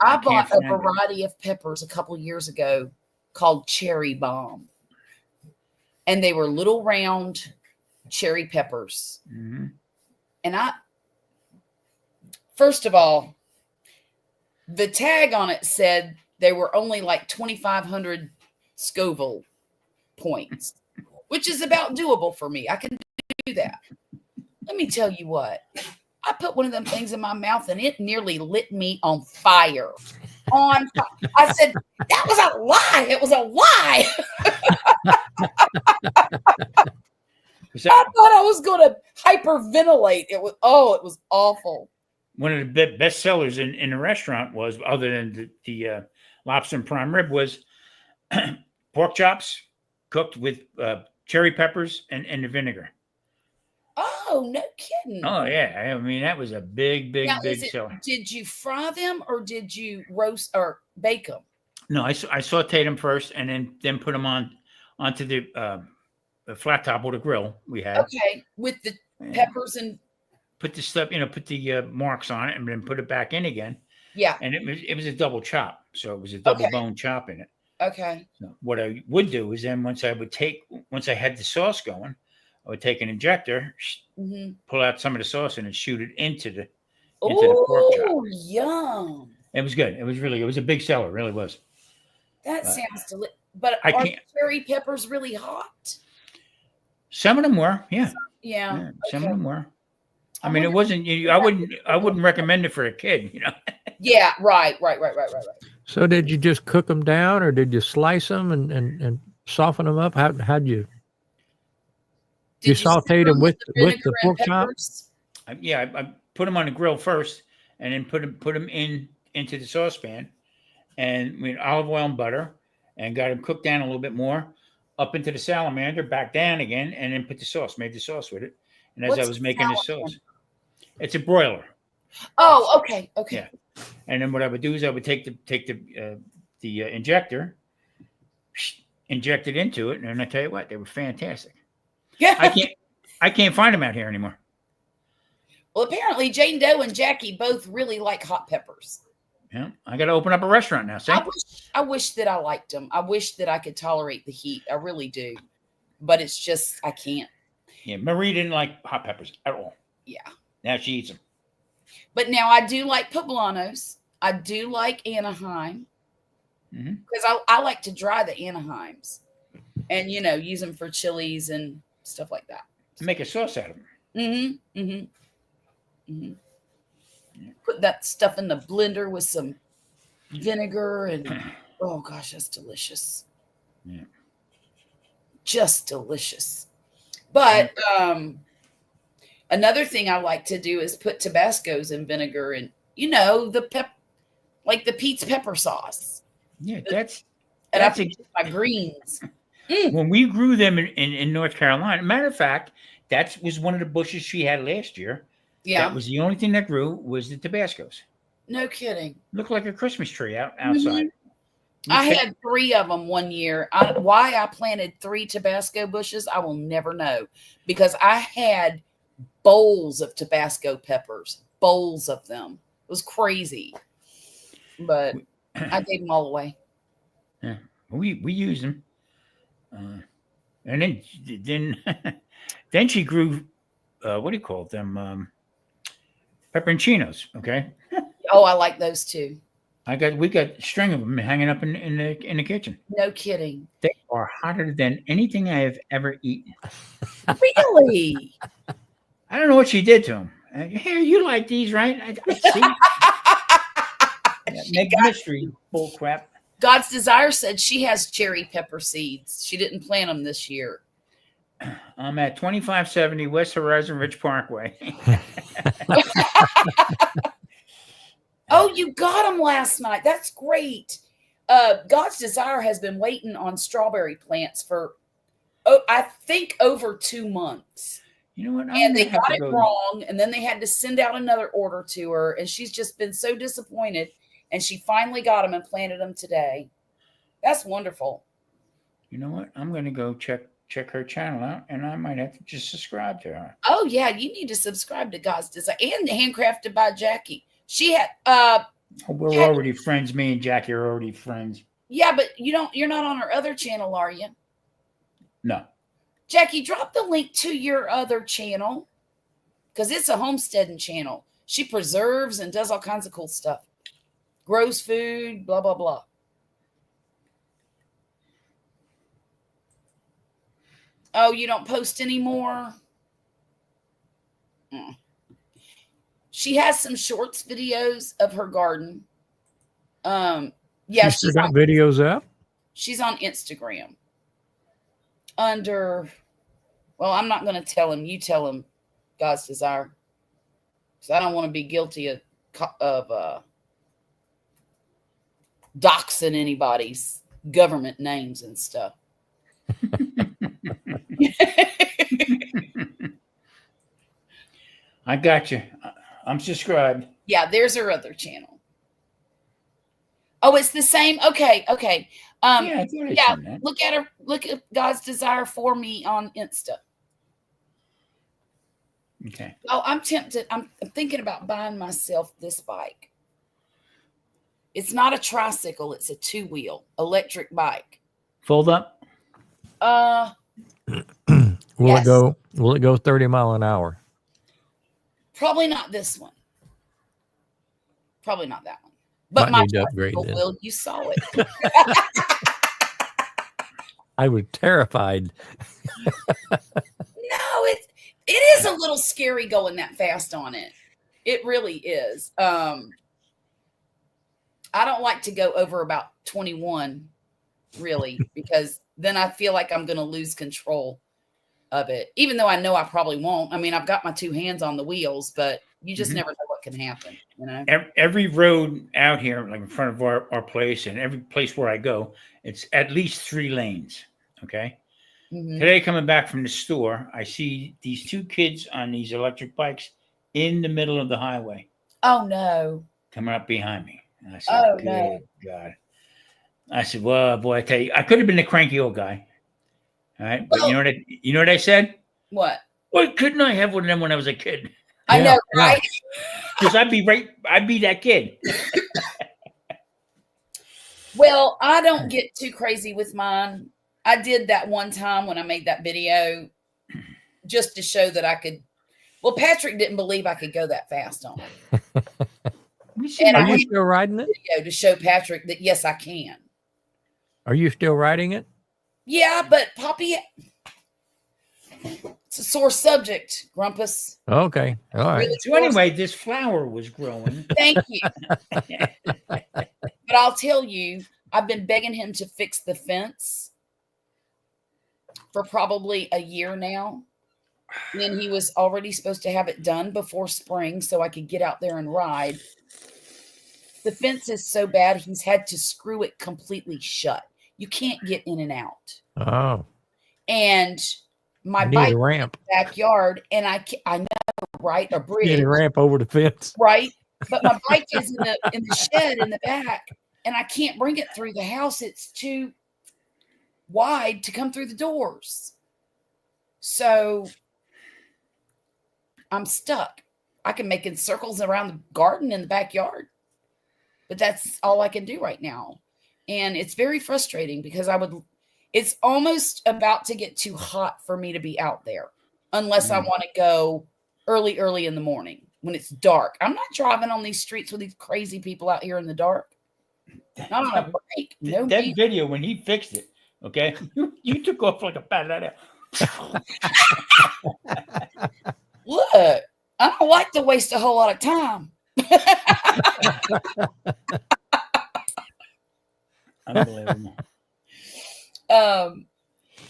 I bought a variety of peppers a couple of years ago called Cherry Bomb, and they were little round cherry peppers. Mm-hmm. And first of all, the tag on it said they were only like 2,500 Scoville points, which is about doable for me. I can do that. Let me tell you what. I put one of them things in my mouth and it nearly lit me on fire. I said, that was a lie. It was a lie. I thought I was going to hyperventilate. It was awful. One of the best sellers in the restaurant was, other than the lobster and prime rib, was pork chops cooked with cherry peppers and the vinegar. Oh, no kidding. Oh, yeah. I mean, that was a big seller. Did you fry them or did you roast or bake them? No, I sauteed them first and then put them onto the flat top or the grill we had. Okay, with the peppers and put the stuff, put the marks on it and then put it back in again. Yeah. And it was a double chop, so it was a double bone chop in it. Okay. So what I would do is then once I had the sauce going, I would take an injector, pull out some of the sauce and shoot it into the pork chop. Oh, yum! It was good. It was a big seller. It really was. That sounds delicious. But are cherry peppers really hot? Some of them were, yeah. Yeah. Some of them were. I mean, it wasn't. I wouldn't recommend it for a kid. Yeah. Right. So, did you just cook them down, or did you slice them and soften them up? How'd you? You sauteed them with the pork chops? Yeah, I put them on the grill first, and then put them into the saucepan, and with olive oil and butter, and got them cooked down a little bit more, up into the salamander, back down again, and then made the sauce with it. And as I was making the sauce, it's a broiler. Oh, okay. Yeah, and then what I would do is I would take the injector, inject it into it, and I tell you what, they were fantastic. Yeah, I can't find them out here anymore. Well, apparently Jane Doe and Jackie both really like hot peppers. Yeah, I got to open up a restaurant now. See? I wish that I liked them. I wish that I could tolerate the heat. I really do, but it's just I can't. Yeah, Marie didn't like hot peppers at all. Yeah. Now she eats them. But now I do like poblanos. I do like Anaheim because I like to dry the Anaheims and use them for chilies and stuff like that. Make a sauce out of them. Put that stuff in the blender with some vinegar and oh gosh, that's delicious. Yeah. Just delicious. But another thing I like to do is put Tabascos in vinegar and like the Pete's pepper sauce. Yeah, that's I put my greens. When we grew them in North Carolina, matter of fact, that was one of the bushes she had last year. Yeah. That was the only thing that grew was the Tabascos. No kidding. Looked like a Christmas tree outside. I had 3 of them one year. Why I planted 3 Tabasco bushes, I will never know. Because I had bowls of Tabasco peppers. Bowls of them. It was crazy. But I gave them all away. Yeah. We used them. And then she grew, what do you call them? Pepperoncinos, okay? Oh, I like those too. We got a string of them hanging up in the kitchen. No kidding. They are hotter than anything I have ever eaten. Really? I don't know what she did to them. Here, you like these, right? I see. Make mystery bull crap. God's Desire said she has cherry pepper seeds. She didn't plant them this year. I'm at 2570 West Horizon Ridge Parkway. Oh, you got them last night. That's great. God's Desire has been waiting on strawberry plants for, I think, over 2 months. You know what? And they got it wrong, and then they had to send out another order to her, and she's just been so disappointed. And she finally got them and planted them today. That's wonderful. You know what? I'm going to go check her channel out, and I might have to just subscribe to her. Oh yeah, you need to subscribe to God's Desire and Handcrafted by Jackie. She had we're already friends. Me and Jackie are already friends. Yeah, but you're not on her other channel, are you? No. Jackie, drop the link to your other channel because it's a homesteading channel. She preserves and does all kinds of cool stuff. Grows food, blah, blah, blah. Oh, you don't post anymore? She has some shorts videos of her garden. Yeah, she still got videos up. She's on Instagram under, well, I'm not going to tell him. You tell him, God's Desire, because I don't want to be guilty of doxing anybody's government names and stuff. I got you. I'm subscribed. Yeah, there's her other channel. Oh, it's the same. Okay. Yeah, look at her. Look at God's Desire for me on Insta. Okay. Oh, I'm tempted. I'm thinking about buying myself this bike. It's not a tricycle. It's a 2-wheel electric bike. Fold up? Will it go 30 mile an hour? Probably not this one. Probably not that one. But my tricycle will. You saw it. I was terrified. No, it is a little scary going that fast on it. It really is. I don't like to go over about 21, really, because then I feel like I'm going to lose control of it, even though I know I probably won't. I mean, I've got my 2 hands on the wheels, but you just never know what can happen, you know? Every road out here, like in front of our place, and every place where I go, it's at least 3 lanes, okay? Today, coming back from the store, I see these 2 kids on these electric bikes in the middle of the highway. Oh, no. Coming up behind me. And I said, oh, good no. God. I said, well, boy, I tell you, I could have been the cranky old guy. All right. But you know what I said? What? Why couldn't I have one of them when I was a kid? I know, right? Because I'd be that kid. Well, I don't get too crazy with mine. I did that one time when I made that video just to show that I could. Well, Patrick didn't believe I could go that fast on it. And are you still riding it? Video to show Patrick that, yes, I can. Are you still riding it? Yeah, but Poppy, it's a sore subject, Grumpus. Okay. All right. Really so anyway, this flower was growing. Thank you. But I'll tell you, I've been begging him to fix the fence for probably a year now. And he was already supposed to have it done before spring so I could get out there and ride. The fence is so bad, he's had to screw it completely shut. You can't get in and out. Oh. And my bike ramp in the backyard, and I know, right? A bridge. Need a ramp over the fence. Right. But my bike is in the shed in the back, and I can't bring it through the house. It's too wide to come through the doors. So I'm stuck. I can make circles around the garden in the backyard, but that's all I can do right now. And it's very frustrating because it's almost about to get too hot for me to be out there unless I want to go early in the morning when it's dark. I'm not driving on these streets with these crazy people out here in the dark. Not on a break. No that need. video when he fixed it, okay, you took off like a bat out of Look, I don't like to waste a whole lot of time. Unbelievable.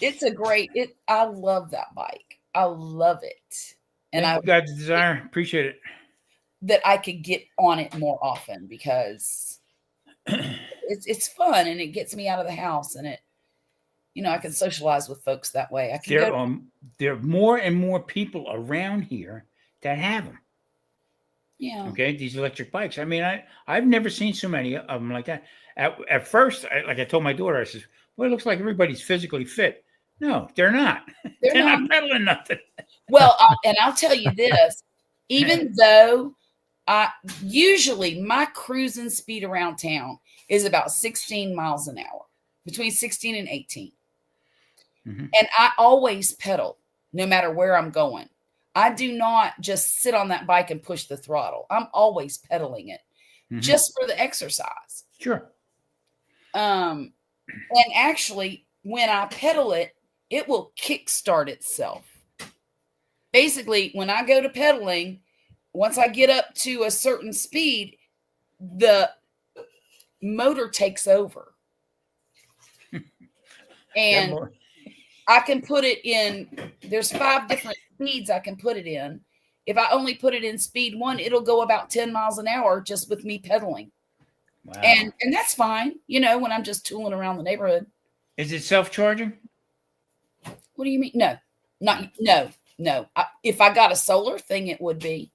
It's a great. I love that bike. I love it, and Thank you, God's desire. Appreciate it. that I could get on it more often because it's fun and it gets me out of the house and it, I can socialize with folks that way. I can There are more and more people around here that have them. Yeah. Okay, these electric bikes. I mean, I've never seen so many of them like that. At first, like I told my daughter, I said, "Well, it looks like everybody's physically fit." No, they're not. They're not pedaling nothing. Well, and I'll tell you this: even though usually my cruising speed around town is about 16 miles an hour, between 16 and 18, and I always pedal no matter where I'm going. I do not just sit on that bike and push the throttle. I'm always pedaling it just for the exercise. Sure. And actually, when I pedal it, it will kickstart itself. Basically, when I go to pedaling, once I get up to a certain speed, the motor takes over. And I can put it in, there's 5 different speeds I can put it in. If I only put it in speed 1, it'll go about 10 miles an hour just with me pedaling. Wow. And that's fine, when I'm just tooling around the neighborhood. Is it self-charging? What do you mean? No. If I got a solar thing, it would be.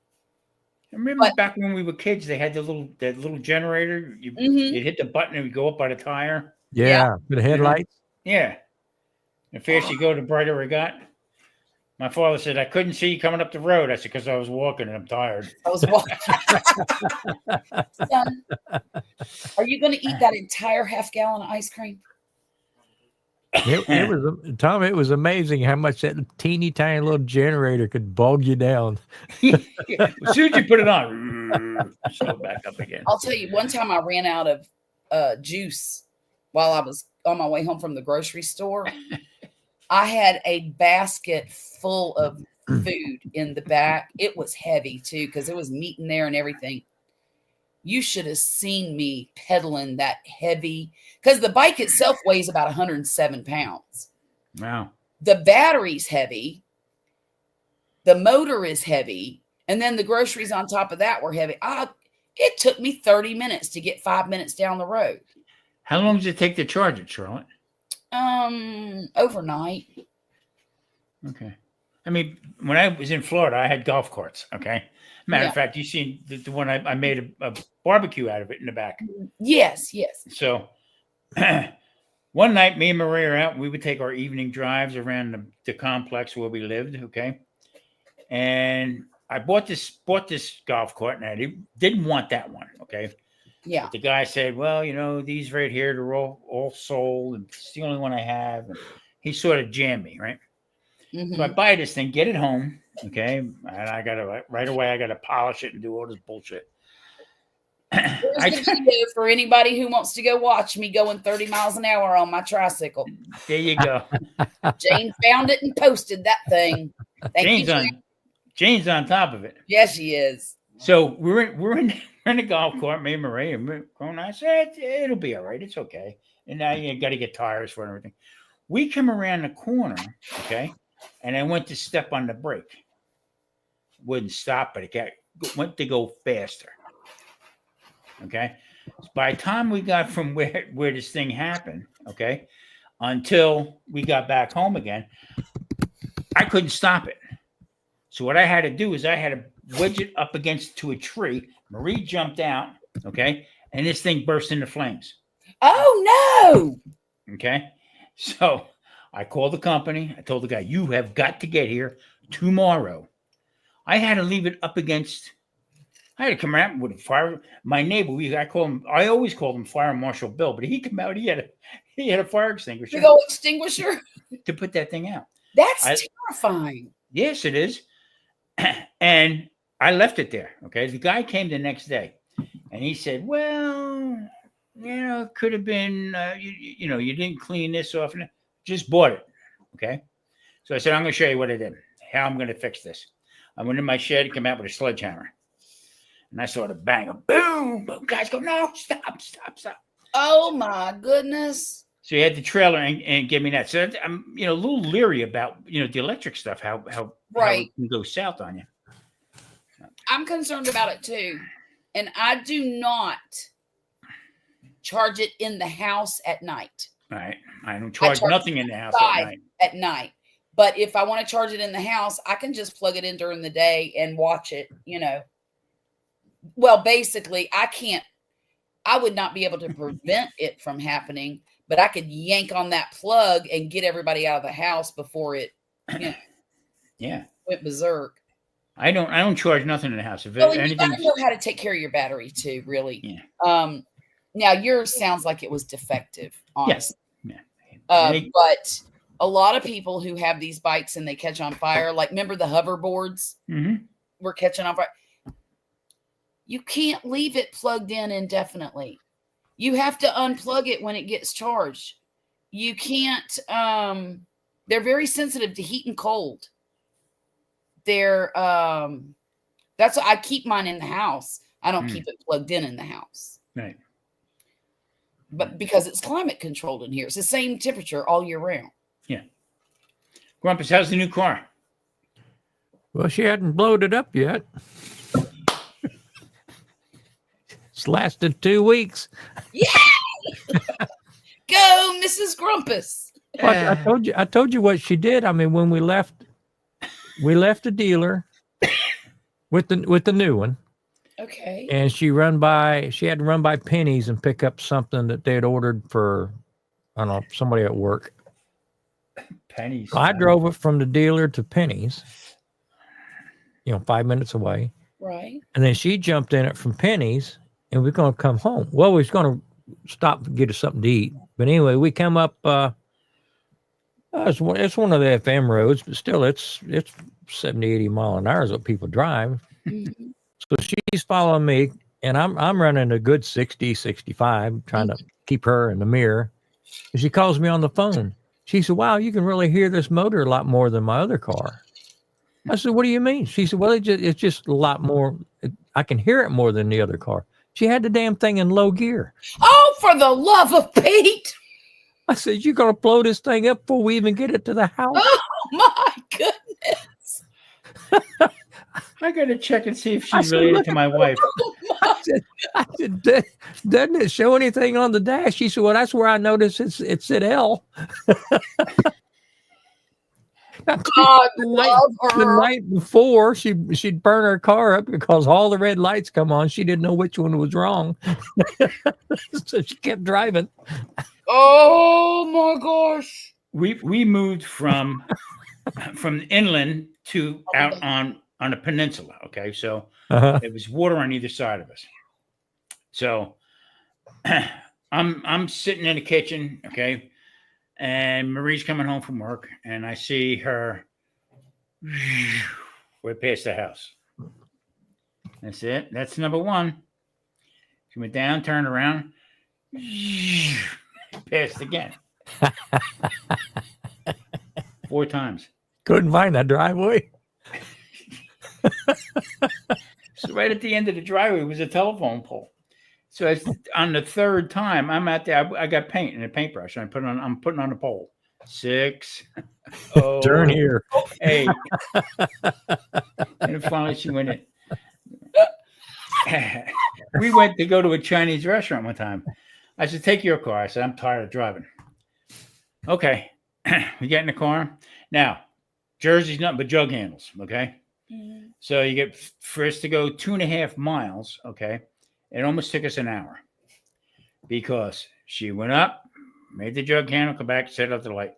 I remember back when we were kids, they had that little generator. You'd hit the button and it would go up by the tire. Yeah. For the headlights. Yeah. The faster you go, the brighter it got. My father said, "I couldn't see you coming up the road." I said, "Because I was walking and I'm tired." I was walking. Son, are you going to eat that entire half gallon of ice cream? It was, Tom, it was amazing how much that teeny tiny little generator could bog you down. As soon as you put it on, slow back up again. I'll tell you, one time I ran out of juice while I was on my way home from the grocery store. I had a basket full of food in the back. It was heavy too, because there was meat in there and everything. You should have seen me pedaling that heavy, because the bike itself weighs about 107 pounds. Wow. The battery's heavy. The motor is heavy. And then the groceries on top of that were heavy. It took me 30 minutes to get 5 minutes down the road. How long does it take to charge it, Charlotte? Overnight. Okay. I mean, when I was in Florida, I had golf carts. Okay. Matter of fact, you seen the one I made a barbecue out of it in the back. Yes. So one night, me and Maria are out, and we would take our evening drives around the complex where we lived. Okay. And I bought this golf cart, and I didn't want that one. Okay. Yeah. But the guy said, "Well, these right here, they're all sold, and it's the only one I have." And he sort of jammed me, right? So I buy this thing, get it home, okay, and I gotta right away. I gotta polish it and do all this bullshit. There's the video for anybody who wants to go watch me going 30 miles an hour on my tricycle. There you go. Jane found it and posted that thing. Jane's on top of it. Yes, she is. So we're in the golf cart, me and Maria, and I said, "It'll be all right. It's okay." And now you got to get tires for it and everything. We come around the corner, okay, and I went to step on the brake. Wouldn't stop, but it went to go faster. Okay. So by the time we got from where this thing happened, okay, until we got back home again, I couldn't stop it. So what I had to do is I had to wedge it up to a tree. Marie jumped out, okay, and this thing burst into flames. Oh no! Okay, so I called the company. I told the guy, "You have got to get here tomorrow." I had to leave it up against. I had to come out with a fire. My neighbor, I always called him Fire Marshal Bill, but he came out. He had a fire extinguisher. Big old extinguisher to put that thing out. That's terrifying. Yes, it is. And I left it there. Okay. The guy came the next day and he said, "Well, it could have been, you didn't clean this off. Just bought it. Okay. So I said, I'm going to show you what I did, how I'm going to fix this. I went in my shed and came out with a sledgehammer. And I saw the bang, boom, boom. Guys go, no, stop. Oh my goodness. So you had the trailer and give me that. So I'm, a little leery about, the electric stuff, how Right. it can go south on you. I'm concerned about it too. And I do not charge it in the house at night. All right. I don't charge nothing in the house at night. But if I want to charge it in the house, I can just plug it in during the day and watch it, Well, basically, I would not be able to prevent it from happening, but I could yank on that plug and get everybody out of the house before it went berserk. I don't charge nothing in the house. If Well, anything, you gotta know how to take care of your battery too, really. Yeah. Now yours sounds like it was defective, honestly. Yes. But a lot of people who have these bikes and they catch on fire, like remember the hoverboards were catching on fire. You can't leave it plugged in indefinitely. You have to unplug it when it gets charged. You can't, they're very sensitive to heat and cold. They're, that's why I keep mine in the house. I don't keep it plugged in the house. Right. But because it's climate controlled in here, it's the same temperature all year round. Yeah. Grumpus, how's the new car? Well, she hadn't blowed it up yet. It's lasted 2 weeks. Yeah. Go, Mrs. Grumpus. Well, I told you what she did. I mean, when we left the dealer with the new one. Okay. And she had to run by Penny's and pick up something that they had ordered for, I don't know, somebody at work. Penny's. So I drove it from the dealer to Penny's, 5 minutes away. Right. And then she jumped in it from Penny's and we're going to come home. Well, we was going to stop and get us something to eat. But anyway, we come up, it's one of the FM roads, but still it's 70, 80 mile an hour is what people drive. Mm-hmm. So she's following me and I'm running a good 60, 65, trying to keep her in the mirror. And she calls me on the phone. She said, wow, you can really hear this motor a lot more than my other car. I said, what do you mean? She said, well, it's just a lot more. I can hear it more than the other car. She had the damn thing in low gear. Oh, for the love of Pete. I said, you're going to blow this thing up before we even get it to the house? Oh, my goodness. I got to check and see if she's related to my wife. I said, doesn't it show anything on the dash? She said, well, that's where I noticed it's at L. God love her. The night before, she'd burn her car up because all the red lights come on. She didn't know which one was wrong. So she kept driving. Oh, my gosh. We moved from inland to out on a peninsula. Okay. So there was water on either side of us. So I'm sitting in the kitchen. Okay. And Marie's coming home from work and I see her way past the house. That's it. That's number one. She went down, turned around, passed again. 4 times. Couldn't find that driveway. So right at the end of the driveway was a telephone pole. So on the 3rd time, I'm out there. I got paint and a paintbrush, and I'm putting on the pole. 6. Turn here. 8. And finally, she went in. We went to go to a Chinese restaurant one time. I said, "Take your car." I said, "I'm tired of driving." Okay, we get in the car. Now, Jersey's nothing but jug handles. Okay, so you get for us to go 2.5 miles. Okay. It almost took us an hour because she went up, made the jug handle, come back, set up the light,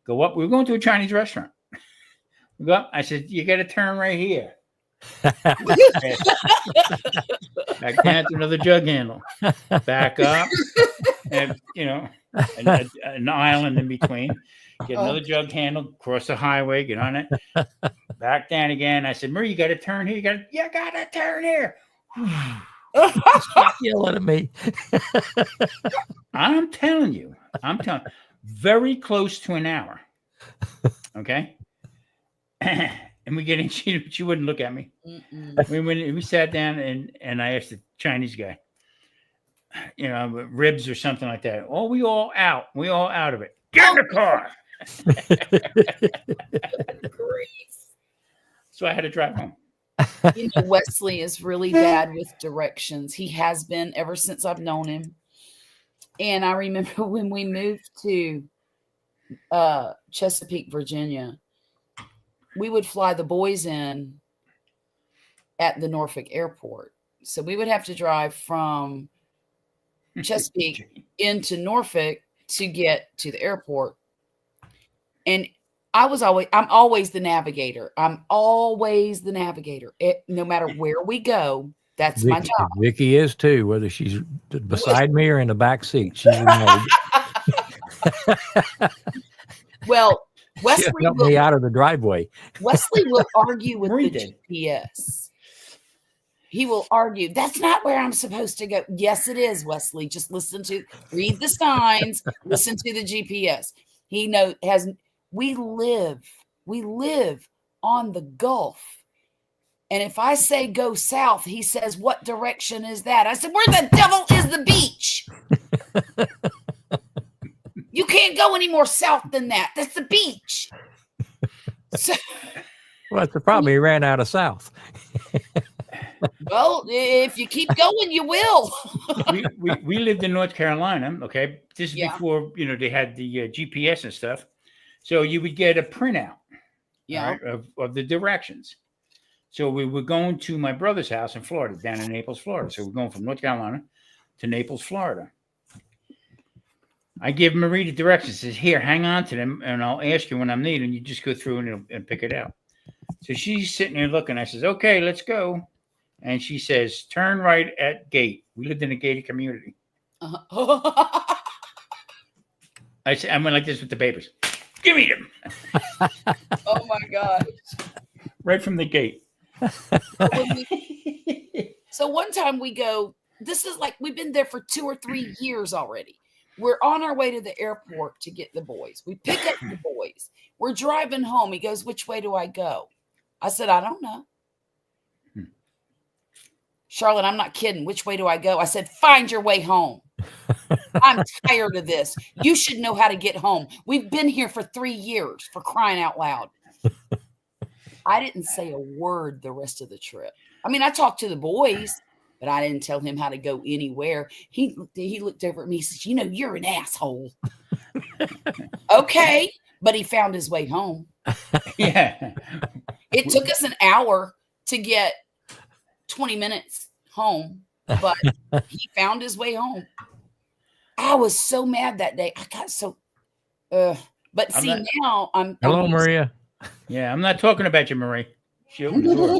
go up. We were going to a Chinese restaurant. We go up. I said, you got to turn right here. Back down to another jug handle. Back up. And, an island in between. Get another jug handle, cross the highway, get on it. Back down again. I said, Marie, you got to turn here. You got to turn here. Stop yelling at me. I'm telling you, very close to an hour. Okay. And we get in, she wouldn't look at me. We sat down and I asked the Chinese guy, ribs or something like that. Oh, we all out of it. Get in the car. So I had to drive home. Wesley is really bad with directions. He has been ever since I've known him. And I remember when we moved to Chesapeake, Virginia, we would fly the boys in at the Norfolk airport. So we would have to drive from Chesapeake into Norfolk to get to the airport. And I'm always the navigator. No matter where we go, that's my job. Vicky is too, whether she's beside me or in the back seat. She's Well, Wesley helped me out of the driveway. Wesley will argue with Marie the did. GPS. He will argue, that's not where I'm supposed to go. Yes, it is, Wesley. Just read the signs, listen to the GPS. We live on the Gulf. And if I say go south, he says, what direction is that? I said, where the devil is the beach? You can't go any more south than that. That's the beach. Well, that's the problem. He ran out of south. Well, if you keep going, you will. we lived in North Carolina. Okay. This is Yeah. before, they had the GPS and stuff. So you would get a printout Yeah. all right, of the directions. So we were going to my brother's house in Florida, down in Naples, Florida. So we're going from North Carolina to Naples, Florida. I give Marie the directions. Says, here, hang on to them, and I'll ask you when I'm needed. And you just go through and pick it out. So she's sitting there looking. I says, okay, let's go. And she says, turn right at gate. We lived in a gated community. Uh-huh. I went like this with the papers. Give me them. Oh my God. Right from the gate. So one time we go, this is like, we've been there for 2 or 3 years already. We're on our way to the airport to get the boys. We pick up the boys. We're driving home. He goes, which way do I go? I said, I don't know. Charlotte, I'm not kidding. Which way do I go? I said, find your way home. I'm tired of this. You should know how to get home. We've been here for 3 years, for crying out loud. I didn't say a word the rest of the trip. I mean, I talked to the boys, but I didn't tell him how to go anywhere. He looked over at me. He says, you're an asshole. Okay. But he found his way home. Yeah. It took us an hour to get 20 minutes home, but he found his way home. I was so mad that day. I got so, but see, now I'm. Hello, Maria. Yeah, I'm not talking about you, Marie. She opened the door.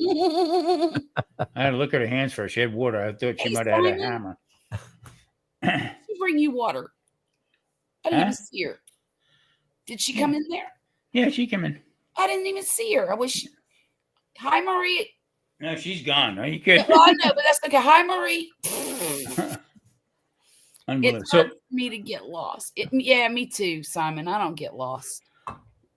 I had to look at her hands first. She had water. I thought she might have had a hammer. She bring you water. I didn't even see her. Did she come in there? Yeah, she came in. I didn't even see her. I wish. Hi, Marie. No, she's gone. Are you kidding? Well, I know, but that's okay. Hi, Marie. Unbelievable. It's hard for me to get lost. Yeah, me too, Simon. I don't get lost.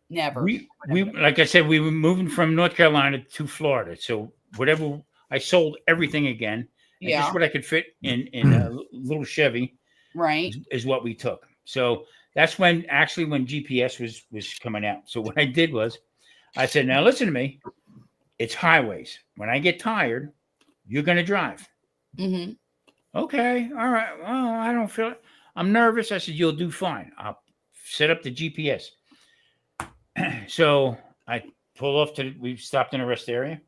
Never. We like I said, we were moving from North Carolina to Florida. So whatever, I sold everything again. And Yeah. just what I could fit in a little Chevy, Right. is what we took. So that's when GPS was coming out. So what I did was, I said, now listen to me. It's highways. When I get tired, you're going to drive. Mm-hmm. Okay. All right. Well, I don't feel it. I'm nervous. I said, you'll do fine. I'll set up the GPS. So I pull off we stopped in a rest area.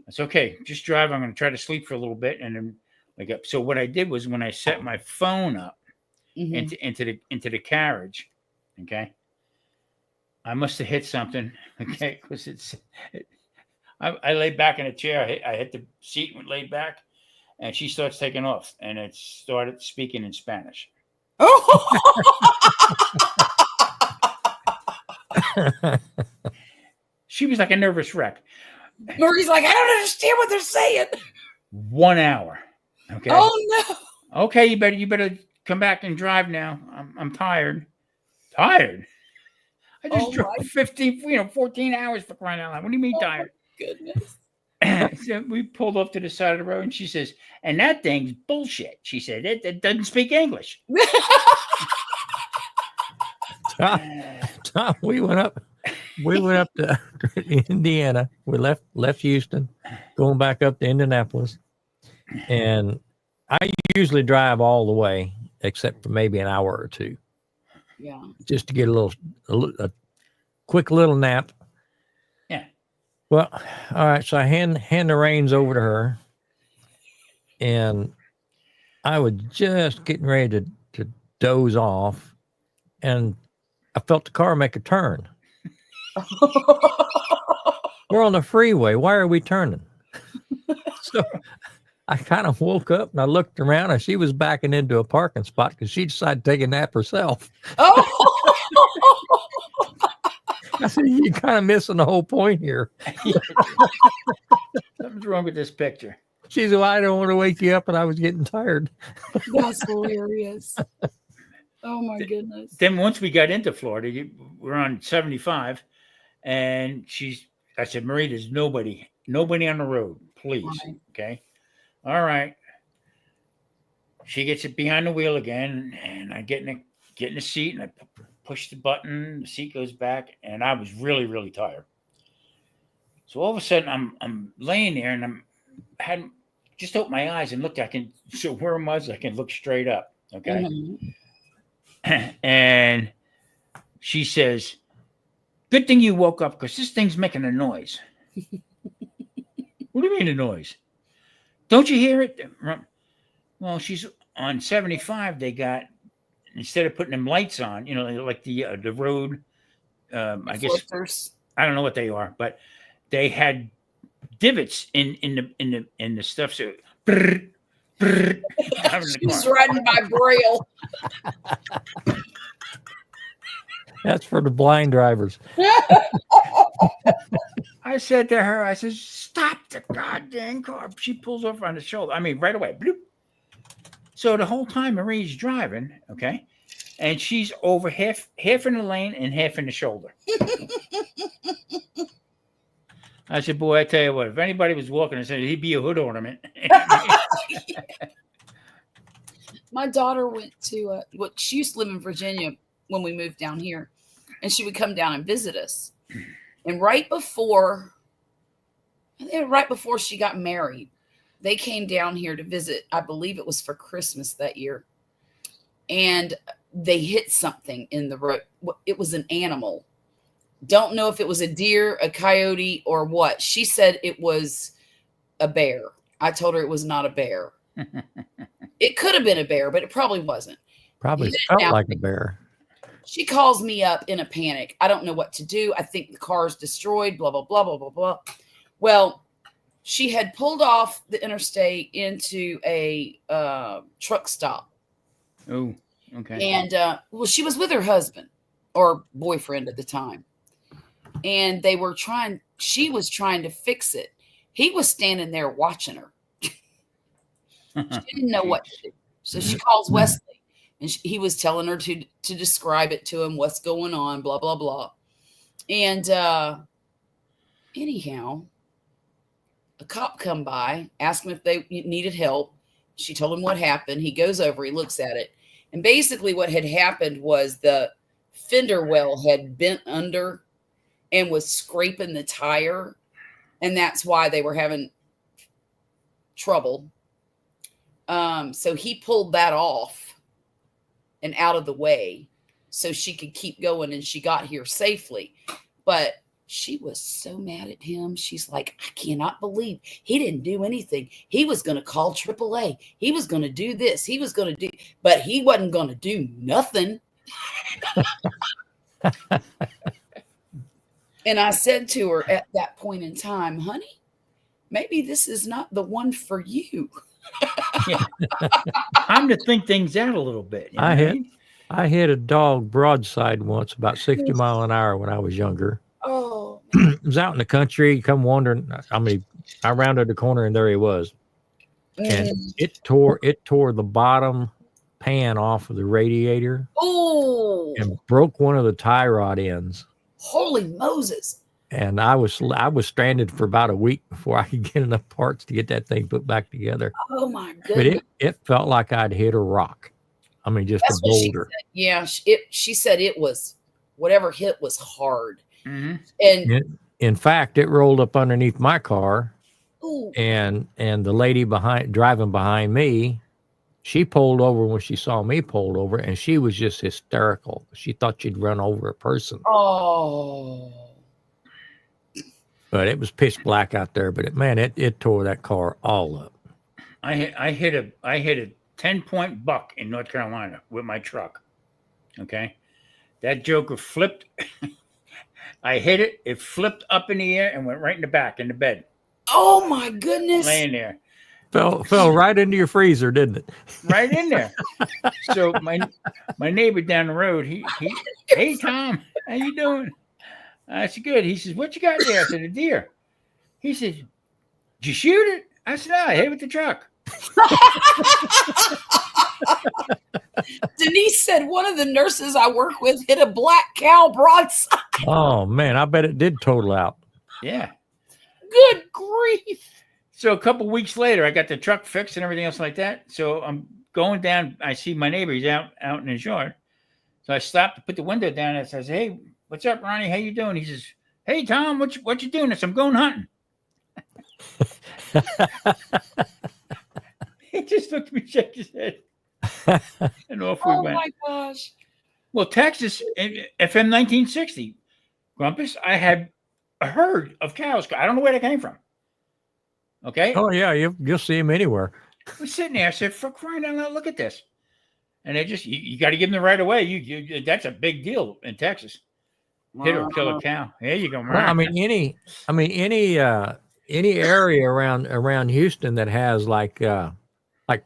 I said, okay, just drive. I'm going to try to sleep for a little bit and then wake up. So what I did was when I set my phone up into the carriage, okay, I must have hit something, okay, because I laid back in a chair. I hit the seat and laid back, and she starts taking off, and it started speaking in Spanish. She was like a nervous wreck. Murray's like, I don't understand what they're saying. 1 hour. Okay. Oh no. Okay, you better come back and drive now. I'm tired. Tired. I just Oh drove my 14 hours for crying out loud. What do you mean tired? goodness. So we pulled off to the side of the road, and she says, "And that thing's bullshit." She said, "It doesn't speak English." Tom, we went up to Indiana. We left Houston, going back up to Indianapolis, and I usually drive all the way, except for maybe an hour or two, Yeah. just to get a quick little nap. Yeah. Well, all right. So I hand the reins over to her, and I was just getting ready to doze off, and I felt the car make a turn. We're on the freeway. Why are we turning? So I kind of woke up and I looked around and she was backing into a parking spot because she decided to take a nap herself. Oh. I said, "You're kind of missing the whole point here." Something's wrong with this picture. She said, "Well, I don't want to wake you up," and I was getting tired. That's hilarious. Oh my goodness. Then once we got into Florida, we're on 75, and I said, "Marie, there's nobody on the road, please." Right. Okay. All right. She gets it behind the wheel again, and I get in the seat, and I push the button. The seat goes back, and I was really, really tired. So all of a sudden, I'm laying there, and hadn't just opened my eyes and looked. So where I was, I can look straight up. Okay. Mhm. And she says, "Good thing you woke up because this thing's making a noise." What do you mean a noise? Don't you hear it? Well, she's on 75. They got, instead of putting them lights on, like the road, I guess, Flippers. I don't know what they are, but they had divots in the stuff. So She's riding by Braille. That's for the blind drivers. I said to her, I said, "Stop the goddamn car." She pulls over on the shoulder. I mean, right away. Bloop. So the whole time Marie's driving, okay, and she's over half in the lane and half in the shoulder. I said, "Boy, I tell you what, if anybody was walking and said he'd be a hood ornament." My daughter went to she used to live in Virginia when we moved down here, and she would come down and visit us. And right before she got married, they came down here to visit. I believe it was for Christmas that year. And they hit something in the road. It was an animal. Don't know if it was a deer, a coyote, or what. She said it was a bear. I told her it was not a bear. It could have been a bear, but it probably wasn't. Probably felt like a bear. She calls me up in a panic. I don't know what to do. I think the car's destroyed, blah, blah, blah, blah, blah, blah. Well, she had pulled off the interstate into a truck stop. Oh, okay. And, she was with her husband or boyfriend at the time. And she was trying to fix it. He was standing there watching her. She didn't know what to do. So she calls Wesley. And he was telling her to describe it to him, what's going on, blah, blah, blah. And anyhow, a cop come by, asked him if they needed help. She told him what happened. He goes over, he looks at it. And basically what had happened was the fender well had bent under and was scraping the tire. And that's why they were having trouble. So he pulled that off and out of the way so she could keep going, and she got here safely. But she was so mad at him. She's like, "I cannot believe he didn't do anything. He was going to call AAA. He was going to do this. He was going to do, but he wasn't going to do nothing." And I said to her at that point in time, "Honey, maybe this is not the one for you." Yeah. Time to think things out a little bit. I hit a dog broadside once, about 60 miles an hour when I was younger. Oh, It was out in the country, come wandering. I rounded the corner and there he was. and Mm. it tore the bottom pan off of the radiator Oh, and broke one of the tie rod ends. holy Moses. And I was stranded for about a week before I could get enough parts to get that thing put back together. Oh my But goodness. it felt like I'd hit a rock. I mean, just That's a what she boulder. said. Yeah, she said it was whatever hit was hard. Mhm. And In fact, it rolled up underneath my car, ooh, and the lady driving behind me, she pulled over when she saw me pulled over, and she was just hysterical. She thought she'd run over a person. oh, But it was pitch black out there. But it tore that car all up. I hit a 10-point buck in North Carolina with my truck. Okay, that joker flipped. I hit it. It flipped up in the air and went right in the back in the bed, oh my goodness. laying there, Fell right into your freezer, didn't it? right in there. So my neighbor down the road, he hey Tom, how you doing? I said good. He says, what you got there? I said, a deer. He said, did you shoot it? I said, no, I hit it with the truck. Denise said one of the nurses I work with hit a black cow broadside. Oh man, I bet it did total out. Yeah. Good grief. So a couple weeks later, I got the truck fixed and everything else like that. So I'm going down. I see my neighbor. He's out in his yard. So I stopped to put the window down and I says, hey, what's up, Ronnie? How you doing? He says, hey, Tom, what you doing? I said, I'm going hunting. He just looked at me, shook his head, and off we Oh went. my gosh. Well, Texas, FM 1960, Grumpus, I had a herd of cows. I don't know where they came from. Okay? Oh yeah, you'll see him anywhere. I was sitting there. I said, for crying out loud, look at this. And they just, you got to give them the right of way. You that's a big deal in Texas. Hit or kill a cow. There you go. Well, I mean any area around Houston that has like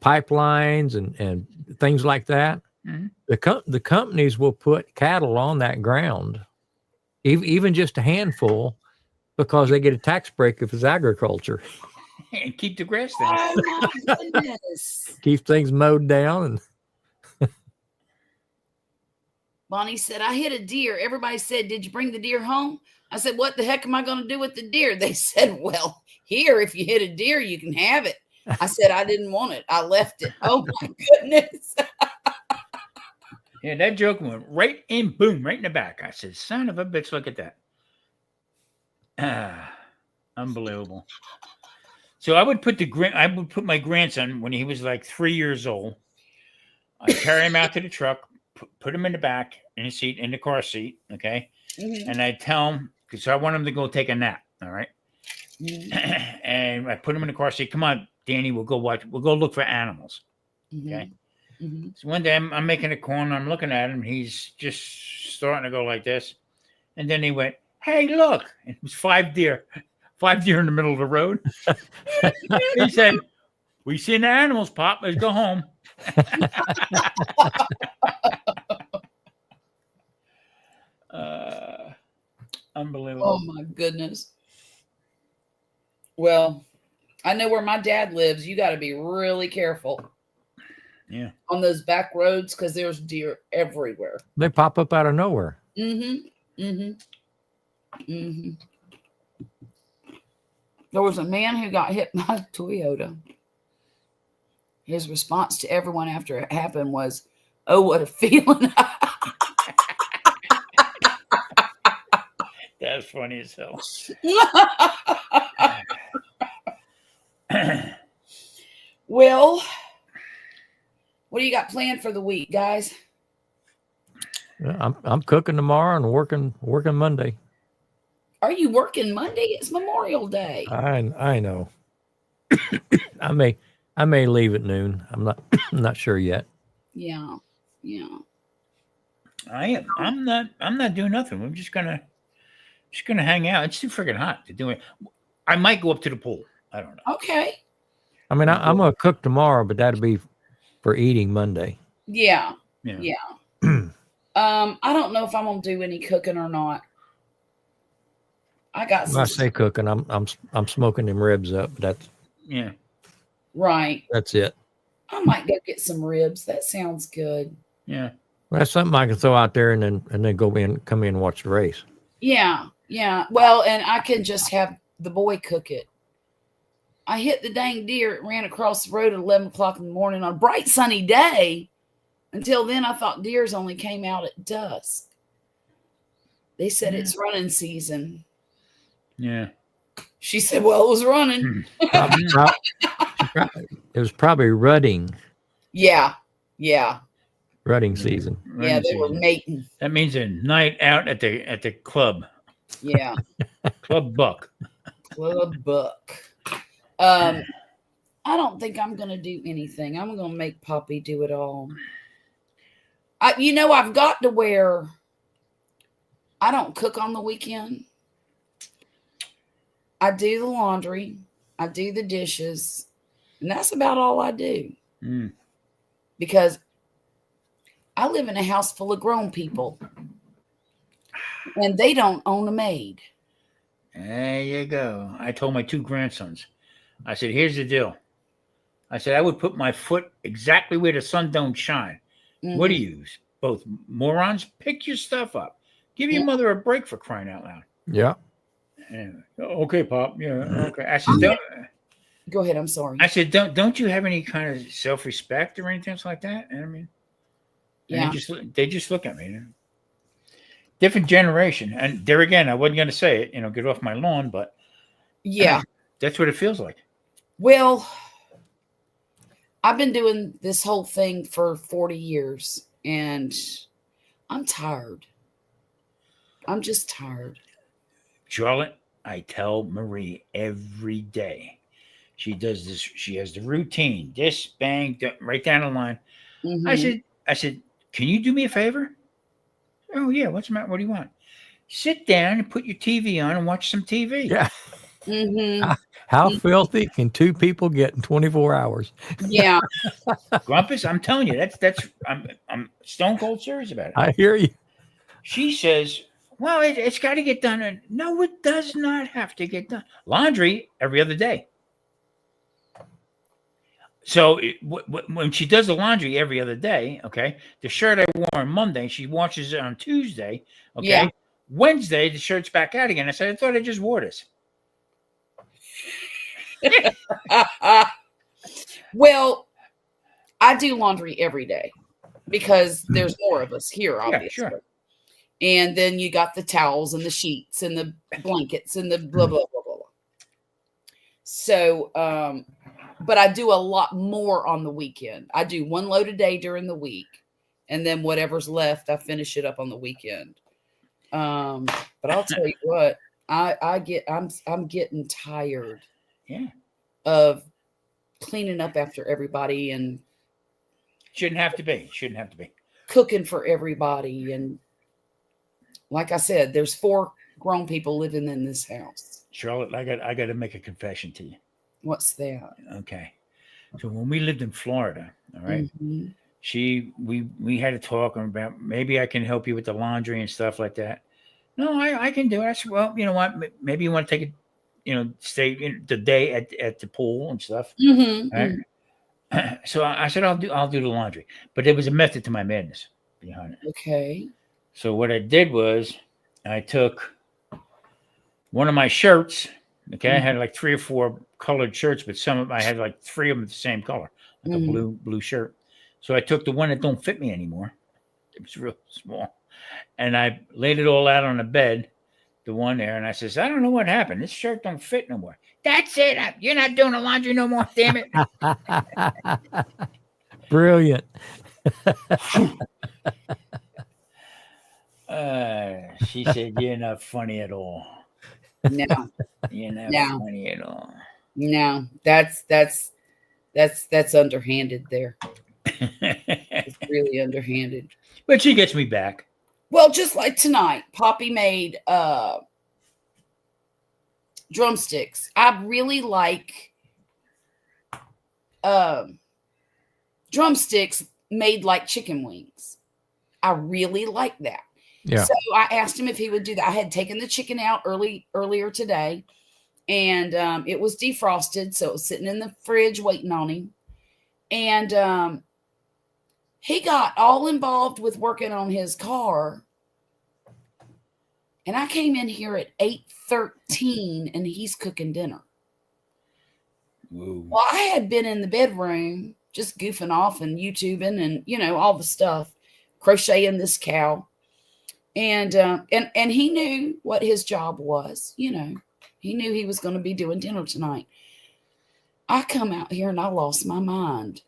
pipelines and things like that, Mhm. the companies will put cattle on that ground, even just a handful, because they get a tax break if it's agriculture. And keep the grass down. Oh my goodness. Keep things mowed down. And Bonnie said, I hit a deer. Everybody said, did you bring the deer home? I said, what the heck am I going to do with the deer? They said, well, here, if you hit a deer, you can have it. I said, I didn't want it. I left it. Oh my goodness. Yeah, that joke went right in, boom, right in the back. I said, son of a bitch, look at that. Unbelievable. So I would put my grandson when he was like 3 years old. I carry him out to the truck, put him in the back in the seat, in the car seat, okay? Mhm. And I tell him, because I want him to go take a nap, all right? Mhm. And I put him in the car seat. Come on, Danny, we'll go look for animals. Mhm. Okay. Mhm. So one day I'm making a corner, I'm looking at him, he's just starting to go like this. And then he went, hey, look. And it was 5 deer in the middle of the road. He said, we seen the animals, Pop. Let's go home. Unbelievable. Oh my goodness. Well, I know where my dad lives. You got to be really careful. Yeah. On those back roads because there's deer everywhere. they pop up out of nowhere. Mm-hmm. Mm-hmm. Mm-hmm. There was a man who got hit by a Toyota. His response to everyone after it happened was, oh, what a feeling. That's funny as hell. Well, what do you got planned for the week, guys? Yeah, I'm cooking tomorrow and working Monday. Are you working Monday? It's Memorial Day. I know. I may leave at noon. I'm not sure yet. Yeah. Yeah. I'm not doing nothing. I'm just gonna hang out. It's too freaking hot to do it. I might go up to the pool. I don't know. Okay. I mean, I'm gonna cook tomorrow, but that'll be for eating Monday. Yeah. Yeah. Yeah. I don't know if I'm gonna do any cooking or not. I got When I some. say cooking, I'm smoking them ribs up. But that's Yeah. Right. That's it. I might go get some ribs. That sounds good. Yeah. Well, that's something I can throw out there and then come in and watch the race. Yeah. Yeah. Well, and I can just have the boy cook it. I hit the dang deer. It ran across the road at 11 o'clock in the morning on a bright sunny day. Until then, I thought deers only came out at dusk. They said it's running season. Yeah. She said, well, it was running. It was probably rutting Yeah. Yeah. season. Yeah. They were mating. That means a night out at the club. Yeah. Club Buck. Club Buck. I don't think I'm going to do anything. I'm going to make Poppy do it all. I've got to where I don't cook on the weekend. I do the laundry. I do the dishes. And that's about all I do. Mm. Because I live in a house full of grown people. And they don't own a maid. There you go. I told my 2 grandsons, I said, here's the deal. I said, I would put my foot exactly where the sun don't shine. Mm-hmm. What do you use? Both morons? Pick your stuff up. Give your mother a break, for crying out loud. Yeah. Anyway, okay, Pop. Yeah, okay. I said, Go ahead. I'm sorry. I said, don't you have any kind of self-respect or anything like that? And I mean, Yeah. they just look at me. Different generation. And there again, I wasn't going to say it, get off my lawn, but Yeah. that's what it feels like. Well, I've been doing this whole thing for 40 years and I'm tired. I'm just tired. Charlotte, I tell Marie every day. She does this. She has the routine. This, bang, right down the line. Mm-hmm. I said, can you do me a favor? Oh, yeah. What's the matter? What do you want? Sit down and put your TV on and watch some TV. Yeah. Mm-hmm. How filthy can 2 people get in 24 hours? Yeah. Grumpus, I'm telling you, I'm stone cold serious about it. I hear you. She says, well, it's got to get done. And no, it does not have to get done. Laundry every other day. So when she does the laundry every other day, okay, the shirt I wore on Monday, she washes it on Tuesday, okay? Yeah. Wednesday, the shirt's back out again. I said, I thought I just wore this. Well, I do laundry every day because there's more of us here, obviously. Yeah, sure. And then you got the towels and the sheets and the blankets and the blah, blah, blah, blah, blah. So, but I do a lot more on the weekend. I do 1 load a day during the week. And then whatever's left, I finish it up on the weekend. But I'll tell you what, I'm getting tired. Yeah. Of cleaning up after everybody and Shouldn't have to be. cooking for everybody. And like I said, there's 4 grown people living in this house. Charlotte, I got to make a confession to you. What's that? Okay. So when we lived in Florida, all right, Mm-hmm. we had a talk about maybe I can help you with the laundry and stuff like that. No, I can do it. I said, well, you know what? Maybe you want to take it, stay the day at the pool and stuff. Mm-hmm. Right? So I said, I'll do the laundry, but there was a method to my madness behind it. Okay. So what I did was I took one of my shirts. Okay. I had like 3 or 4 colored shirts, but I had like 3 of them the same color, like a blue shirt. So I took the one that don't fit me anymore. It was real small. And I laid it all out on the bed, the one there. And I says, I don't know what happened. This shirt don't fit no more. That's it. You're not doing the laundry no more. Damn it. Brilliant. She said, you're not funny at all. No. You're not funny at all. No. That's underhanded there. It's really underhanded. But she gets me back. Well, just like tonight, Poppy made drumsticks. I really like drumsticks made like chicken wings. I really like that. Yeah. So I asked him if he would do that. I had taken the chicken out earlier today, and it was defrosted, so it was sitting in the fridge waiting on him. And he got all involved with working on his car. And I came in here at 8:13 and he's cooking dinner. Whoa. Well, I had been in the bedroom just goofing off and YouTubing and, all the stuff, crocheting this cow. And he knew what his job was. He knew he was going to be doing dinner tonight. I come out here and I lost my mind.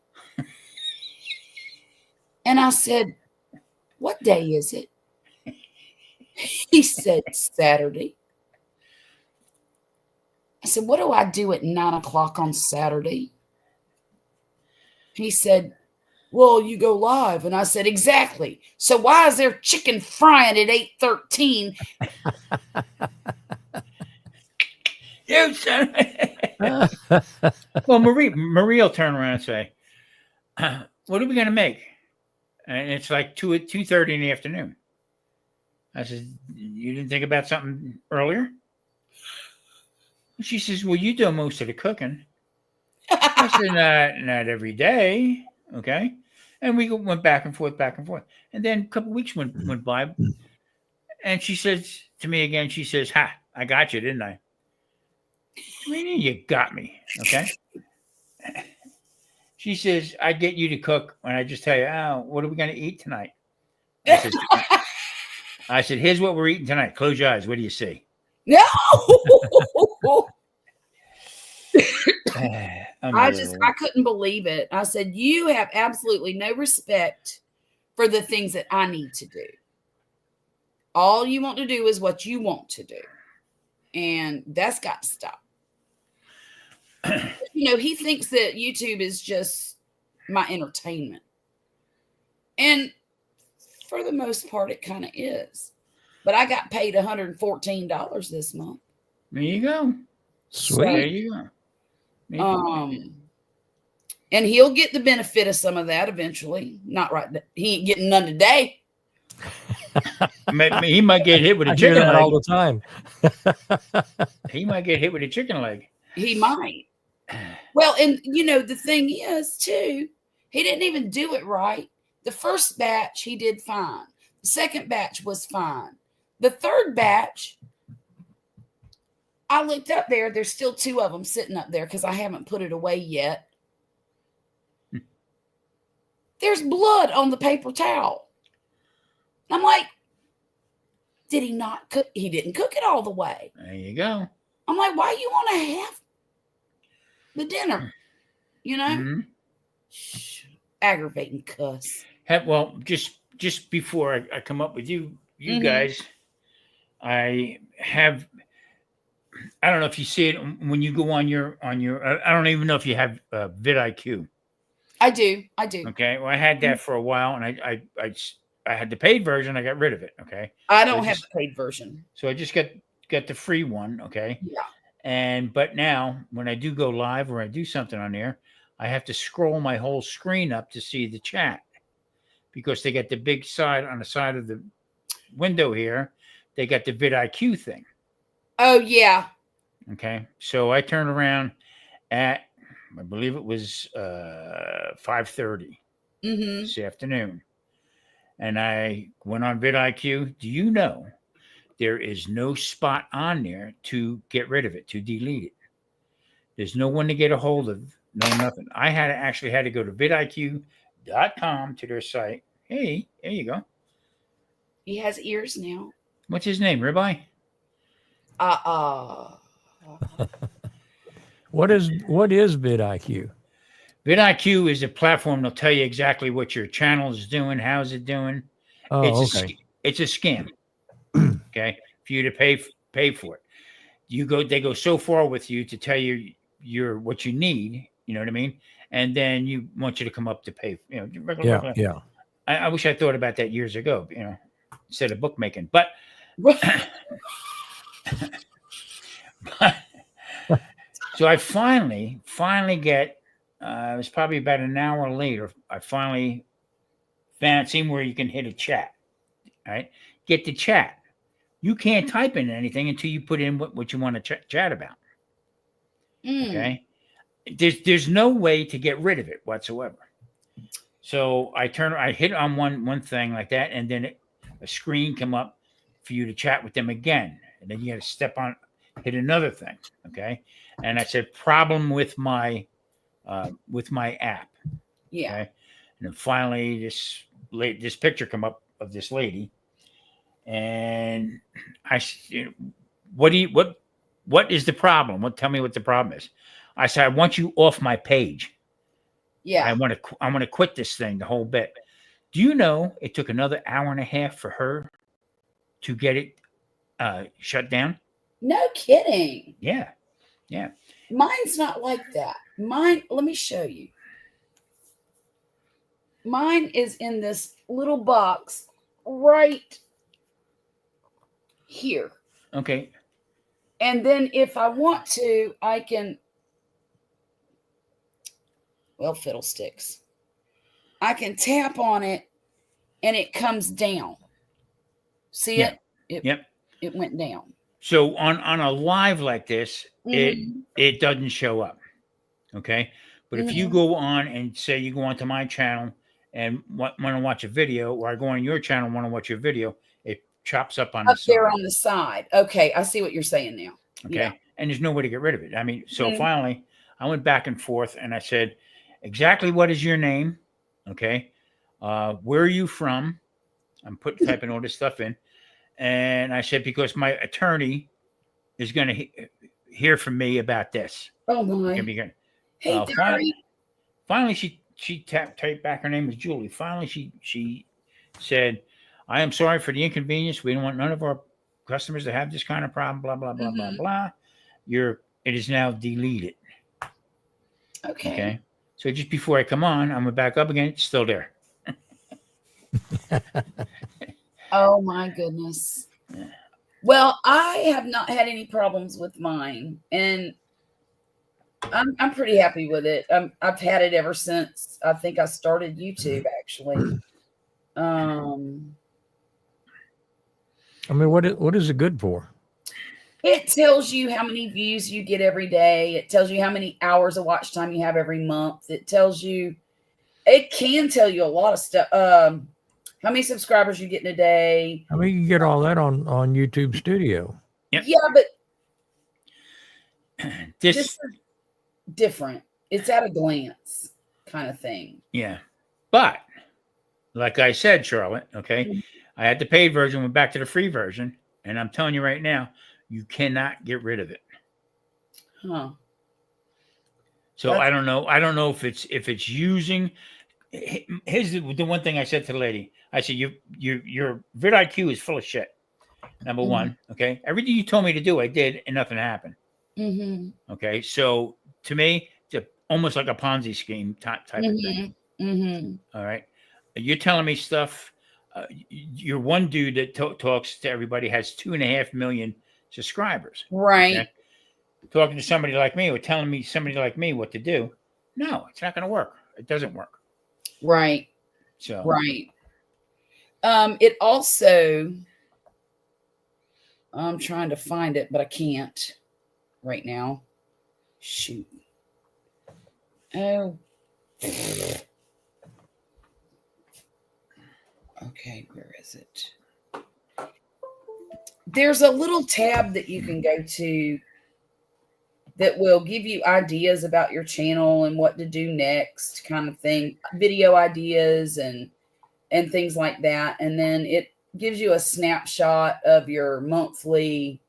And I said, "What day is it?" He said, "Saturday." I said, "What do I do at 9:00 on Saturday?" He said, "Well, you go live." And I said, "Exactly. So why is there chicken frying at 8:13? You son. Well, Marie will turn around and say, "What are we going to make?" And it's like 2:30 in the afternoon. I said, "You didn't think about something earlier?" She says, "Well, you do most of the cooking." I said, not every day. Okay. And we went back and forth. And then a couple of weeks went by. And she says to me again, she says, "Ha, I got you, didn't I?" I mean, you got me. Okay. She says, "I get you to cook when I just tell you, what are we going to eat tonight?" I said, "Here's what we're eating tonight. Close your eyes. What do you see?" No. I couldn't believe it. I said, "You have absolutely no respect for the things that I need to do. All you want to do is what you want to do. And that's got to stop." He thinks that YouTube is just my entertainment. And for the most part, it kind of is. But I got paid $114 this month. There you go. Sweet. There you go. And he'll get the benefit of some of that eventually. Not right. He ain't getting none today. He might get hit with a I hear chicken that leg. all the time. He might get hit with a chicken leg. He might. Well, and the thing is too, he didn't even do it right. The first batch he did fine. The second batch was fine. The third batch, I looked up there. There's still 2 of them sitting up there because I haven't put it away yet. There's blood on the paper towel. I'm like, did he not cook? He didn't cook it all the way. There you go. I'm like, why you want to have the dinner? Mm-hmm. Aggravating cuss. Well, just before I come up with you Mm-hmm. guys, I don't know if you see it when you go on your. I don't even know if you have vidIQ. I do. Okay. Well, I had that for a while, and I had the paid version. I got rid of it. Okay. I don't have the paid version. So I just got the free one. Okay. Yeah. But now when I do go live or I do something on there, I have to scroll my whole screen up to see the chat because they got the big side on the side of the window here. They got the vidIQ thing. Oh yeah. Okay. So I turned around at, I believe it was 5:30 this afternoon. And I went on vidIQ. Do you know there is no spot on there to get rid of it, to delete it? There's no one to get a hold of. No, nothing. I had to go to vidIQ.com to their site. Hey, there you go. He has ears now. What's his name? Ribeye? What is vidIQ? vidIQ is a platform that'll tell you exactly what your channel is doing, how's it doing. Oh, okay. It's a scam. Okay, for you to pay for it. They go so far with you to tell you what you need. You know what I mean? And then you want you to come up to pay. Regular. Yeah. I wish I thought about that years ago. Instead of bookmaking, but. So I finally get. It was probably about an hour later. I finally seen where you can hit a chat. All right, get the chat. You can't type in anything until you put in what you want to chat about. Mm. Okay. There's no way to get rid of it whatsoever. So I hit on one thing like that, and then a screen come up for you to chat with them again, and then you got to hit another thing. Okay. And I said, problem with my app. Yeah. Okay. And then finally this picture come up of this lady, and what is the problem? Tell me what the problem is. I said, I want you off my page. Yeah. I want to quit this thing, the whole bit. Do you know it took another hour and a half for her to get it shut down? No kidding. Yeah. Yeah. Mine's not like that. Mine, let me show you. Mine is in this little box right here. Okay. And then if I want to, I can, well, fiddlesticks. I can tap on it and it comes down. See Yeah. it? Yep. It went down. So on a live like this, Mhm. it doesn't show up. Okay. But if you Mhm. go on and say you go onto my channel and want to watch a video, or I go on your channel and want to watch your video, it chops up on the Up there side. on the side. Okay, I see what you're saying now. Okay. Yeah. And there's no way to get rid of it. I mean, so Mhm. finally I went back and forth and I said, exactly what is your name? Okay. Where are you from? I'm typing all this stuff in. And I said, because my attorney is going to hear from me about this. Oh my. Can be good. Hey, Derry. Finally, she typed back. Her name is Julie. Finally, she said, I am sorry for the inconvenience. We don't want none of our customers to have this kind of problem. Blah, blah, blah, blah, Mhm. blah. It is now deleted. Okay. Okay. So just before I come on, I'm going to back up again. It's still there. Oh my goodness. Yeah. Well, I have not had any problems with mine, and I'm pretty happy with it. I've had it ever since I think I started YouTube, actually. I mean, what is it good for? It tells you how many views you get every day. It tells you how many hours of watch time you have every month. It can tell you a lot of stuff. How many subscribers you get in a day. I mean, you can get all that on YouTube Studio. Yep. Yeah, but This this is different. It's at a glance kind of thing. Yeah. But like I said, Charlotte, okay, Mhm. I had the paid version, went back to the free version, and I'm telling you right now, you cannot get rid of it. Huh. So I don't know. I don't know if it's using. Here's the one thing I said to the lady. I said, your vidIQ is full of shit. Number Mhm. one, okay. Everything you told me to do, I did, and nothing happened. Mm-hmm. Okay, so to me, it's almost like a Ponzi scheme type of thing. Mm-hmm. All right, you're telling me stuff. You're one dude that talks to everybody, has 2.5 million subscribers. Right. Okay? Talking to somebody like me or telling somebody like me what to do. No, it's not going to work. It doesn't work. Right. So Right. It also, I'm trying to find it, but I can't right now. Shoot. Oh. Okay, where is it? There's a little tab that you can go to that will give you ideas about your channel and what to do next, kind of thing, video ideas and things like that. And then it gives you a snapshot of your monthly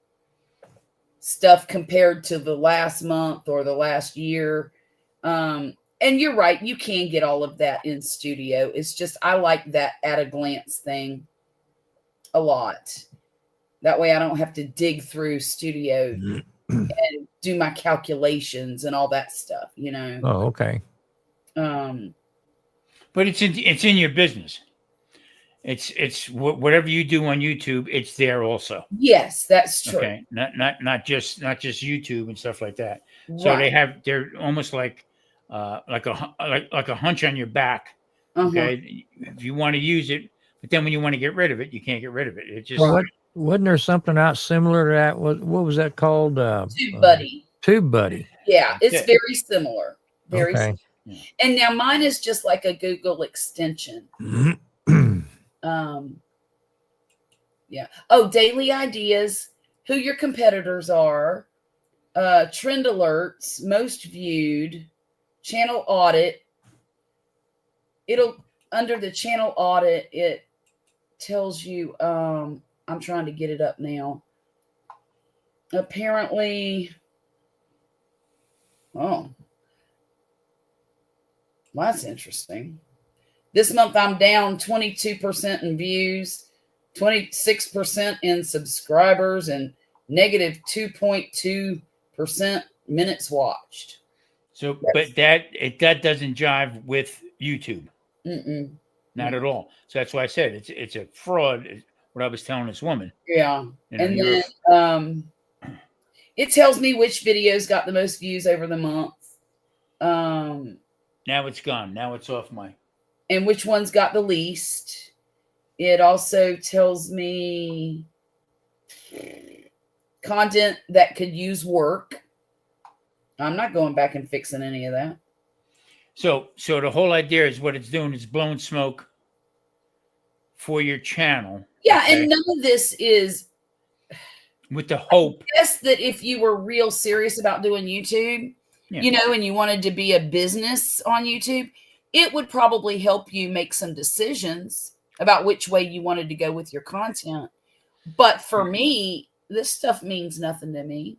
stuff compared to the last month or the last year. And you're right, you can get all of that in Studio. It's just I like that at a glance thing a lot. That way I don't have to dig through Studio and do my calculations and all that stuff, you know. Oh, okay. but it's in your business. It's whatever you do on YouTube, it's there also. Yes, that's true. Okay, not just YouTube and stuff like that. So Right. they're almost like a hunch on your back. Uh-huh. Okay, if you want to use it, but then when you want to get rid of it, you can't get rid of it. It just Well, wasn't there something out similar to that? What was that called? TubeBuddy. TubeBuddy. Yeah, it's Yeah. very similar. Very Okay. And now mine is just like a Google extension. Yeah. Oh, daily ideas, who your competitors are, trend alerts, most viewed, channel audit. It'll under the channel audit, it tells you, I'm trying to get it up now. Apparently, oh, well, that's interesting. This month I'm down 22% in views, 26% in subscribers, and negative 2.2% minutes watched. So, but that doesn't jive with YouTube, Mm-mm. not at all. So that's why I said it's a fraud. Is what I was telling this woman. Yeah. You know, And you're then it tells me which videos got the most views over the month. now it's gone. Now it's off my. And which ones got the least. It also tells me content that could use work. I'm not going back and fixing any of that. So the whole idea is what it's doing is blowing smoke for your channel. Yeah, okay, and none of this is with the hope. guess that if you were real serious about doing YouTube, Yeah. you know, and you wanted to be a business on YouTube, it would probably help you make some decisions about which way you wanted to go with your content. But for me, this stuff means nothing to me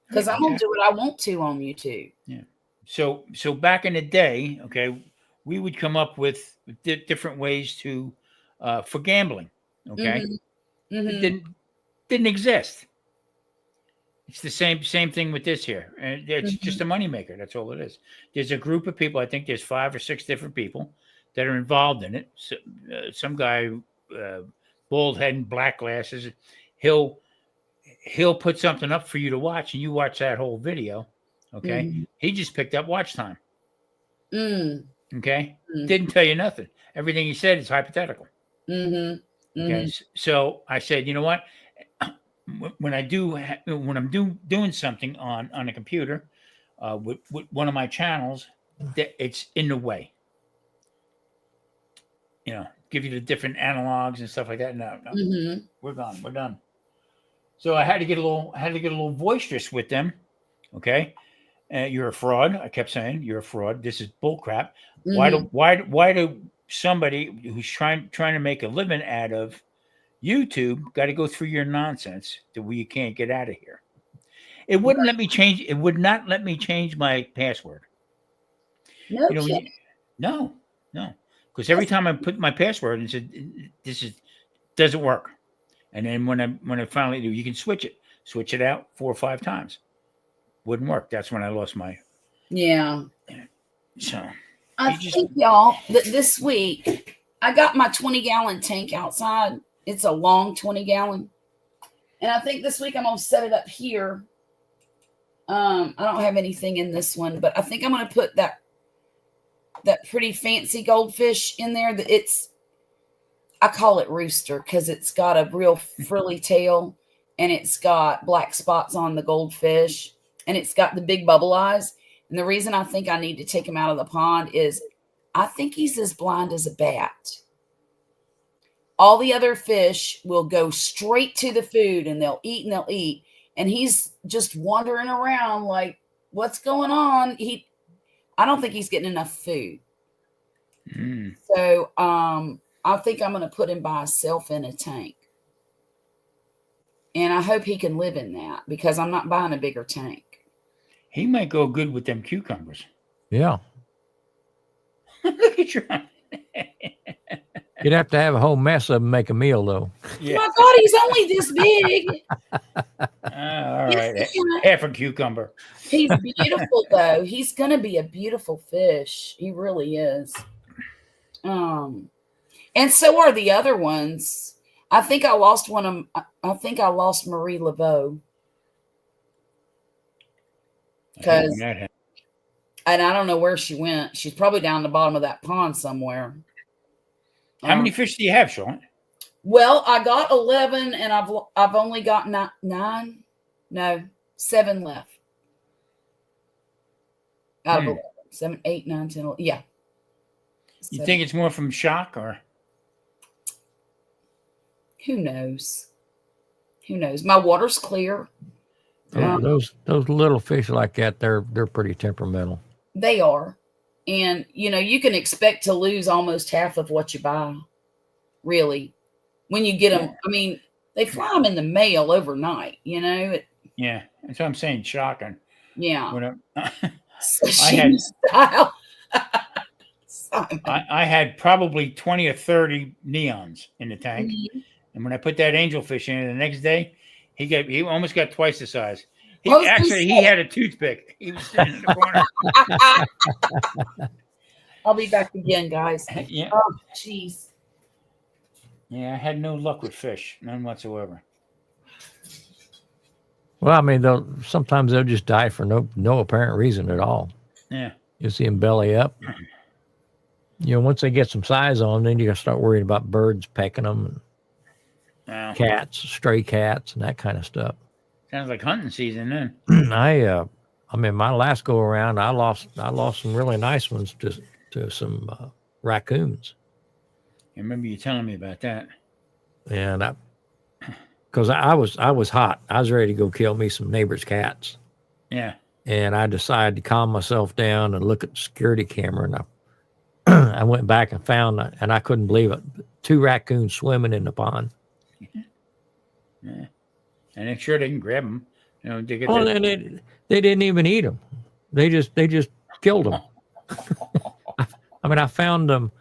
because I'm gonna do what I want to on YouTube. Yeah. So back in the day, okay, we would come up with different ways to for gambling. Okay, it didn't exist. It's the same thing with this here, and it's just a moneymaker. That's all it is. There's a group of people. I think there's 5 or 6 different people that are involved in it. So, some guy, bald head and black glasses, he'll put something up for you to watch, and you watch that whole video. Okay, he just picked up watch time. Okay, didn't tell you nothing. Everything he said is hypothetical. Okay, so I said, you know what? When I'm doing something on a computer with one of my channels, that it's in the way. You know, give you the different analogs and stuff like that. No, we're gone. We're done. So I had to get a little boisterous with them. Okay, you're a fraud. I kept saying you're a fraud. This is bullcrap. Why do somebody who's trying to make a living out of YouTube got to go through your nonsense that you can't get out of here? It wouldn't let me change. It would not let me change my password. No, no, because every time I put my password and said doesn't work, and then when I finally do, you can switch it out 4 or 5 times. Wouldn't work. That's when I lost my. Yeah. So I think y'all that this week I got my 20-gallon tank outside. It's a long 20-gallon. And I think this week I'm going to set it up here. I don't have anything in this one, but I think I'm going to put that pretty fancy goldfish in there. I call it Rooster because it's got a real frilly tail and it's got black spots on the goldfish and it's got the big bubble eyes. And the reason I think I need to take him out of the pond is I think he's as blind as a bat. All the other fish will go straight to the food and they'll eat. And he's just wandering around like, what's going on? I don't think he's getting enough food. So I think I'm going to put him by himself in a tank. And I hope he can live in that because I'm not buying a bigger tank. He might go good with them cucumbers. Yeah. Look at your. You'd have to have a whole mess of them make a meal, though. Yeah. My God, he's only this big. All right. Half a cucumber. He's beautiful, though. He's going to be a beautiful fish. He really is. And so are the other ones. I think I lost one of them. I think I lost Marie Laveau. And I don't know where she went. She's probably down the bottom of that pond somewhere. How many fish do you have, Sean? Well, I got 11 and I've only got 7 left. Out of 11. 7, 8, 9, 10, 11. Yeah. You 7. think it's more from shock or? Who knows? Who knows? My water's clear. Yeah. Those little fish like that, they're pretty temperamental. They are. And, you can expect to lose almost half of what you buy, really, when you get them. I mean, they fly them in the mail overnight, Yeah, that's what I'm saying. Shocking. Yeah. When Sashimi style. Simon. I had probably 20 or 30 neons in the tank. Mhm. And when I put that angelfish in the next day, he almost got twice the size. He I was gonna he say- had a toothpick. He was sitting in the corner. I'll be back again, guys. Yeah. Oh, jeez. Yeah, I had no luck with fish, none whatsoever. Well, I mean, sometimes they'll just die for no apparent reason at all. Yeah. You see them belly up. Once they get some size on them, then you got to start worrying about birds pecking them, Wow. and cats, stray cats, and that kind of stuff. Sounds like hunting season then. I mean, my last go around, I lost some really nice ones to some raccoons, I remember you telling me about that. and because I was hot, I was ready to go kill me some neighbors' cats, Yeah. and I decided to calm myself down and look at the security camera, and I went back and found, and I couldn't believe it, 2 raccoons swimming in the pond. Yeah. And I'm sure they can grab them. They get Oh, that- and they didn't even eat them. They just killed them. I mean, I found them,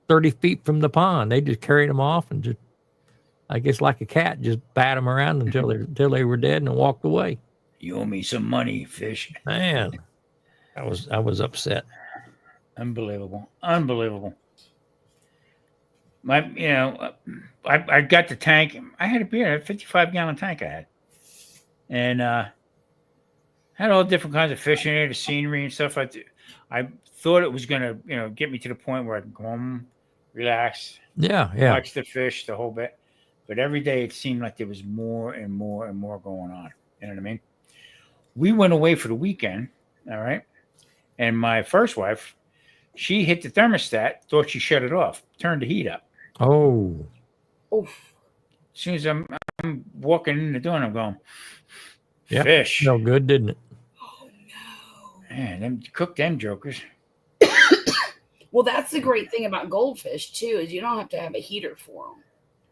30 feet from the pond. They just carried them off and just, I guess like a cat, just bat them around until they were dead and walked away. You owe me some money, fish. Man, I was upset. Unbelievable. Unbelievable. I got the tank. I had a 55-gallon tank I had. And had all different kinds of fish in it, the scenery and stuff. I thought it was going to, get me to the point where I can go home, relax, Yeah. watch the fish, the whole bit. But every day it seemed like there was more and more and more going on. You know what I mean? We went away for the weekend, all right? And my first wife, she hit the thermostat, thought she shut it off, turned the heat up. Oh, Oof. As soon as I'm walking in the door and I'm going, Yeah. fish. no good, didn't it? Oh, no. Man, them cook them jokers. Well, that's the great thing about goldfish, too, is you don't have to have a heater for them.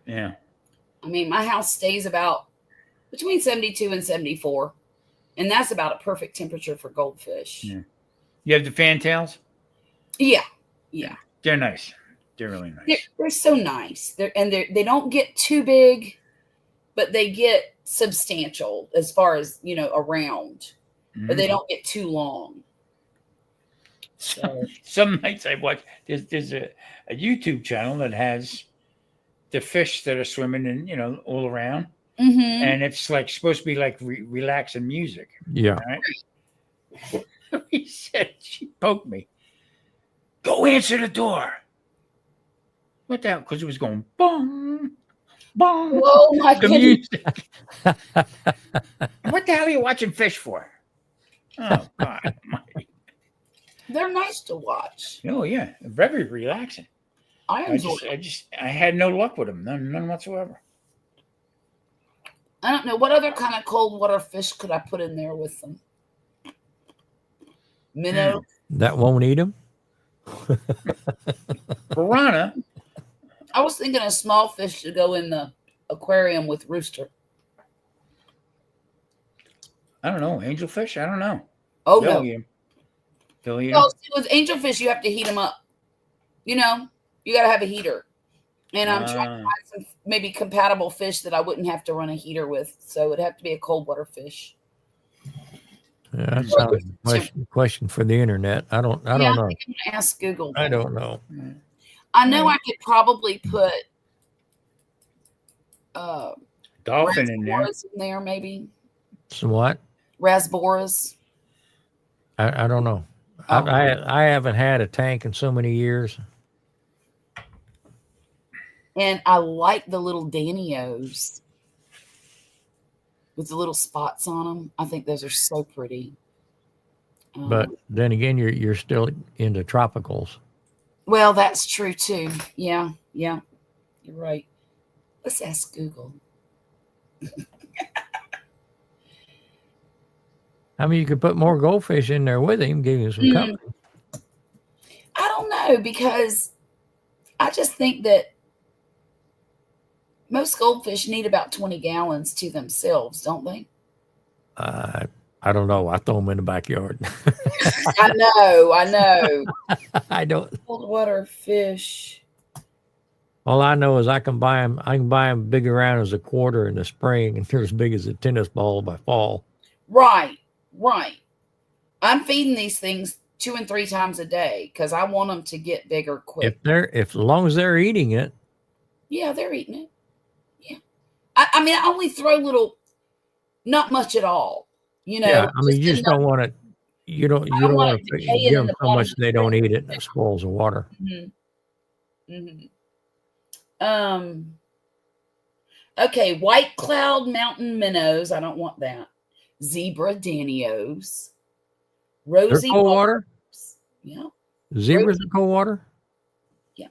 Yeah. I mean, my house stays about between 72 and 74, and that's about a perfect temperature for goldfish. Yeah. You have the fantails? Yeah. They're nice. They're really nice. They're so nice. They don't get too big, but they get substantial as far as, around, but they don't get too long. So, Some nights I watch, there's a YouTube channel that has the fish that are swimming and, all around. mhm. And it's like supposed to be like relaxing music. Yeah. Right? He said, she poked me. Go answer the door. What the hell? Because it was going bong, bong. Oh my The goodness. music. What the hell are you watching fish for? Oh, God. Almighty. They're nice to watch. Oh, yeah. Very relaxing. I enjoy them. I had no luck with them. None whatsoever. I don't know what other kind of cold water fish could I put in there with them. Minnow. That won't eat them. Piranha. I was thinking a small fish to go in the aquarium with rooster. I don't know. Angelfish? I don't know. Oh They'll no. eat 'em. They'll eat 'em. Well, see, with angelfish, you have to heat them up. You got to have a heater. And I'm trying to find some maybe compatible fish that I wouldn't have to run a heater with. So it'd have to be a cold water fish. Yeah, that sounds like a question for the internet. I don't know. I think I'm going to ask Google. I don't know. I know I could probably put Dolphin in there. rasboras in there, maybe. Some what? Rasboras. I don't know. Oh. I haven't had a tank in so many years. And I like the little Danios with the little spots on them. I think those are so pretty. But then again, you're still into tropicals. Well, that's true too. Yeah, you're right. Let's ask Google. I mean, you could put more goldfish in there with him, give him some company. I don't know, because I just think that most goldfish need about 20 gallons to themselves, don't they? I don't know. I throw them in the backyard. I know. I don't. Cold water fish. All I know is I can buy them. I can buy them big around as a quarter in the spring, and they're as big as a tennis ball by fall. Right. I'm feeding these things 2 and 3 times a day because I want them to get bigger quick. If as long as they're eating it. Yeah, they're eating it. Yeah. I mean, I only throw little, not much at all. You know. Yeah, I mean, you just don't want it. You don't want to give them so much they don't eat it. That spoils the water. Okay, white cloud mountain minnows. I don't want that. Zebra danios. Rosy cold water. Yeah. Zebras in cold water. Yeah.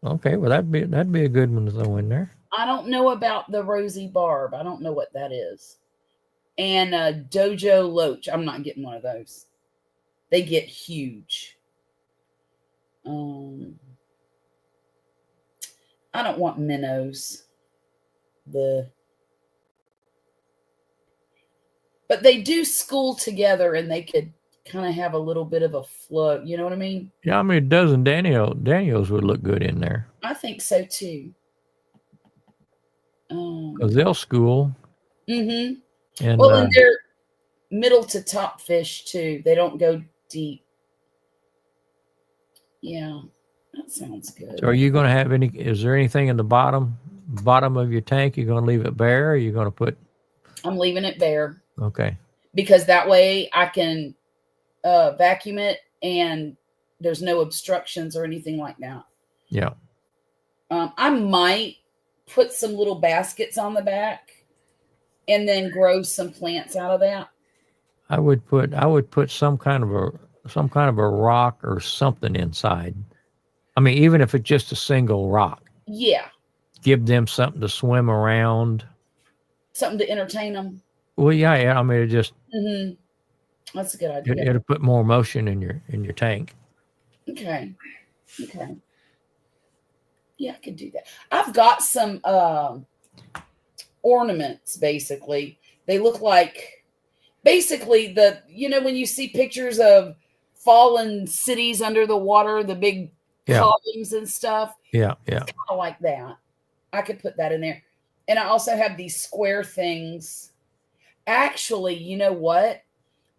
Okay, well that'd be a good one to throw in there. I don't know about the rosy barb. I don't know what that is. And dojo loach. I'm not getting one of those. They get huge. I don't want minnows. But they do school together, and they could kind of have a little bit of a flow. You know what I mean? Yeah, I mean, a dozen Daniels would look good in there. I think so too. Because they'll school. Mm-hmm. And, and they're middle to top fish too. They don't go deep. Yeah, that sounds good. So are you going to have is there anything in the bottom of your tank? You're going to leave it bare, or are you going to put? I'm leaving it bare. Okay. Because that way I can vacuum it and there's no obstructions or anything like that. Yeah. I might put some little baskets on the back and then grow some plants out of that. I would put some kind of a rock or something inside. I mean, even if it's just a single rock. Yeah. Give them something to swim around. Something to entertain them. Well, yeah. I mean, it just. Mm-hmm. That's a good idea. It'll put more motion in your tank. Okay. Yeah, I could do that. I've got some ornaments. Basically, they look like when you see pictures of fallen cities under the water, the big columns and stuff. Yeah. It's kind of like that. I could put that in there, and I also have these square things. Actually, you know what?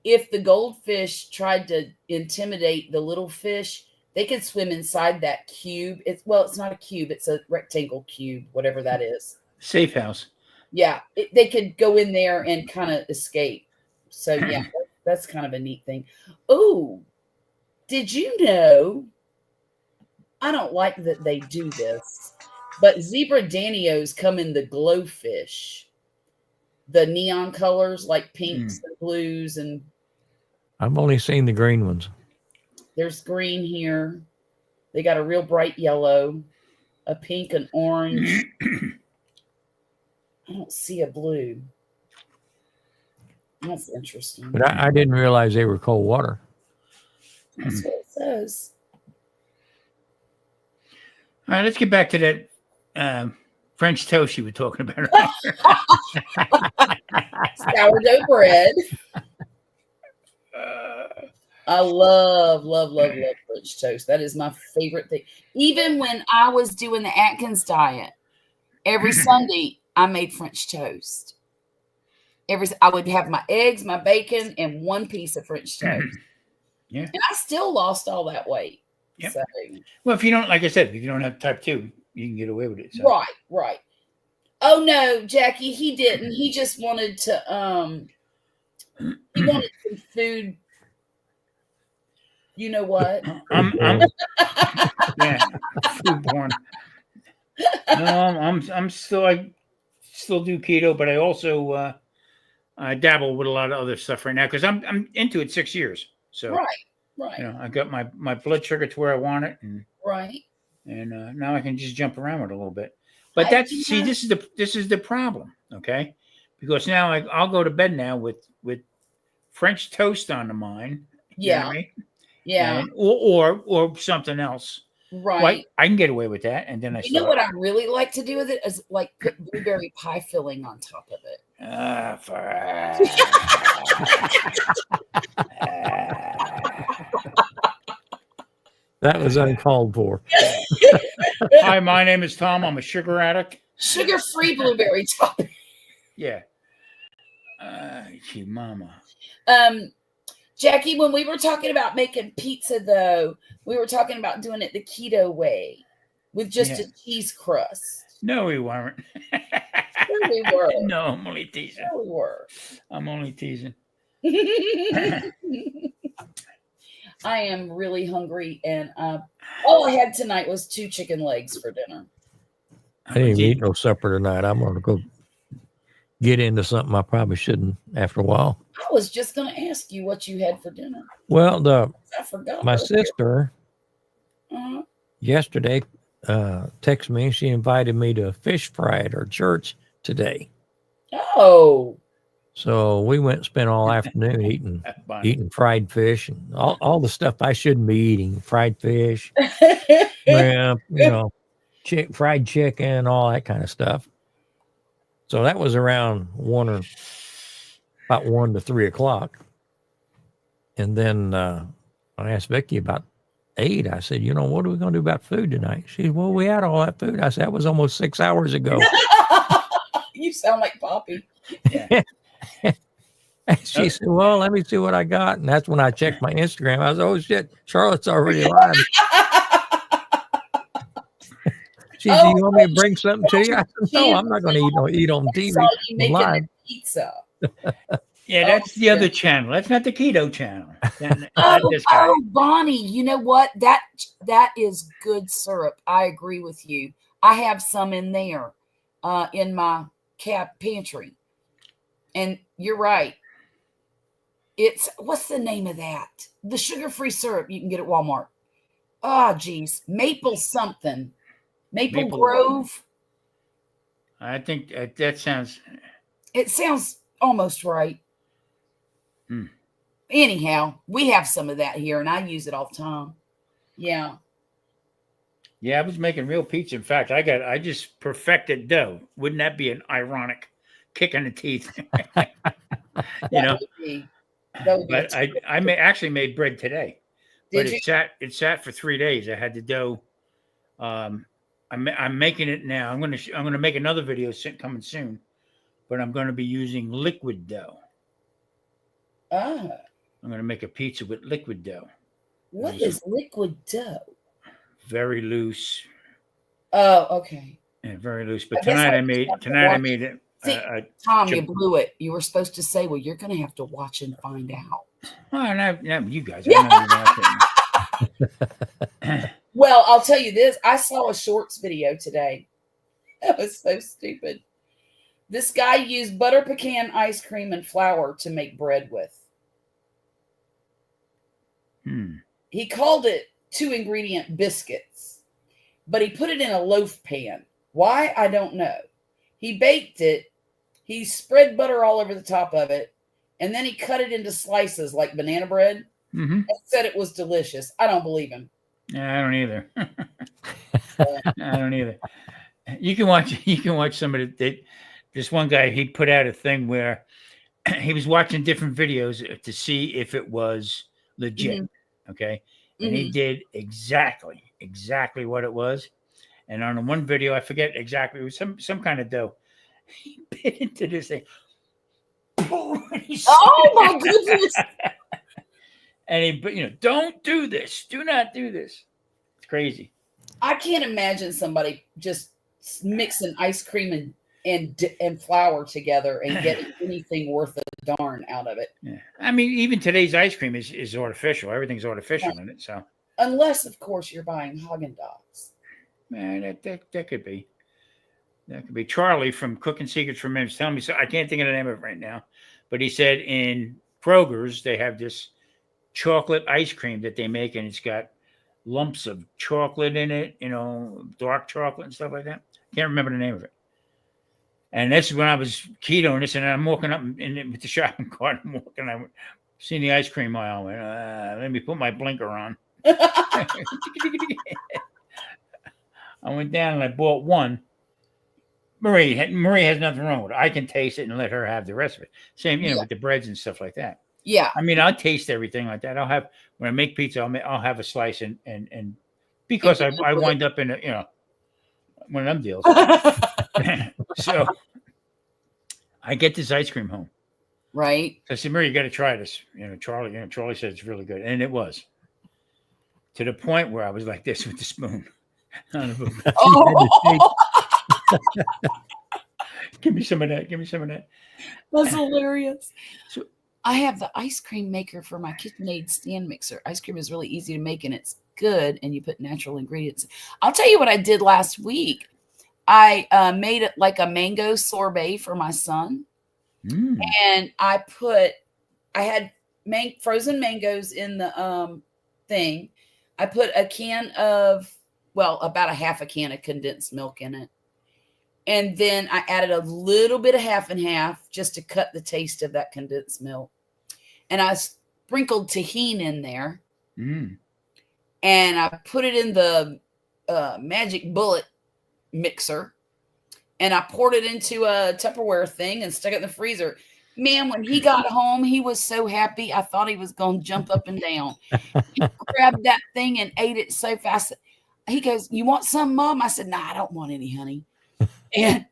If the goldfish tried to intimidate the little fish, they could swim inside that cube. It's not a cube. It's a rectangle cube, whatever that is. Safe house. Yeah. They could go in there and kind of escape. So, yeah, that's kind of a neat thing. Oh, did you know? I don't like that they do this, but zebra danios come in the glowfish. The neon colors like pinks and blues, and I've only seen the green ones. There's green here. They got a real bright yellow, a pink and orange. I don't see a blue. That's interesting. But I didn't realize they were cold water. That's what it says. All right, let's get back to that French toast you were talking about. Sourdough bread. I love French toast. That is my favorite thing. Even when I was doing the Atkins diet, every Sunday I made French toast. I would have my eggs, my bacon, and one piece of French toast. Yeah. And I still lost all that weight. Yep. So. Well, if you don't, like I said, if you don't have type 2, you can get away with it. So. Right. Oh no, Jackie, he didn't. He just wanted to he wanted some food. You know what? I'm yeah, food porn. No, I'm still I still do keto, but I also I dabble with a lot of other stuff right now because I'm into it 6 years. So Right. I got my blood sugar to where I want it, and Right. now I can just jump around with it a little bit. But Yeah. this is the problem, okay? Because now I'll go to bed now with French toast on the mind. You know what I mean? Yeah. And, or something else. Right. Well, I can get away with that, and then You know what I really like to do with it is like put blueberry pie filling on top of it. That was uncalled for. Hi, my name is Tom. I'm a sugar addict. Sugar-free blueberry topping. Yeah. Mama. Jackie, when we were talking about making pizza, though, we were talking about doing it the keto way with just a cheese crust. No, we weren't. Sure we were. No, I'm only teasing. Sure we were. I'm only teasing. I am really hungry, and all I had tonight was 2 chicken legs for dinner. I didn't even eat no supper tonight. I'm going to go get into something I probably shouldn't after a while. I was just going to ask you what you had for dinner. Well, I forgot. my sister yesterday texted me. She invited me to a fish fry at her church today. Oh. So we went and spent all afternoon eating fried fish and all the stuff I shouldn't be eating. Fried fish, shrimp, fried chicken, all that kind of stuff. So that was around about 1 to 3 o'clock. And then I asked Vicky about 8. I said, what are we going to do about food tonight? She said, well, we had all that food. I said, that was almost 6 hours ago. You sound like Poppy. Yeah. She said, well, let me see what I got. And that's when I checked my Instagram. I was, oh, shit, Charlotte's already live. She said, you want me to bring something to you? I said, no, I'm not going to eat on TV live. Pizza. Yeah, that's the other channel. That's not the keto channel. Bonnie, you know what? That is good syrup. I agree with you. I have some in there in my pantry. And you're right. What's the name of that? The sugar-free syrup you can get at Walmart. Oh, geez. Maple something. Maple Grove. I think that sounds... It sounds almost right. Anyhow, we have some of that here, and I use it all the time. Yeah. Yeah, I was making real pizza. In fact, I just perfected dough. Wouldn't that be an ironic kick in the teeth? But I actually made bread today. It sat for 3 days. I had the dough. I'm making it now. I'm gonna make another video coming soon, but I'm gonna be using liquid dough. I'm gonna make a pizza with liquid dough. What is liquid dough? Very loose. Oh, okay. Yeah, very loose. But tonight I made it. See, Tom, you blew it. You were supposed to say, well, you're going to have to watch and find out. Oh, no, you guys. Well, I'll tell you this. I saw a shorts video today. That was so stupid. This guy used butter pecan ice cream and flour to make bread with. He called it 2-ingredient biscuits, but he put it in a loaf pan. Why? I don't know. He baked it. He spread butter all over the top of it, and then he cut it into slices like banana bread. And said it was delicious. I don't believe him. Yeah, I don't either. I don't either. You can watch somebody. This one guy, he put out a thing where he was watching different videos to see if it was legit. Okay, and he did exactly what it was. And on one video, I forget exactly, it was some kind of dough. He bit into this thing. Oh my goodness! And he, don't do this. Do not do this. It's crazy. I can't imagine somebody just mixing ice cream and flour together and getting anything worth a darn out of it. Yeah. I mean, even today's ice cream is artificial. Everything's artificial in it. So unless, of course, you're buying Haagen-Dazs. Man, that could be. That could be. Charlie from Cooking Secrets from Mims telling me, so I can't think of the name of it right now, But he said in Kroger's they have this chocolate ice cream that they make, and it's got lumps of chocolate in it, dark chocolate and stuff like that. Can't remember the name of it. And this is when I was ketoing this, and I'm walking up with the shopping cart. I'm walking, I seen the ice cream aisle. Went, let me put my blinker on. I went down and I bought one. Marie has nothing wrong with it. I can taste it and let her have the rest of it. Same, with the breads and stuff like that. Yeah. I mean, I'll taste everything like that. When I make pizza, I'll have a slice and because I wind up in one of them deals. So I get this ice cream home. Right. So I said, Marie, you got to try this. Charlie said it's really good. And it was. To the point where I was like this with the spoon. Oh. Give me some of that. Give me some of that. That's hilarious. So, I have the ice cream maker for my KitchenAid stand mixer. Ice cream is really easy to make and it's good, and you put natural ingredients. I'll tell you what I did last week. I made it like a mango sorbet for my son. And I had frozen mangoes in the thing. I put a can of, about a half a can of condensed milk in it. And then I added a little bit of half and half just to cut the taste of that condensed milk. And I sprinkled tahini in there. And I put it in the Magic Bullet mixer. And I poured it into a Tupperware thing and stuck it in the freezer. Man, when he got home, he was so happy. I thought he was going to jump up and down. He grabbed that thing and ate it so fast. He goes, "You want some, Mom?" I said, "No, I don't want any, honey." And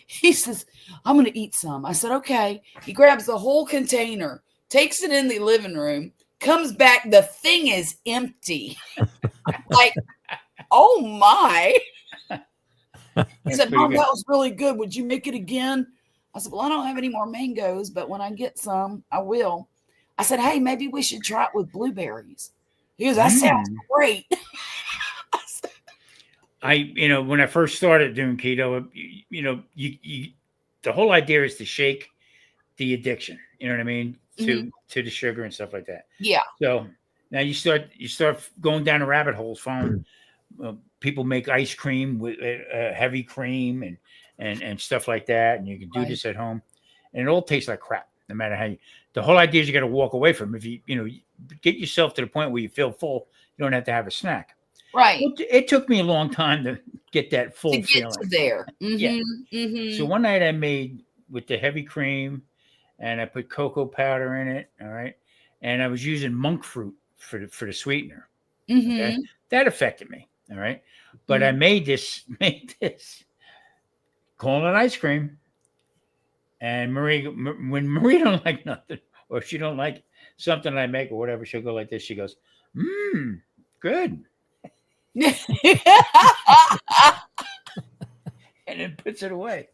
he says, "I'm going to eat some." I said, "Okay." He grabs the whole container, takes it in the living room, comes back. The thing is empty. Like, oh my. He said, "Mom, that was really good. Would you make it again?" I said, "Well, I don't have any more mangoes, but when I get some, I will." I said, "Hey, maybe we should try it with blueberries." He goes, "That sounds great." When I first started doing keto, the whole idea is to shake the addiction. You know what I mean? To the sugar and stuff like that. Yeah. So now you start going down a rabbit hole. Found people make ice cream with heavy cream and stuff like that, and you can do this at home, and it all tastes like crap. No matter how the whole idea is you got to walk away from it. If you get yourself to the point where you feel full, you don't have to have a snack. Right. It took me a long time to get that full to get feeling. to there. Yeah. So one night I made with the heavy cream, and I put cocoa powder in it. All right, and I was using monk fruit for the sweetener. Okay? That affected me. All right, but I made this, calling it ice cream. And when Marie don't like nothing, or if she don't like something I make or whatever, she'll go like this. She goes, good. And then puts it away.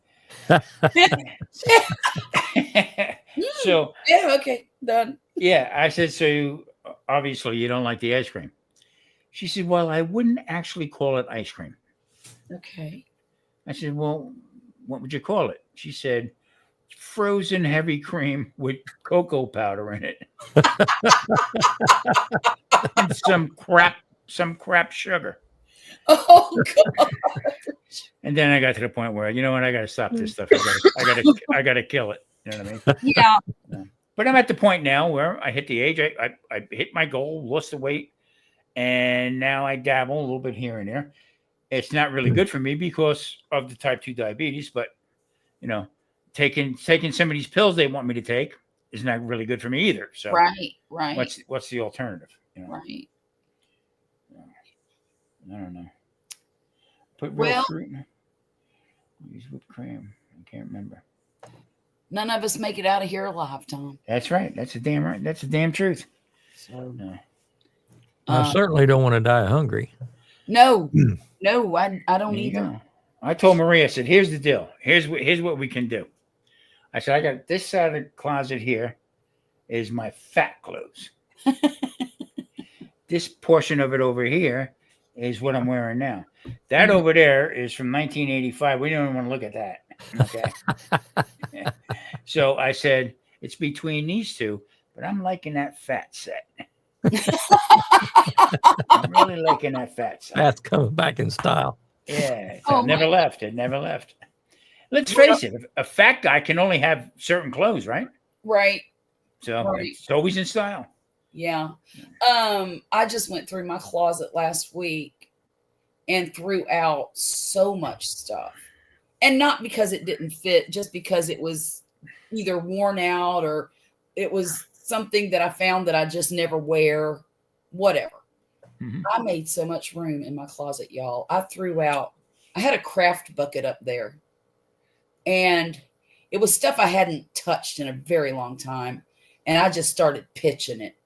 So yeah, okay, done. Yeah, I said, so obviously you don't like the ice cream. She said, well, I wouldn't actually call it ice cream. Okay. I said, well, what would you call it? She said, frozen heavy cream with cocoa powder in it. And some crap sugar. Oh God. And then I got to the point where, you know what, I got to stop this stuff. I got to kill it. You know what I mean? Yeah. But I'm at the point now where I hit the age. I hit my goal, lost the weight, and now I dabble a little bit here and there. It's not really good for me because of the type 2 diabetes, but taking some of these pills they want me to take is not really good for me either. So right. What's the alternative? Right. I don't know. Put real fruit in it. Use whipped cream. I can't remember. None of us make it out of here alive, Tom. That's right. That's a damn right. That's the damn truth. So no. I certainly don't want to die hungry. No, I don't either. I told Maria, I said, here's the deal. Here's what we can do. I said, I got this side of the closet here is my fat clothes. This portion of it over here is what I'm wearing now. That over there is from 1985. We don't even want to look at that. Okay. So I said, it's between these two, but I'm liking that fat set. I'm really liking that fat set. That's coming back in style. Yeah, Oh, it never my- left. It never left. Let's face it, a fat guy can only have certain clothes, right? Right. So Right. it's always in style. Yeah. I just went through my closet last week and threw out so much stuff. And not because it didn't fit, just because it was either worn out or it was something that I found that I just never wear, whatever. Mhm. I made so much room in my closet, y'all. I had a craft bucket up there. And it was stuff I hadn't touched in a very long time. And I just started pitching it.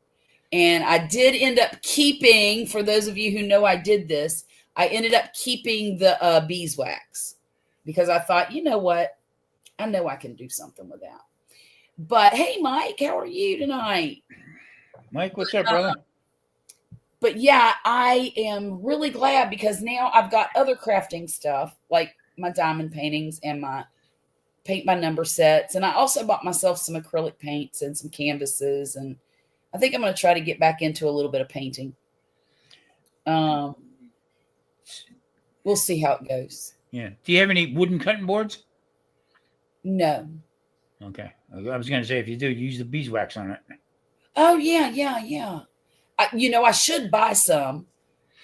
And I did end up keeping, for those of you who know I did this, I ended up keeping the beeswax because I thought, you know what? I know I can do something with that. But hey, Mike, how are you tonight? Mike, what's up, brother? But yeah, I am really glad because now I've got other crafting stuff like my diamond paintings and my paint by number sets. And I also bought myself some acrylic paints and some canvases. And I think I'm going to try to get back into a little bit of painting. We'll see how it goes. Yeah. Do you have any wooden cutting boards? No. Okay. I was going to say, if you do, use the beeswax on it. Oh, yeah. I should buy some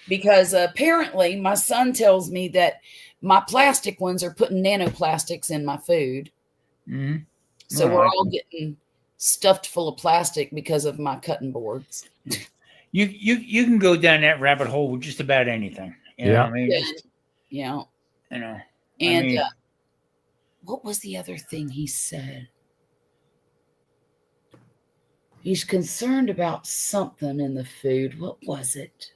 because apparently my son tells me that my plastic ones are putting nanoplastics in my food. Mm-hmm. So All we're right. all getting stuffed full of plastic because of my cutting boards. You can go down that rabbit hole with just about anything. You know Yeah. what I mean? Yeah. Just, Yeah. you know. And mean- what was the other thing he said? He's concerned about something in the food. What was it?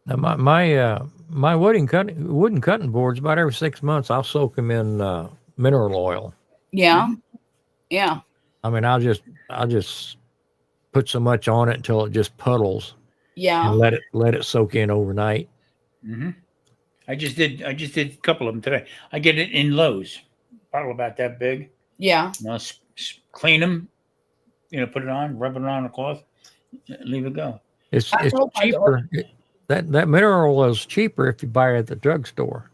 Now my wooden cutting boards, about every 6 months, I'll soak them in mineral oil. Yeah. Yeah. I mean, I'll just put so much on it until it just puddles Yeah. and let it soak in overnight. Mm-hmm. I just did a couple of them today. I get it in Lowe's, bottle about that big. Yeah. You know, clean them. You know, put it on, rub it on a cloth, leave it go. It's I told my cheaper. That mineral oil is cheaper if you buy it at the drugstore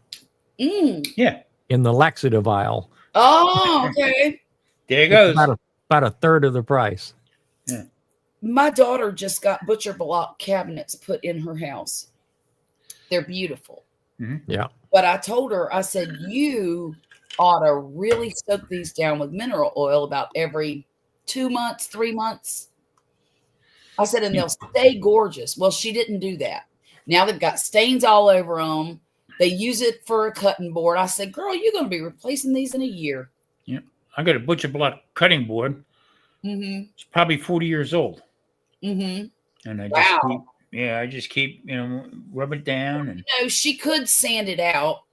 Mm. Yeah, in the laxative aisle. Oh, okay. there it goes. About a third of the price. My daughter just got butcher block cabinets put in her house. They're beautiful. Yeah. But I told her, I said, you ought to really soak these down with mineral oil about every 2 months, 3 months. I said, and they'll stay gorgeous. Well, she didn't do that. Now they've got stains all over them. They use it for a cutting board. I said, girl, you're going to be replacing these in a year. I got a butcher block cutting board. Mm-hmm. It's probably 40 years old, Mm-hmm. and I Wow. just keep rub it down and No, she could sand it out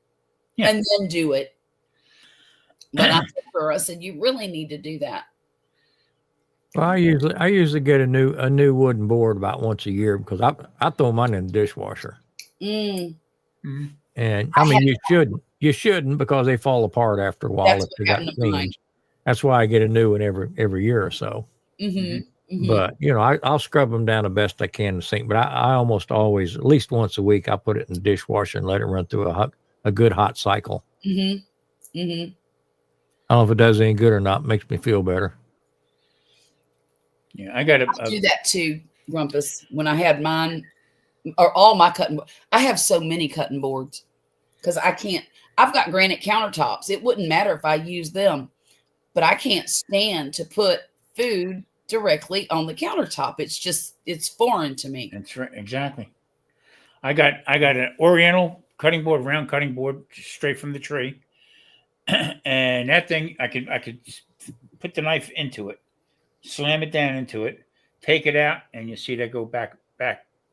Yeah. and then do it. But I told her, I said, you really need to do that. Well, I usually get a new wooden board about once a year because I throw mine in the dishwasher. Mm, And I mean, you shouldn't because they fall apart after a while That's if what they got happened to mine. cleaned. That's why I get a new one every year or so. mm-hmm, mm-hmm. But I'll scrub them down the best I can in the sink. But I almost always, at least once a week, I put it in the dishwasher and let it run through a good hot cycle. Mm-hmm. Mm-hmm. I don't know if it does any good or not. Makes me feel better. yeah, I got I do that too, Grumpus. When I had mine, or all my I have so many cutting boards because I've got granite countertops. It wouldn't matter if I used them, but I can't stand to put food directly on the countertop. It's foreign to me. That's right, exactly. I got an Oriental cutting board, round cutting board, straight from the tree, and that thing I could just put the knife into it, slam it down into it, take it out, and you see that go back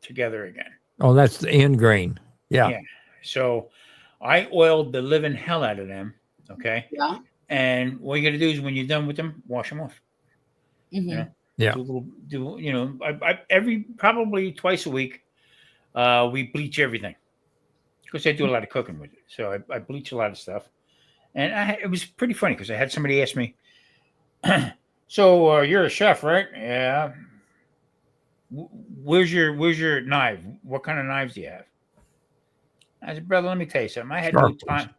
together again. Oh, that's the end grain. Yeah. Yeah. So I oiled the living hell out of them. Okay. Yeah. And what you got to do is when you're done with them, wash them off. Mm-hmm. Yeah. Yeah. I every probably twice a week, we bleach everything because I do a lot of cooking with it. So I bleach a lot of stuff. And it was pretty funny because I had somebody ask me, So you're a chef, right? Yeah. Where's your knife? What kind of knives do you have? I said, brother, let me tell you something. I had no Sharp time.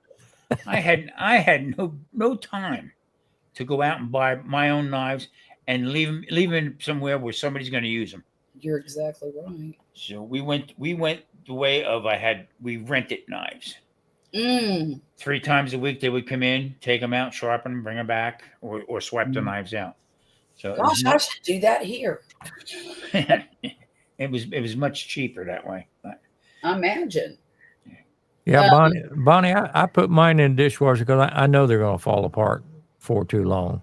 I had no time to go out and buy my own knives and leave them somewhere where somebody's going to use them. You're exactly right. So we went the way of we rented knives. Mm. 3 times a week they would come in, take them out, sharpen them, bring them back, or swipe the Mm. knives out. So Gosh, I should do that here. it was much cheaper that way. But I imagine. Yeah, Bonnie, I put mine in the dishwasher because I know they're going to fall apart for too long.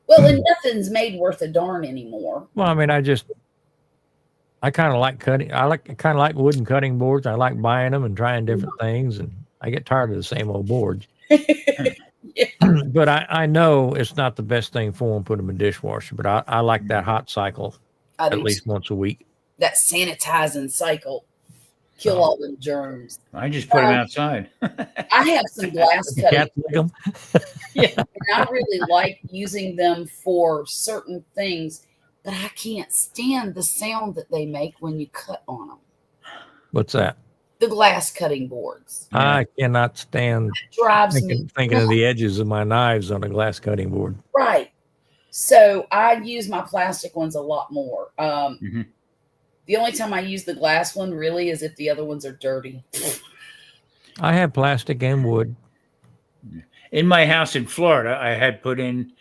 Well, and nothing's made worth a darn anymore. Well, I mean, I kind of like cutting. I kind of like wooden cutting boards. I like buying them and trying different things, and I get tired of the same old boards. But I know it's not the best thing for them. Put them in the dishwasher, but I like that hot cycle I at do least too. once a week. That sanitizing cycle. Kill all the germs. I just put them outside. I have some glass The cutting. cats lick 'em. Yeah. And I really like using them for certain things, but I can't stand the sound that they make when you cut on them. What's that? The glass cutting boards. I cannot stand Drives me thinking of the edges of my knives on a glass cutting board. right. So I use my plastic ones a lot more. Mhm. The only time I use the glass one really is if the other ones are dirty. I have plastic and wood. In my house in Florida, I had put in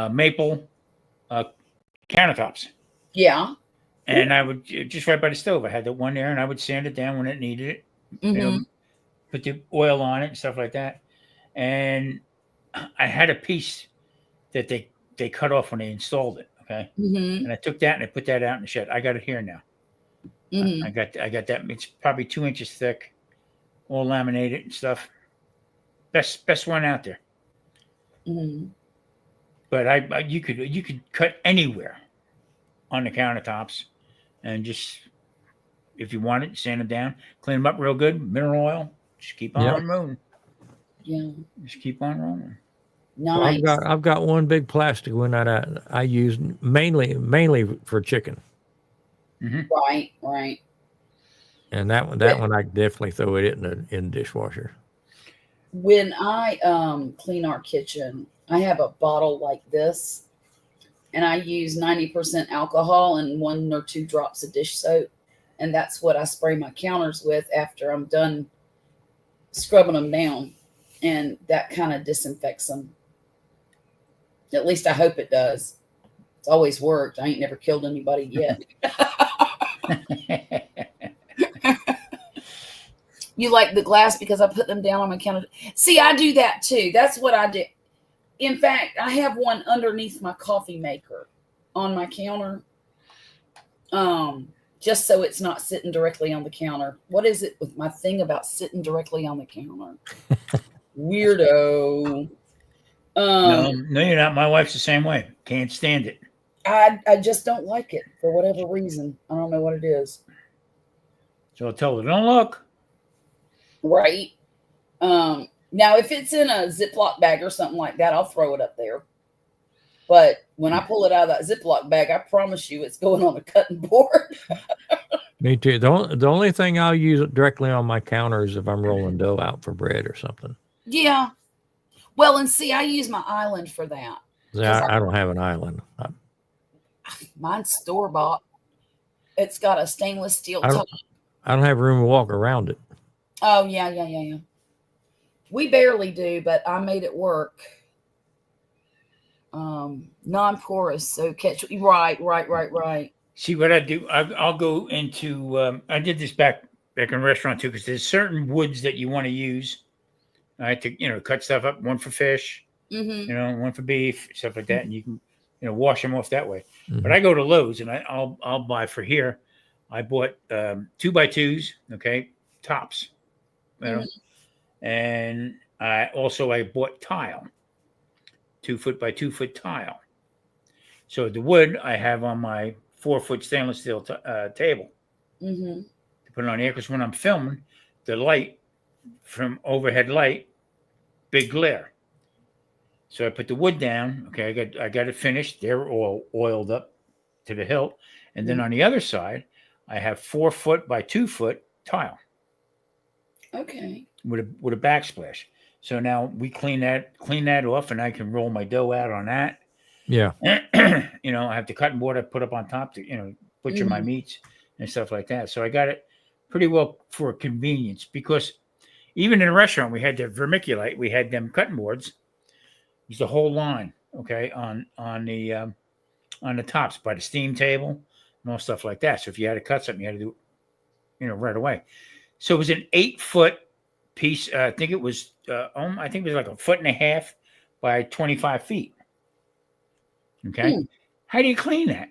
maple countertops. Yeah. And I would just right by the stove. I had the one there, and I would sand it down when it needed it. Mm-hmm. You know, put the oil on it and stuff like that. And I had a piece that they cut off when they installed it. Okay, Mm-hmm. and I took that and I put that out in the shed. I got it here now. Mm-hmm. I got that. It's probably 2 inches thick, all laminated and stuff. Best one out there. Mm-hmm. But you could cut anywhere on the countertops, and just if you want it, sand them down, clean them up real good, mineral oil, just keep on Yep. moving. Yeah. Just keep on rolling. Nice. I've got one big plastic one that I use mainly for chicken, Right. Right. and that one I definitely throw it in the dishwasher. When I clean our kitchen, I have a bottle like this, and I use 90% alcohol and 1 or 2 drops of dish soap, and that's what I spray my counters with after I'm done scrubbing them down, and that kind of disinfects them. At least I hope it does. It's always worked. I ain't never killed anybody yet. You like the glass because I put them down on my counter. See, I do that too. That's what I do. In fact, I have one underneath my coffee maker on my counter. Just so it's not sitting directly on the counter. What is it with my thing about sitting directly on the counter? Weirdo. No, you're not. My wife's the same way. Can't stand it. I just don't like it for whatever reason. I don't know what it is. So I'll tell her, don't look. Right. Now, if it's in a Ziploc bag or something like that, I'll throw it up there. But when I pull it out of that Ziploc bag, I promise you it's going on a cutting board. Me too. The only thing I'll use directly on my counter is if I'm rolling dough out for bread or something. Yeah. Well, and see, I use my island for that. I don't have an island. Mine's store-bought. It's got a stainless steel I top. don't have room to walk around it. Oh, yeah. We barely do, but I made it work. Non-porous, so catch right. See what I do? I'll go into. I did this back in a restaurant too, because there's certain woods that you want to use. I had to, cut stuff up. One for fish, Mm-hmm. one for beef, stuff like that, and you can, wash them off that way. Mhm. But I go to Lowe's and I'll buy for here. I bought 2x2s, okay, tops, and I bought tile, 2 foot by 2 foot tile. So the wood I have on my 4-foot stainless steel table Mm-hmm. to put it on here, because when I'm filming, the light from overhead light, big glare. So I put the wood down. Okay, I got it finished. They're all oiled up to the hilt, and then on the other side, I have 4 foot by 2 foot tile Okay. with a backsplash. So now we clean that off, and I can roll my dough out on that. Yeah. You know, I have the cutting board I put up on top to butcher my meats and stuff like that. So I got it pretty well for convenience, because even in a restaurant we had the vermiculite, we had them cutting boards. It was the whole line, okay, on the tops by the steam table and all stuff like that. So if you had to cut something, you had to do it, right away. So it was an 8-foot piece. I think it was like 1.5 feet by 25 feet. Okay. How do you clean that?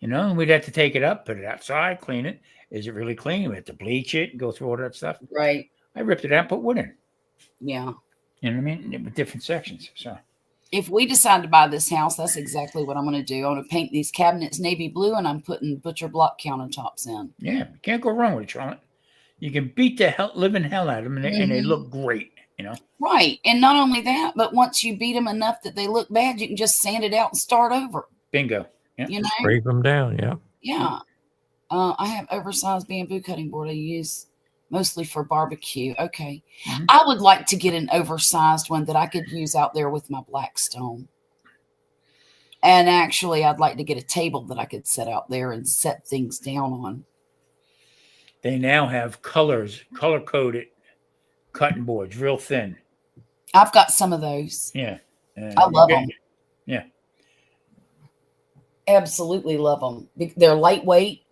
We'd have to take it up, put it outside, clean it. Is it really clean? We have to bleach it and go through all that stuff. Right. I ripped it out, put wood in. Yeah. You know what I mean? With different sections. So If we decide to buy this house, that's exactly what I'm going to do. I'm going to paint these cabinets navy blue, and I'm putting butcher block countertops in. yeah, you can't go wrong with it, Charlotte. You can beat the living hell out of them, and they look great. Right. And not only that, but once you beat them enough that they look bad, you can just sand it out and start over. Bingo. Yeah. Scrape them down. Yeah. Yeah. I have oversized bamboo cutting board I use mostly for barbecue. Okay. I would like to get an oversized one that I could use out there with my Blackstone. And actually, I'd like to get a table that I could set out there and set things down on. They now have color-coded cutting boards, real thin. I've got some of those. Yeah. I love them. Yeah. Absolutely love them. They're lightweight.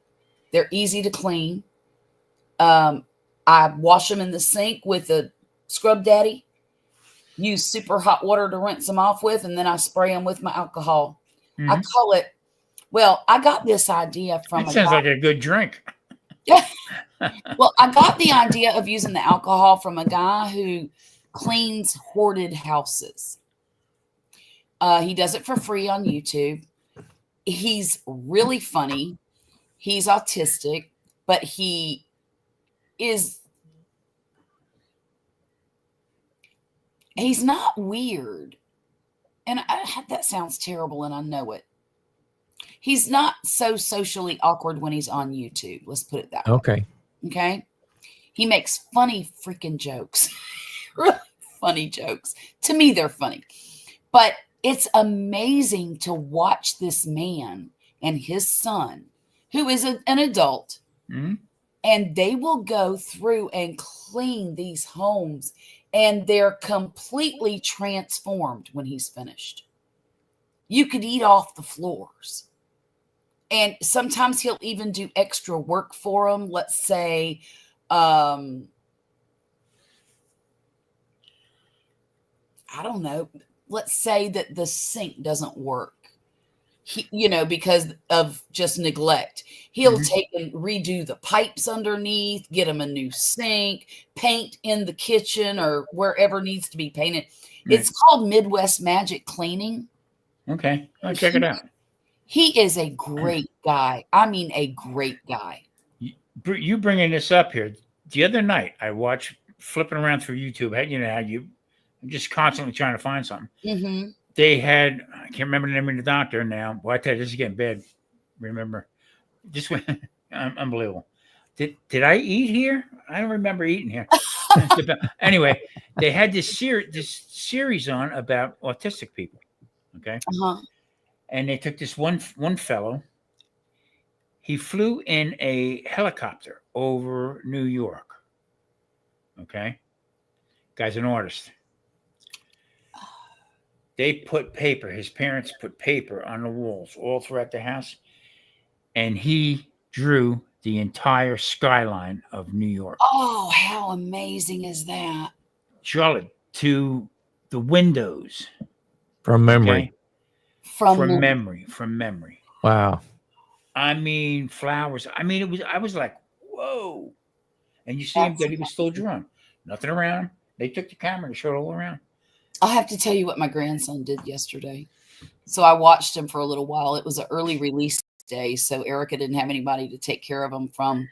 They're easy to clean. I wash them in the sink with a Scrub Daddy. Use super hot water to rinse them off with, and then I spray them with my alcohol. I call it. Well, I got this idea from. It sounds like a good drink. Yeah. Well, I got the idea of using the alcohol from a guy who cleans hoarded houses. He does it for free on YouTube. He's really funny. He's autistic, but he's not weird. And that sounds terrible, and I know it. He's not so socially awkward when he's on YouTube. Let's put it that way. Okay. Okay. He makes funny freaking jokes. Really funny jokes. To me, they're funny. But it's amazing to watch this man and his son, who is an adult, and they will go through and clean these homes, and they're completely transformed when he's finished. You could eat off the floors. And sometimes he'll even do extra work for them. Let's say, I don't know. Let's say that the sink doesn't work, because of just neglect. He'll take and redo the pipes underneath, get them a new sink, paint in the kitchen or wherever needs to be painted. It's called Midwest Magic Cleaning. Okay. I'll check it out. He is a great guy. I mean, a great guy. You bringing this up here. The other night, I watched flipping around through YouTube. I'm just constantly trying to find something. Mm-hmm. They had, I can't remember the name of the doctor now. Well, I tell you, this is getting bad. Remember, this went unbelievable. Did I eat here? I don't remember eating here. Anyway, they had this series on about autistic people. Okay. And they took this one fellow. He flew in a helicopter over New York. Okay. Guy's an artist. They put paper. His parents put paper on the walls all throughout the house. And he drew the entire skyline of New York. Oh, how amazing is that? Charlotte, to the windows. From memory. Okay? From memory. Wow. I mean, flowers. I mean, I was like, whoa. And you see him that he was still drawing. Nothing around. They took the camera and showed all around. I'll have to tell you what my grandson did yesterday. So I watched him for a little while. It was an early release day, so Erica didn't have anybody to take care of him from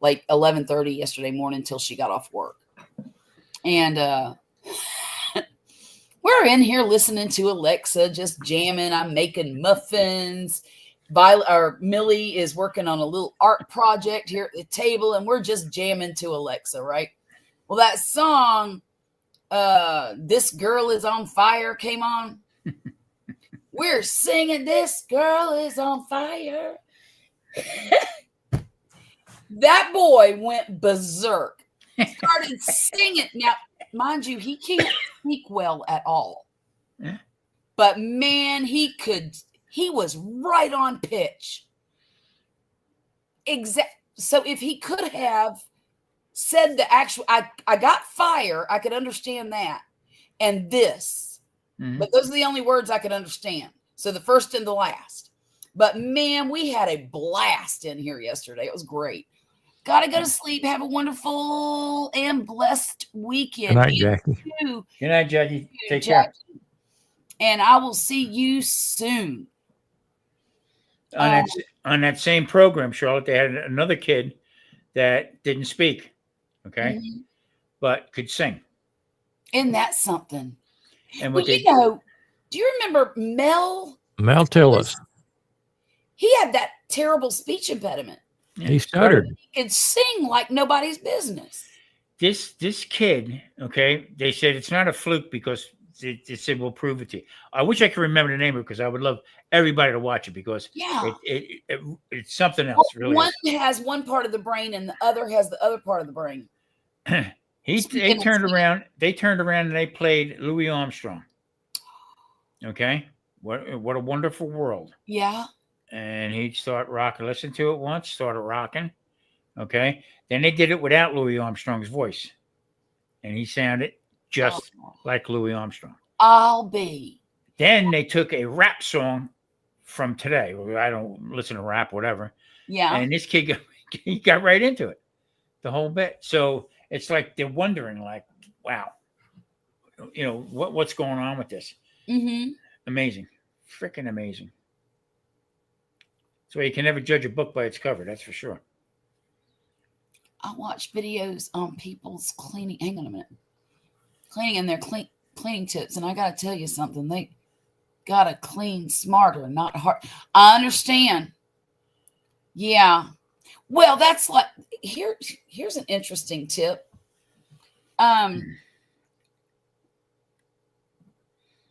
like 11:30 yesterday morning until she got off work. And We're in here listening to Alexa, just jamming. I'm making muffins. Millie is working on a little art project here at the table, and we're just jamming to Alexa, right? Well, that song, This Girl Is on Fire, came on. We're singing This Girl Is on Fire. That boy went berserk. Started singing. Now, mind you, he can't speak well at all. Yeah. But man, he was right on pitch. So if he could have said the actual, I got fire, I could understand that. And this. Mhm. But those are the only words I could understand. So the first and the last. But man, we had a blast in here yesterday. It was great. Gotta go to sleep. Have a wonderful and blessed weekend. Good night, You Jackie. too, Good night, Jackie. Take care. Jackie. And I will see you soon. On that same program, Charlotte, they had another kid that didn't speak, okay, Mhm. but could sing. Isn't that something? And Well, what they do you remember Mel? Mel Tillis. He had that terrible speech impediment. He stuttered. He could sing like nobody's business. This kid, okay, they said it's not a fluke because they said we'll prove it to you. I wish I could remember the name of it because I would love everybody to watch it because Yeah. it's something else. Really, One has one part of the brain and the other has the other part of the brain. They Speaking of turned singing. around. They turned around and they played Louis Armstrong. Okay, what a wonderful world. Yeah. And he'd start rocking. Listen to it once, started rocking. Okay. Then they did it without Louis Armstrong's voice. And he sounded just like Louis Armstrong. I'll be. Then they took a rap song from today. I don't listen to rap, whatever. Yeah. And this kid he got right into it, the whole bit. So it's like they're wondering, like, wow, what's going on with this? Mm-hmm. Amazing. Freaking amazing. So you can never judge a book by its cover, that's for sure. I watch videos on people's cleaning. Hang on a minute. Cleaning and their cleaning tips. And I got to tell you something. They got to clean smarter, not hard. I understand. Yeah. Well, that's like, here's an interesting tip. When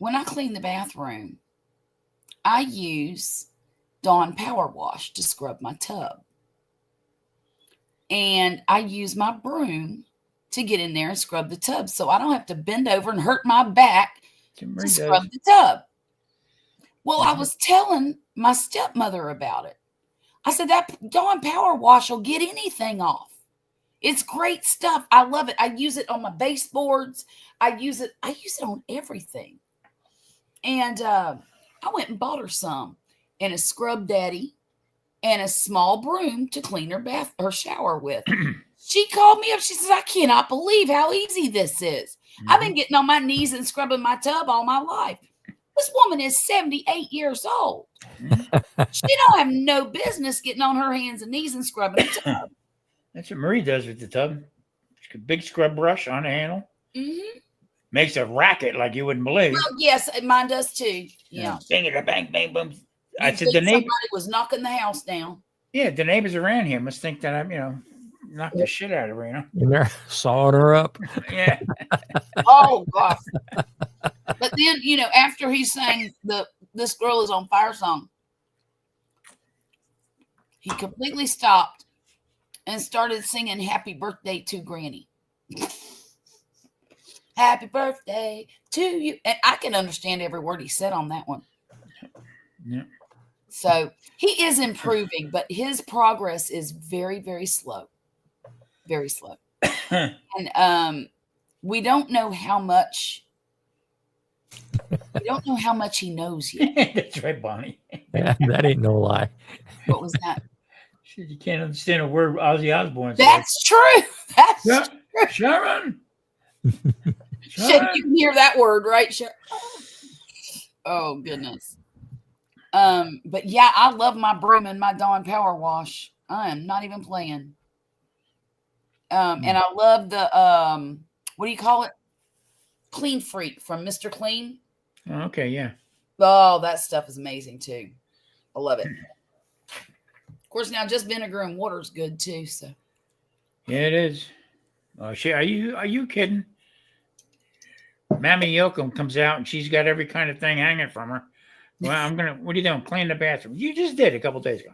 I clean the bathroom, I use Dawn Power Wash to scrub my tub. And I use my broom to get in there and scrub the tub so I don't have to bend over and hurt my back to scrub the tub. Well, I was telling my stepmother about it. I said, that Dawn Power Wash will get anything off. It's great stuff. I love it. I use it on my baseboards. I use it on everything. And I went and bought her some and a scrub daddy and a small broom to clean her shower with. She called me up. She says, I cannot believe how easy this is. Mm-hmm. I've been getting on my knees and scrubbing my tub all my life. This woman is 78 years old. She don't have no business getting on her hands and knees and scrubbing the tub. That's what Marie does with the tub. Big scrub brush on the handle. Mm-hmm. Makes a racket like you wouldn't believe. Well, yes, mine does too. Yeah. Bang it, bang, bang, boom. I You'd said think the neighbor. somebody was knocking the house down. Yeah, the neighbors around here must think that I'm, knock the shit out of her, And they're sawing her up. Yeah. Oh gosh. But then, after he sang This Girl Is on Fire song, he completely stopped and started singing Happy Birthday to Granny. Happy birthday to you. And I can understand every word he said on that one. Yeah. So he is improving, but his progress is very, very slow. Very slow. And we don't know how much he knows yet. That's right, Bonnie. That ain't no lie. What was that? She said you can't understand a word Ozzy Osbourne said. That's true. That's Yeah. true. Sharon. Sharon, you can hear that word, right? Sharon? Oh goodness. But yeah, I love my broom and my Dawn Power Wash. I am not even playing. And I love the what do you call it? Clean Freak from Mr. Clean. Oh, okay, yeah. Oh, that stuff is amazing too. I love it. Of course, now just vinegar and water is good too. So Yeah, it is. Oh, are you kidding? Mammy Yoakum comes out and she's got every kind of thing hanging from her. Well, what are you doing? Clean the bathroom. You just did a couple days ago.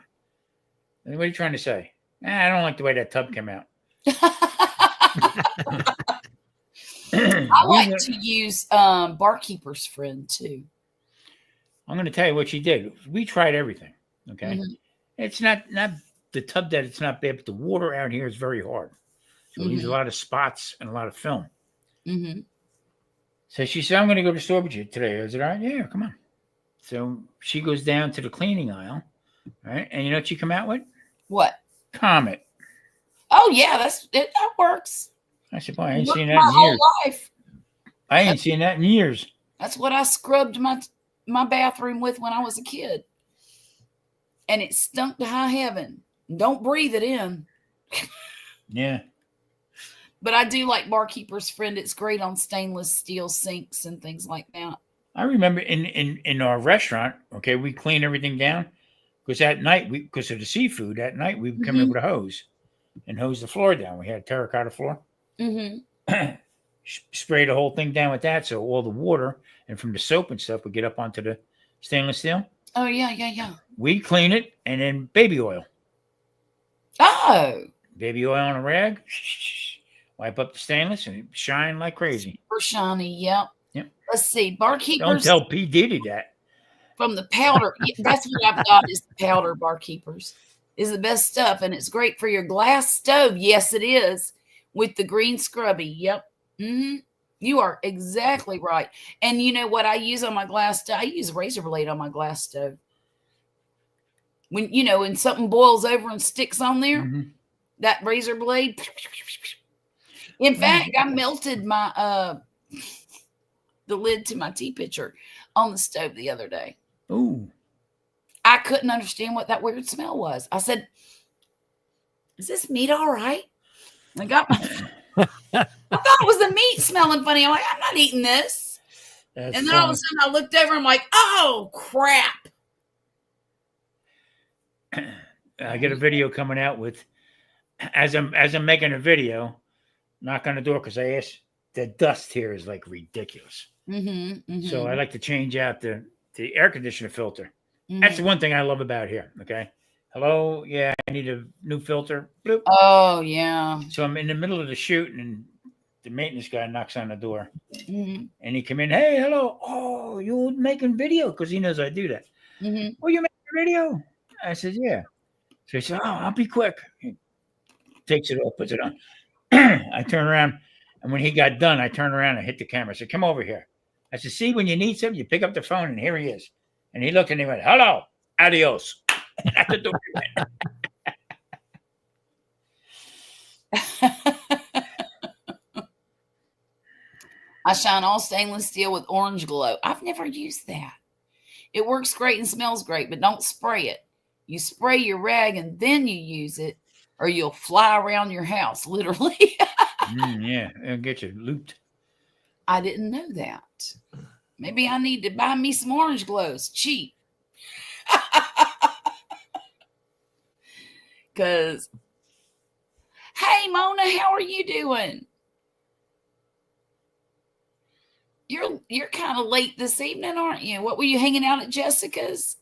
And what are you trying to say? I don't like the way that tub came out. I like to use Barkeeper's Friend too. I'm going to tell you what she did. We tried everything. Okay. Mhm. It's not the tub that it's not bad, but the water out here is very hard. So it leaves a lot of spots and a lot of film. Mm-hmm. So she said, I'm going to go to the store with you today. I said, all right, yeah, come on. So she goes down to the cleaning aisle, right? And you know what she come out with? What? Comet. Oh yeah, that works. I said, boy, I ain't Worked seen my that in whole years. life. I ain't seen that in years. That's what I scrubbed my bathroom with when I was a kid, and it stunk to high heaven. Don't breathe it in. Yeah. But I do like Barkeeper's Friend. It's great on stainless steel sinks and things like that. I remember in our restaurant, okay, we clean everything down because at night, because of the seafood, at night we would come in with a hose and hose the floor down. We had a terracotta floor. Mm-hmm. Spray the whole thing down with that, so all the water and from the soap and stuff would get up onto the stainless steel. Oh yeah. We clean it and then baby oil. Oh, Baby oil on a rag, wipe up the stainless and it shine like crazy. super shiny. Yep. Yep. Let's see. Don't Barkeepers tell P. Diddy that. from the powder. Yeah, that's what I've got is the powder. Barkeepers is the best stuff, and it's great for your glass stove. Yes, it is with the green scrubby. Yep. Mm-hmm. You are exactly right. And you know what I use on my glass stove? I use razor blade on my glass stove. When something boils over and sticks on there, that razor blade. In fact, I melted my the lid to my tea pitcher on the stove the other day. Ooh. I couldn't understand what that weird smell was. I said, "Is this meat all right?" I got my I thought it was the meat smelling funny. I'm like, I'm not eating this. That's And then all of a sudden I looked over, I'm like, oh crap. I get a video coming out with as I'm making a video, knock on the door because I asked, the dust here is like ridiculous. So I like to change out the air conditioner filter. That's the one thing I love about here. Okay. Hello. Yeah, I need a new filter. Bloop. Oh yeah. So I'm in the middle of the shoot and the maintenance guy knocks on the door Mm-hmm. and he come in. Hey, hello. Oh, you're making video because he knows I do that. Mm-hmm. Oh, you making a video? I said, yeah. So he said, oh, I'll be quick. He takes it off, puts it on. I turn around, and when he got done, I turned around and hit the camera. I said, come over here. I said, see, when you need something, you pick up the phone, and here he is. And he looked and he went, hello, adios. At the door. I shine all stainless steel with orange glow. I've never used that. It works great and smells great, but don't spray it. You spray your rag and then you use it, or you'll fly around your house, literally. Yeah, it'll get you looped. I didn't know that. Maybe I need to buy me some orange glows cheap. Because, hey, Mona, how are you doing? You're kind of late this evening, aren't you? What were you hanging out at Jessica's?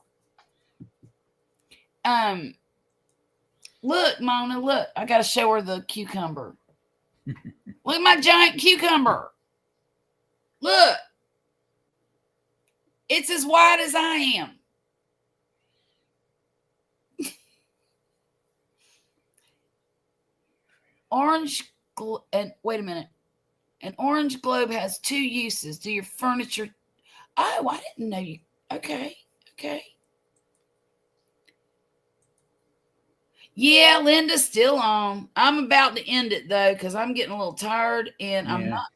Look, Mona, look. I got to show her the cucumber. Look at my giant cucumber. Look. It's as wide as I am. And wait a minute. An orange globe has 2 uses. Do your furniture. Oh, I didn't know you. Okay. Yeah, Linda's still on. I'm about to end it though, because I'm getting a little tired and I'm not.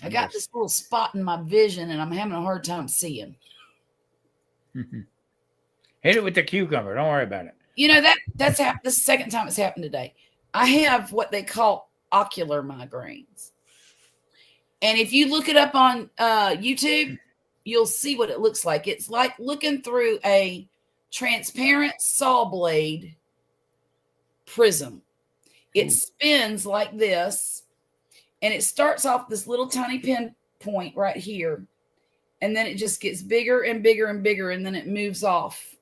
I got this little spot in my vision and I'm having a hard time seeing. Hit it with the cucumber. Don't worry about it. You know, that's the second time it's happened today. I have what they call ocular migraines. And if you look it up on YouTube, you'll see what it looks like. It's like looking through a transparent saw blade prism. It spins like this, and it starts off this little tiny pinpoint right here, and then it just gets bigger and bigger and bigger, and then it moves off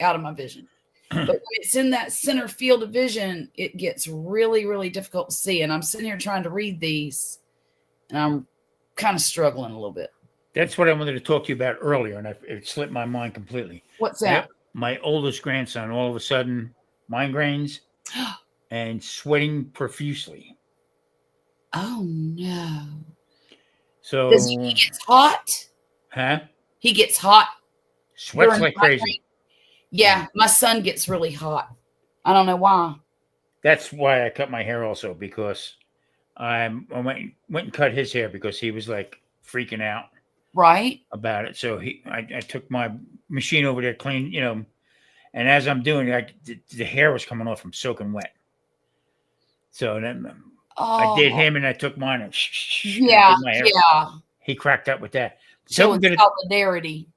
out of my vision. But when it's in that center field of vision, it gets really, really difficult to see. And I'm sitting here trying to read these, and I'm kind of struggling a little bit. That's what I wanted to talk to you about earlier, and it slipped my mind completely. What's that? My oldest grandson, all of a sudden, migraines and sweating profusely. Oh, no. So, Does he gets hot? huh? He gets hot. Sweats during like migraine? crazy. Yeah, my son gets really hot. I don't know why. That's why I cut my hair also, because I went and cut his hair because he was like freaking out Right? about it. So I took my machine over there, clean, and as I'm doing it, the hair was coming off from soaking wet. So then I did him, and I took mine and Yeah, did my hair. yeah. He cracked up with that. Showing solidarity.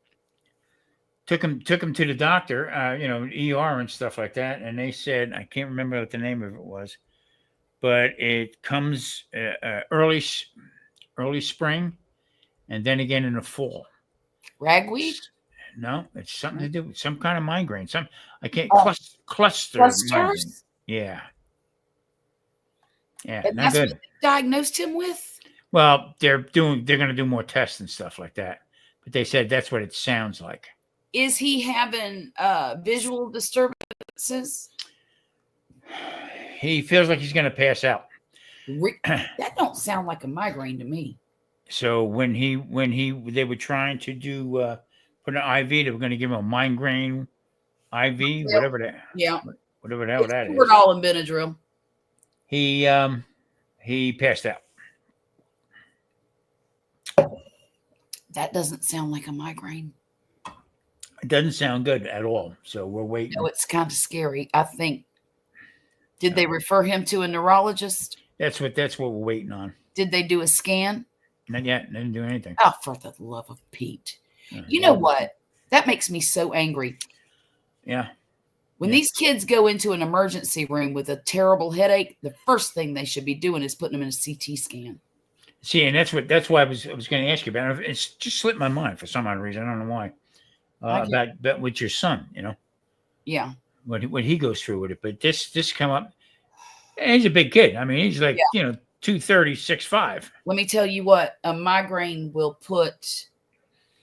Took him to the doctor, ER and stuff like that, and they said, I can't remember what the name of it was, but it comes early spring, and then again in the fall. Ragweed? No, it's something to do with some kind of migraine. I can't cluster Clusters? migraine. Yeah, And not that's good. what they diagnosed him with? Well, they're going to do more tests and stuff like that, but they said that's what it sounds like. Is he having visual disturbances? He feels like he's going to pass out. That don't sound like a migraine to me. So when they were trying to do put an IV, they were going to give him a migraine IV, Yeah. whatever that is. We're all in Benadryl. He passed out. That doesn't sound like a migraine. It doesn't sound good at all. So we're waiting. No, it's kind of scary. I think. Did they refer him to a neurologist? That's what we're waiting on. Did they do a scan? Not yet. They didn't do anything. Oh, for the love of Pete. You know what? That makes me so angry. Yeah. When these kids go into an emergency room with a terrible headache, the first thing they should be doing is putting them in a CT scan. See, and that's why I was going to ask you about it. It's just slipped my mind for some odd reason. I don't know why. About with your son, Yeah. what he goes through with it. But this come up. And he's a big kid. I mean, he's like 230, 6'5". Let me tell you what, a migraine will put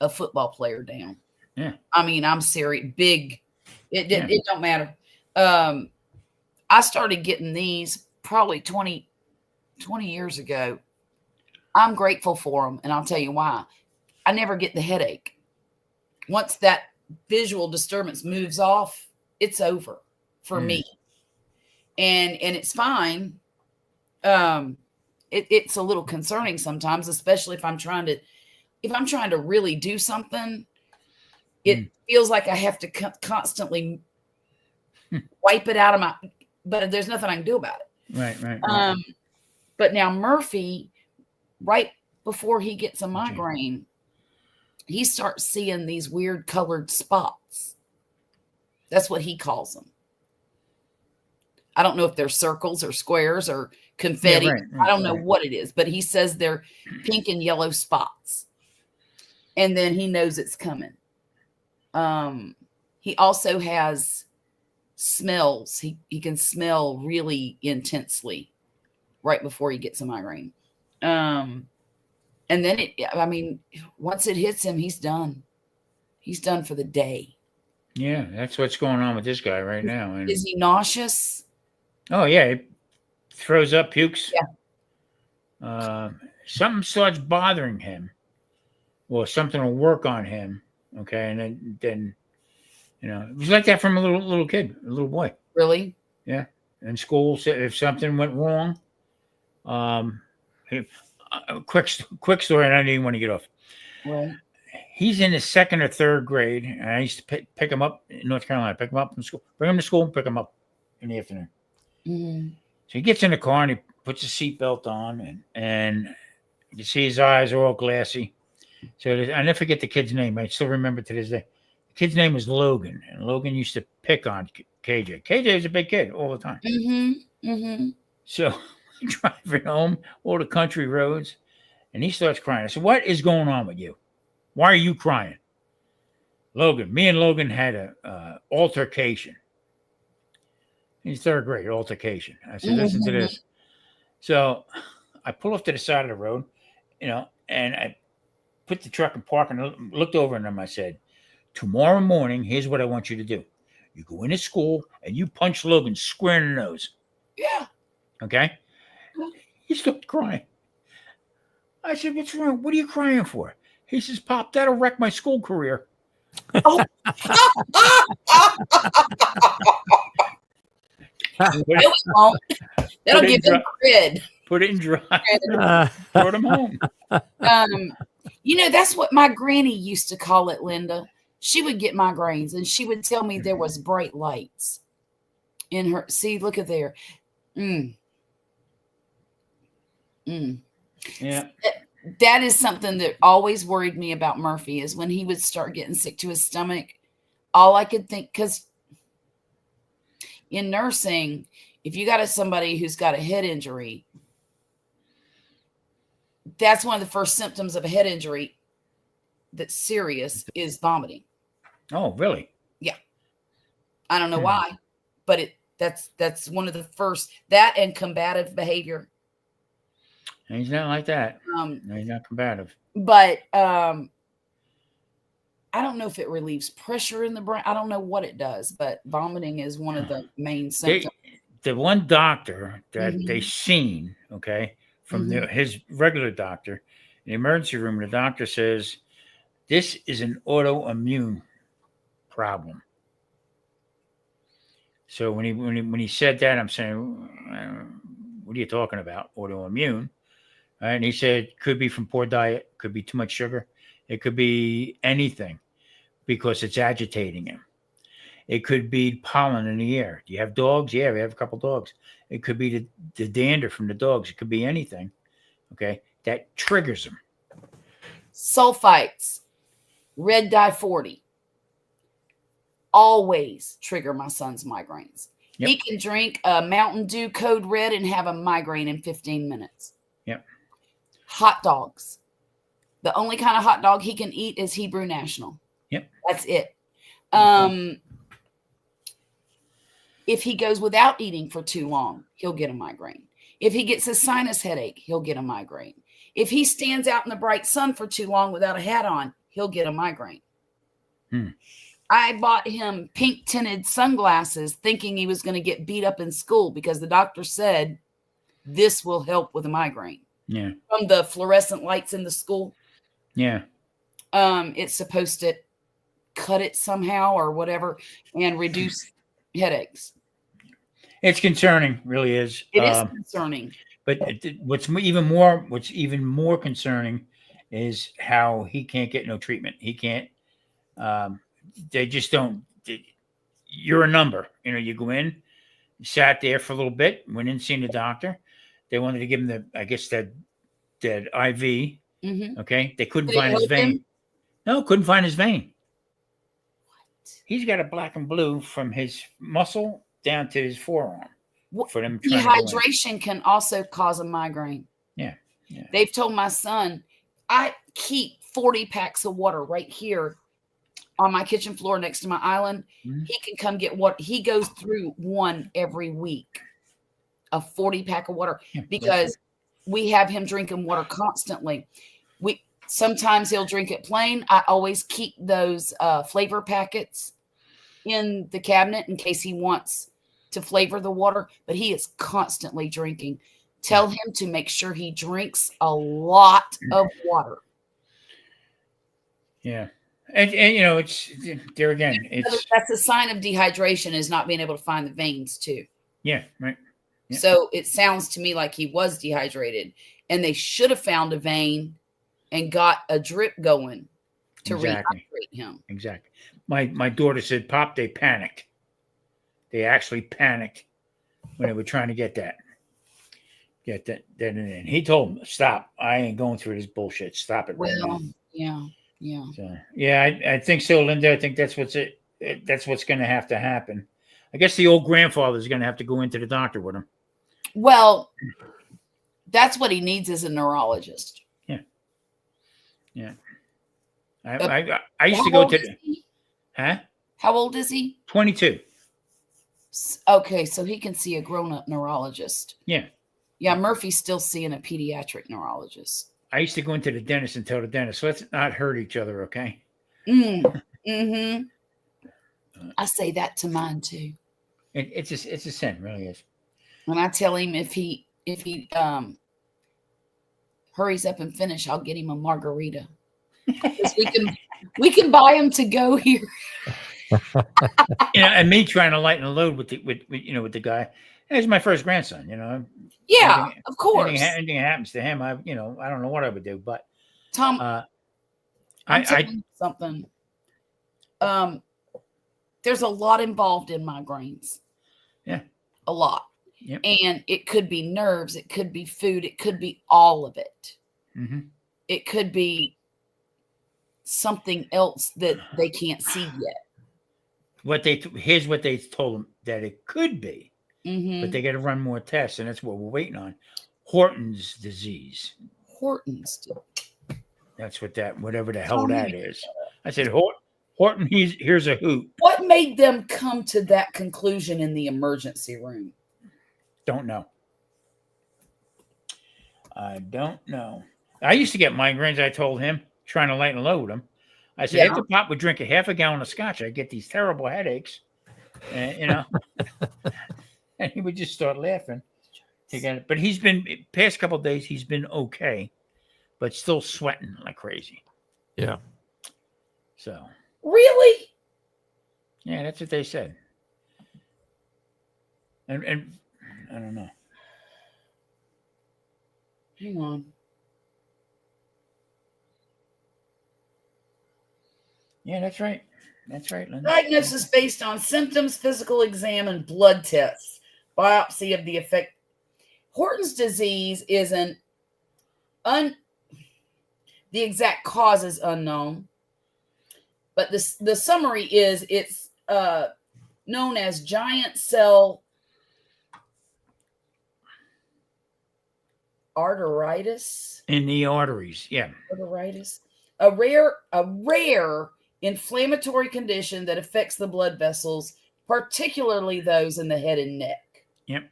a football player down. Yeah. I mean, I'm serious. Big. It don't matter. I started getting these probably 20 years ago. I'm grateful for them, and I'll tell you why. I never get the headache. Once that visual disturbance moves off, it's over for me. And it's fine. It's a little concerning sometimes, especially if I'm trying to really do something. It feels like I have to constantly wipe it out of but there's nothing I can do about it. Right. But now Murphy, right before he gets a migraine, he starts seeing these weird colored spots. That's what he calls them. I don't know if they're circles or squares or confetti. Right, I don't know what it is, but he says they're pink and yellow spots. And then he knows it's coming. He also has smells. He can smell really intensely right before he gets a migraine. And then once it hits him, he's done. He's done for the day. Yeah, that's what's going on with this guy right now. And is he nauseous? Oh yeah, he throws up, pukes. Yeah. Something starts bothering him, or something will work on him. Okay, and then it was like that from a little kid, a little boy. Really? Yeah. In school, if something went wrong, quick story, and I didn't even want to get off. Right. He's in the second or third grade, and I used to pick him up in North Carolina. Pick him up from school, bring him to school, and pick him up in the afternoon. Mm-hmm. So he gets in the car and he puts his seatbelt on, and You see his eyes are all glassy. So I never forget the kid's name. I still remember to this day. The kid's name was Logan, and Logan used to pick on KJ. KJ was a big kid all the time. Mm-hmm. Mm-hmm. So driving home, all the country roads, and he starts crying. I said, "What is going on with you? Why are you crying?" Logan, me and Logan had a altercation. He's third grade, altercation. I said, "Listen to this." So I pull off to the side of the road, and I put the truck in park and looked over at him. I said, "Tomorrow morning, here's what I want you to do. You go into school and you punch Logan square in the nose." Yeah. Okay? He started crying. I said, "What's wrong? What are you crying for?" He says, "Pop, that'll wreck my school career." Oh. No, it won't. That'll give him cred. Put it in dry. Uh, Brought him home. That's what my granny used to call it, Linda. She would get migraines and she would tell me there was bright lights in her. See, look at there. Yeah. That is something that always worried me about Murphy, is when he would start getting sick to his stomach. All I could think, because in nursing, if you got somebody who's got a head injury, that's one of the first symptoms of a head injury that's serious is vomiting. Oh, really? Yeah. I don't know why, but that's one of the first, that and combative behavior. And he's not like that. No, he's not combative. But I don't know if it relieves pressure in the brain. I don't know what it does, but vomiting is one of the main symptoms. The one doctor that they seen, okay, from his regular doctor in the emergency room, the doctor says, "This is an autoimmune problem." So when he said that, I'm saying, "What are you talking about? Autoimmune?" And he said, "Could be from poor diet, could be too much sugar, it could be anything, because it's agitating him. It could be pollen in the air. Do you have dogs? Yeah, we have a couple dogs. It could be the dander from the dogs. It could be anything, okay, that triggers him." Sulfites, red dye 40, always trigger my son's migraines. Yep. He can drink a Mountain Dew Code Red and have a migraine in 15 minutes. Yep. Hot dogs. The only kind of hot dog he can eat is Hebrew National. Yep. That's it. If he goes without eating for too long, he'll get a migraine. If he gets a sinus headache, he'll get a migraine. If he stands out in the bright sun for too long without a hat on, he'll get a migraine. I bought him pink tinted sunglasses thinking he was going to get beat up in school because the doctor said this will help with a migraine. Yeah. From the fluorescent lights in the school. Yeah. It's supposed to cut it somehow or whatever and reduce headaches. It's concerning, really is. It is concerning. But what's even more concerning is how he can't get no treatment. He can't. They just don't. You're a number. You go in, you sat there for a little bit, went in, seen the doctor. They wanted to give him that IV. Okay, they couldn't find his vein. No, couldn't find his vein. What? He's got a black and blue from his muscle down to his forearm. For them, dehydration can also cause a migraine. Yeah. They've told my son, I keep 40 packs of water right here on my kitchen floor next to my island. He can come get what he goes through one every week, a 40 pack of water, because we have him drinking water constantly. Sometimes he'll drink it plain. I always keep those flavor packets in the cabinet in case he wants to flavor the water, but he is constantly drinking. Tell him to make sure he drinks a lot of water. Yeah. And it's there again. That's a sign of dehydration, is not being able to find the veins too. Yeah, right. Yeah. So it sounds to me like he was dehydrated, and they should have found a vein and got a drip going to rehydrate him. Exactly. My daughter said, "Pop, they panicked. They actually panicked when they were trying to get that." get that in. He told him, "Stop! I ain't going through this bullshit. Stop it right now." Well, yeah. So yeah, I think so, Linda. I think that's what's going to have to happen. I guess the old grandfather is going to have to go into the doctor with him. Well, that's what he needs is a neurologist. Yeah. I used to go to huh? How old is he? 22. Okay, so he can see a grown-up neurologist. Yeah. Yeah, Murphy's still seeing a pediatric neurologist. I used to go into the dentist and tell the dentist, let's not hurt each other, okay? Mm-hmm. I say that to mine too. It's a sin, really is. When I tell him if he hurries up and finish, I'll get him a margarita. we can buy him to go here. And me trying to lighten the load with the guy. He's my first grandson, Yeah, of course. Anything happens to him, I don't know what I would do, but Tom, I telling you something. There's a lot involved in migraines. Yeah. A lot. Yep. And it could be nerves, it could be food, it could be all of it. Mm-hmm. It could be something else that they can't see yet. Here's what they told him that it could be, Mm-hmm. but they got to run more tests, and that's what we're waiting on. Horton's disease. Horton's. That's whatever the hell that is. I said, Horton, here's a hoot. What made them come to that conclusion in the emergency room? Don't know. I don't know. I used to get migraines. I told him, trying to lighten the load with him. I said, if the Pop would drink a half a gallon of scotch, I'd get these terrible headaches. And, and he would just start laughing. But he's been, past couple of days, he's been okay, but still sweating like crazy. Yeah. So. Really? Yeah, that's what they said. And I don't know. Hang on. Yeah, that's right. That's right, Linda. Diagnosis based on symptoms, physical exam, and blood tests. Biopsy of the effect. Horton's disease is the exact cause is unknown, but the summary is it's known as giant cell arteritis. In the arteries, yeah. Arteritis, a rare inflammatory condition that affects the blood vessels, particularly those in the head and neck. Yep.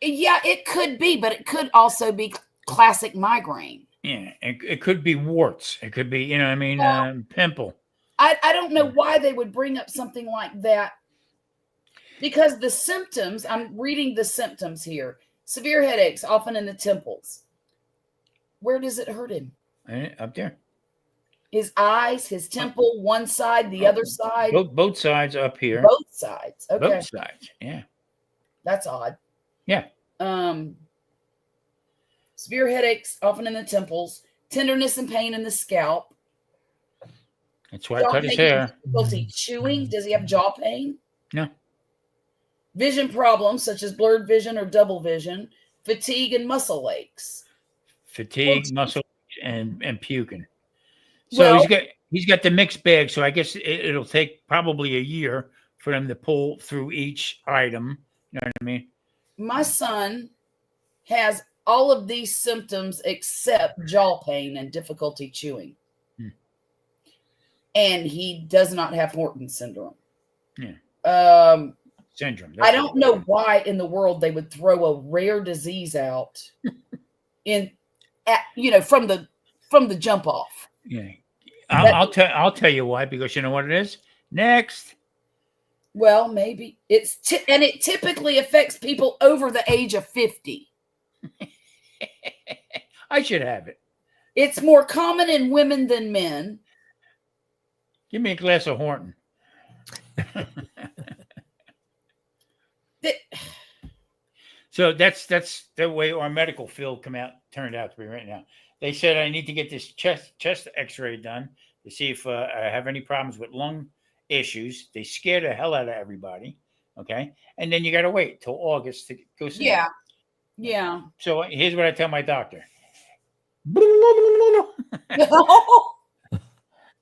Yeah, it could be, but it could also be classic migraine. Yeah, it could be warts. It could be, pimple. I don't know why they would bring up something like that, because the symptoms, I'm reading the symptoms here. Severe headaches, often in the temples. Where does it hurt him? Up there. His eyes, his temple, one side, the other side. Both sides up here. Both sides. Okay. Both sides. Yeah. That's odd. Yeah. Severe headaches, often in the temples. Tenderness and pain in the scalp. That's why I cut his hair. Difficulty chewing. Does he have jaw pain? No. Vision problems such as blurred vision or double vision. Fatigue and muscle aches. Fatigue, muscle, and puking. So he's got the mixed bag. So I guess it'll take probably a year for them to pull through each item. You know what I mean? My son has all of these symptoms except jaw pain and difficulty chewing. And he does not have Horton syndrome. Yeah. Syndrome. I don't know why in the world they would throw a rare disease out from the jump off. Yeah. I'll tell you why, because you know what it is? Next. Well, maybe and it typically affects people over the age of 50. I should have it. It's more common in women than men. Give me a glass of Horton. So that's the way our medical field turned out to be right now. They said I need to get this chest X-ray done to see if I have any problems with lung issues. They scare the hell out of everybody. Okay, and then you got to wait till August to go see. Yeah. Yeah. So here's what I tell my doctor.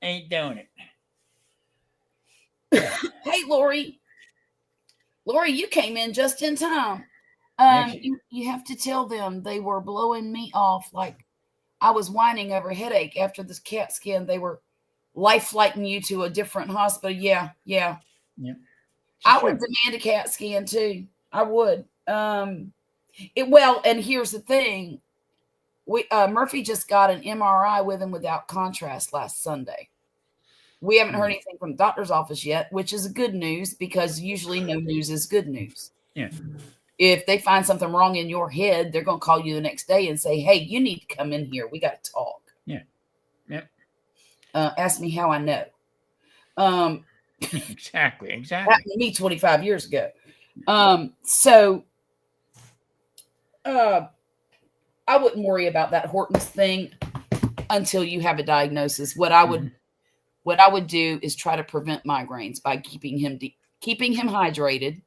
Ain't doing it. Hey, Lori. Lori, you came in just in time. Actually- You have to tell them they were blowing me off like I was whining over a headache after this CAT scan. They were life flighting you to a different hospital. Yeah. Yeah. I would demand a CAT scan too. I would. And here's the thing. Murphy just got an MRI with him without contrast last Sunday. We haven't heard anything from the doctor's office yet, which is good news because usually no news is good news. Yeah. If they find something wrong in your head, they're going to call you the next day and say, hey, you need to come in here. We got to talk. Yeah. Ask me how I know. Exactly. Happened to me 25 years ago. I wouldn't worry about that Hortons thing until you have a diagnosis. What I would do is try to prevent migraines by keeping him hydrated,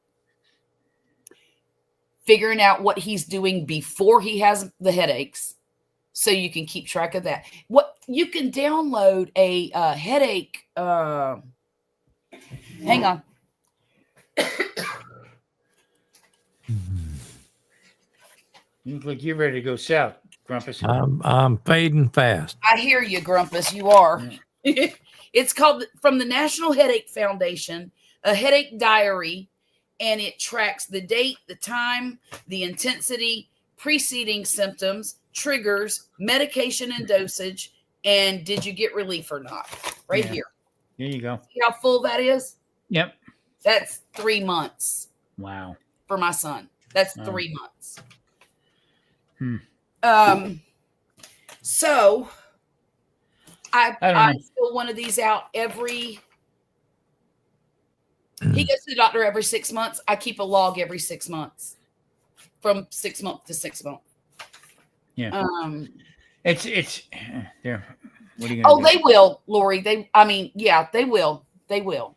figuring out what he's doing before he has the headaches, so you can keep track of that. What you can download a headache. Hang on. You look like you're ready to go south, Grumpus. I'm fading fast. I hear you, Grumpus. You are. It's called, from the National Headache Foundation, a headache diary, and it tracks the date, the time, the intensity, preceding symptoms, triggers, medication and dosage, and did you get relief or not? Right here. There you go. See how full that is? Yep. That's 3 months Wow. for my son. That's Wow. 3 months. Hmm. So I don't I know. fill one of these out every. He goes to the doctor every 6 months. I keep a log every 6 months, from 6 months to 6 months. Yeah. It's there. What are you gonna Oh, do? they will, Lori. They will. They will.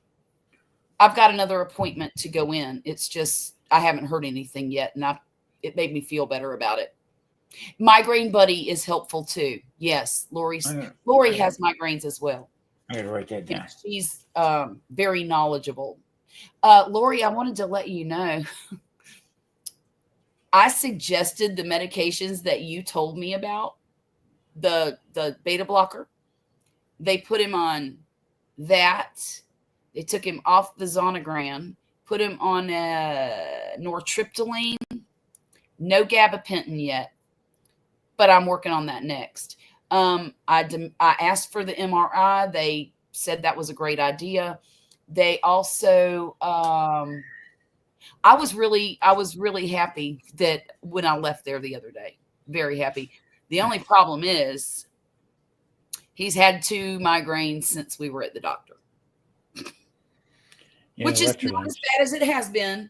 I've got another appointment to go in. It's just I haven't heard anything yet, and it made me feel better about it. Migraine Buddy is helpful too. Yes, Lori has migraines as well. I gotta write that down. Yeah, she's very knowledgeable. Lori, I wanted to let you know, I suggested the medications that you told me about, the beta blocker. They put him on that. They took him off the Zonegran, put him on nortriptyline, no gabapentin yet, but I'm working on that next. I asked for the MRI. They said that was a great idea. They also, I was really happy that when I left there the other day, very happy. The only problem is he's had 2 migraines since we were at the doctor, which is not as bad as it has been.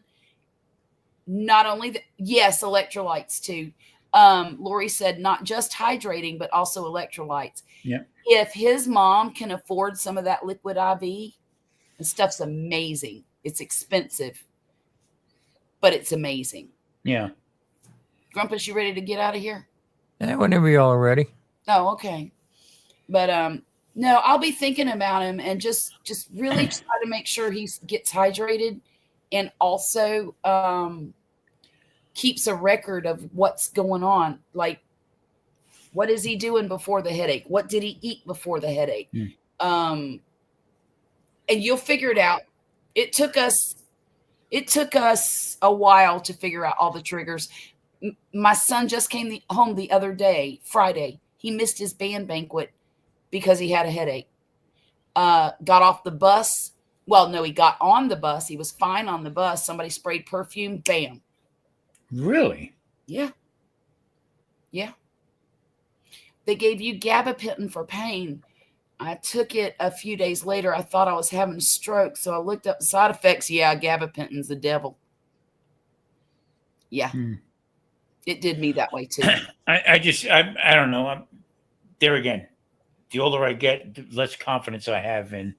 Not only yes, electrolytes too. Lori said not just hydrating, but also electrolytes. Yeah. If his mom can afford some of that liquid IV, the stuff's amazing. It's expensive, but it's amazing. Yeah. Grumpus, you ready to get out of here? Yeah, whenever y'all are ready. Oh, okay. But no, I'll be thinking about him and just really try to make sure he gets hydrated, and also keeps a record of what's going on. Like, what is he doing before the headache? What did he eat before the headache? And you'll figure it out. It took us a while to figure out all the triggers. My son just came home the other day, Friday. He missed his band banquet because he had a headache. Got off the bus. Well, no, he got on the bus. He was fine on the bus. Somebody sprayed perfume. Bam. Really? Yeah. Yeah. They gave you gabapentin for pain. I took it a few days later. I thought I was having a stroke, so I looked up the side effects. Yeah, gabapentin's the devil. Yeah. It did me that way too. I don't know. There again, the older I get, the less confidence I have in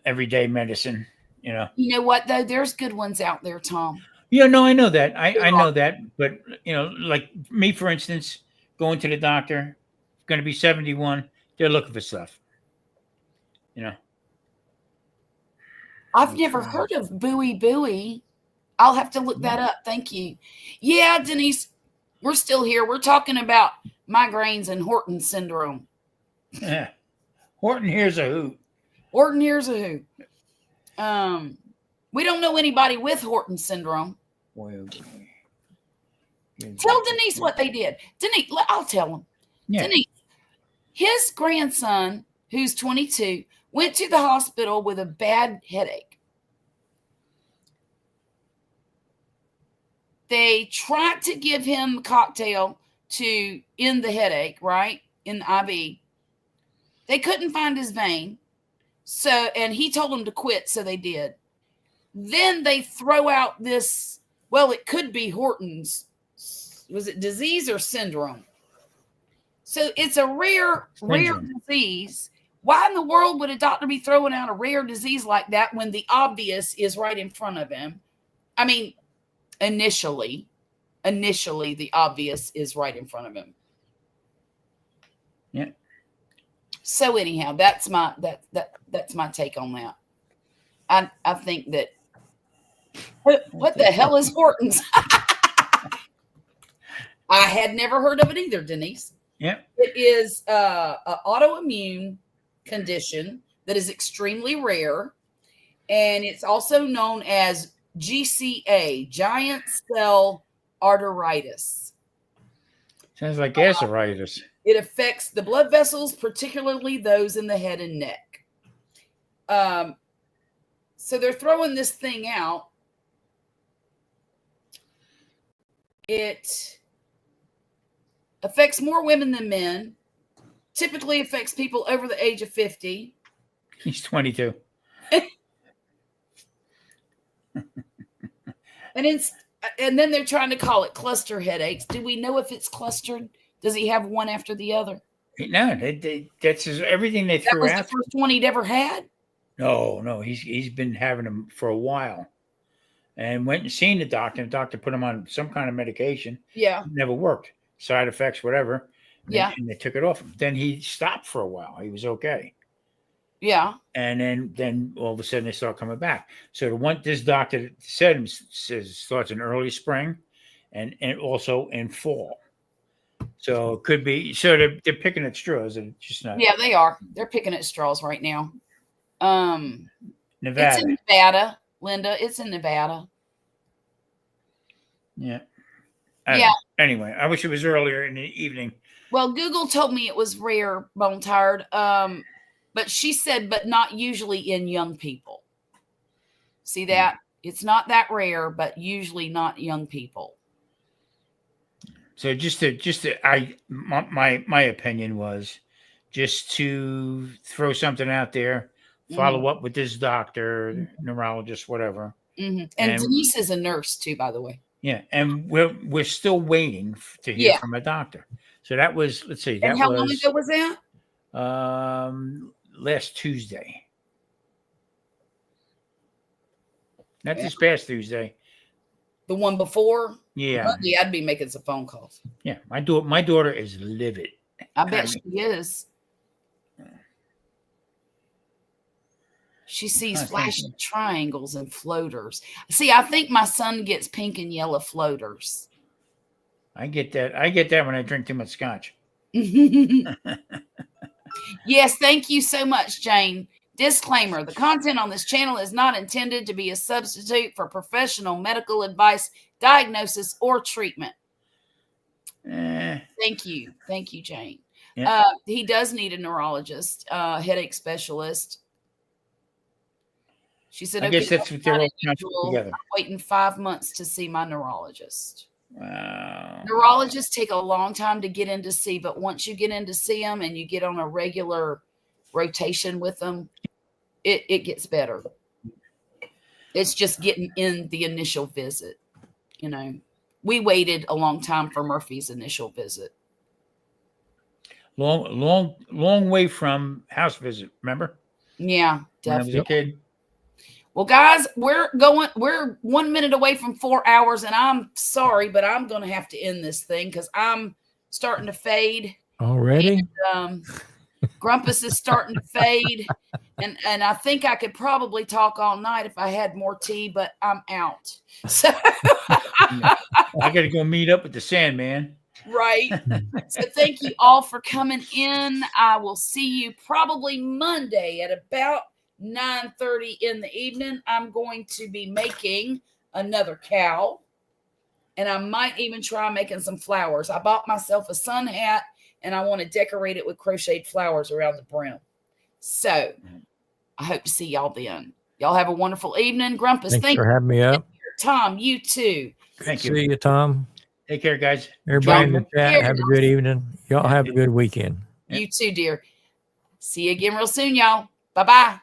everyday medicine. You know. You know what though? There's good ones out there, Tom. Yeah, no, I know that. I know that. But, like me, for instance, going to the doctor, going to be 71, they're looking for stuff. You know, I've never heard of Bowie Bowie. I'll have to look that up. Thank you. Yeah, Denise, we're still here. We're talking about migraines and Horton syndrome. Yeah. Horton here's a hoot. Horton here's a hoot. We don't know anybody with Horton syndrome. Boy. Tell Denise what they did. Denise, I'll tell him. Yeah. Denise, his grandson, who's 22, went to the hospital with a bad headache. They tried to give him a cocktail to end the headache, right? In the IV. They couldn't find his vein. And he told them to quit, so they did. Then they throw out this, well, it could be Horton's. Was it disease or syndrome? So it's a rare disease. Why in the world would a doctor be throwing out a rare disease like that when the obvious is right in front of him? I mean, initially the obvious is right in front of him. Yeah. So anyhow, that's my take on that. I think that what the hell is Horton's? I had never heard of it either, Denise. Yeah. It is an autoimmune condition that is extremely rare, and it's also known as GCA, giant cell arteritis. Sounds like gastritis. It affects the blood vessels, particularly those in the head and neck. So they're throwing this thing out. It affects more women than men. Typically affects people over the age of 50. He's 22. And then they're trying to call it cluster headaches. Do we know if it's clustered? Does he have one after the other? No, that's everything they threw That was out. the first one he'd ever had? No, he's been having them for a while, and went and seen the doctor. And the doctor put him on some kind of medication. Yeah. Never worked. Side effects, whatever. Yeah. And they took it off him. Then he stopped for a while. He was okay. Yeah. And then all of a sudden they start coming back. So this doctor says starts in early spring, and also in fall. So it could be. So they're picking at straws, and it's just not. Yeah, they are. They're picking at straws right now. Nevada. It's in Nevada, Linda. It's in Nevada. Yeah. Yeah. Anyway, I wish it was earlier in the evening. Well, Google told me it was rare, bone tired. But she said, but not usually in young people. See that? It's not that rare, but usually not young people. So my opinion was just to throw something out there, follow up with this doctor, neurologist, whatever. Mm-hmm. And Denise is a nurse too, by the way. Yeah, and we're still waiting to hear from a doctor. So that was, let's see, and how long ago was that? Last Tuesday. Not this past Tuesday. The one before? Yeah. Monday, I'd be making some phone calls. Yeah, my daughter is livid. I bet she is. She sees flashing triangles and floaters. See, I think my son gets pink and yellow floaters. I get that when I drink too much scotch. Yes, thank you so much, Jane. Disclaimer: the content on this channel is not intended to be a substitute for professional medical advice, diagnosis, or treatment. Thank you, Jane. Yeah. He does need a neurologist, headache specialist. She said, I guess that's what they're all together. I'm waiting 5 months to see my neurologist. Wow. Neurologists take a long time to get in to see, but once you get in to see them and you get on a regular rotation with them, it gets better. It's just getting in the initial visit. You know, we waited a long time for Murphy's initial visit. Long way from house visit. Remember? Yeah, When I was definitely. a kid. Well, guys, we're 1 minute away from 4 hours, and I'm sorry, but I'm going to have to end this thing because I'm starting to fade. Already? And, Grumpus is starting to fade, and I think I could probably talk all night if I had more tea, but I'm out. So I got to go meet up with the Sandman. Right. So thank you all for coming in. I will see you probably Monday at about 9:30 in the evening. I'm going to be making another cow, and I might even try making some flowers. I bought myself a sun hat, and I want to decorate it with crocheted flowers around the brim. So I hope to see y'all then. Y'all have a wonderful evening. Grumpus, Thanks thank for you. having me up. Tom, you too. Thank you. See you, Tom. Take care, guys. Everybody in the Y'all chat, care. have a good evening. Y'all have a good weekend. You too, dear. See you again real soon, y'all. Bye-bye.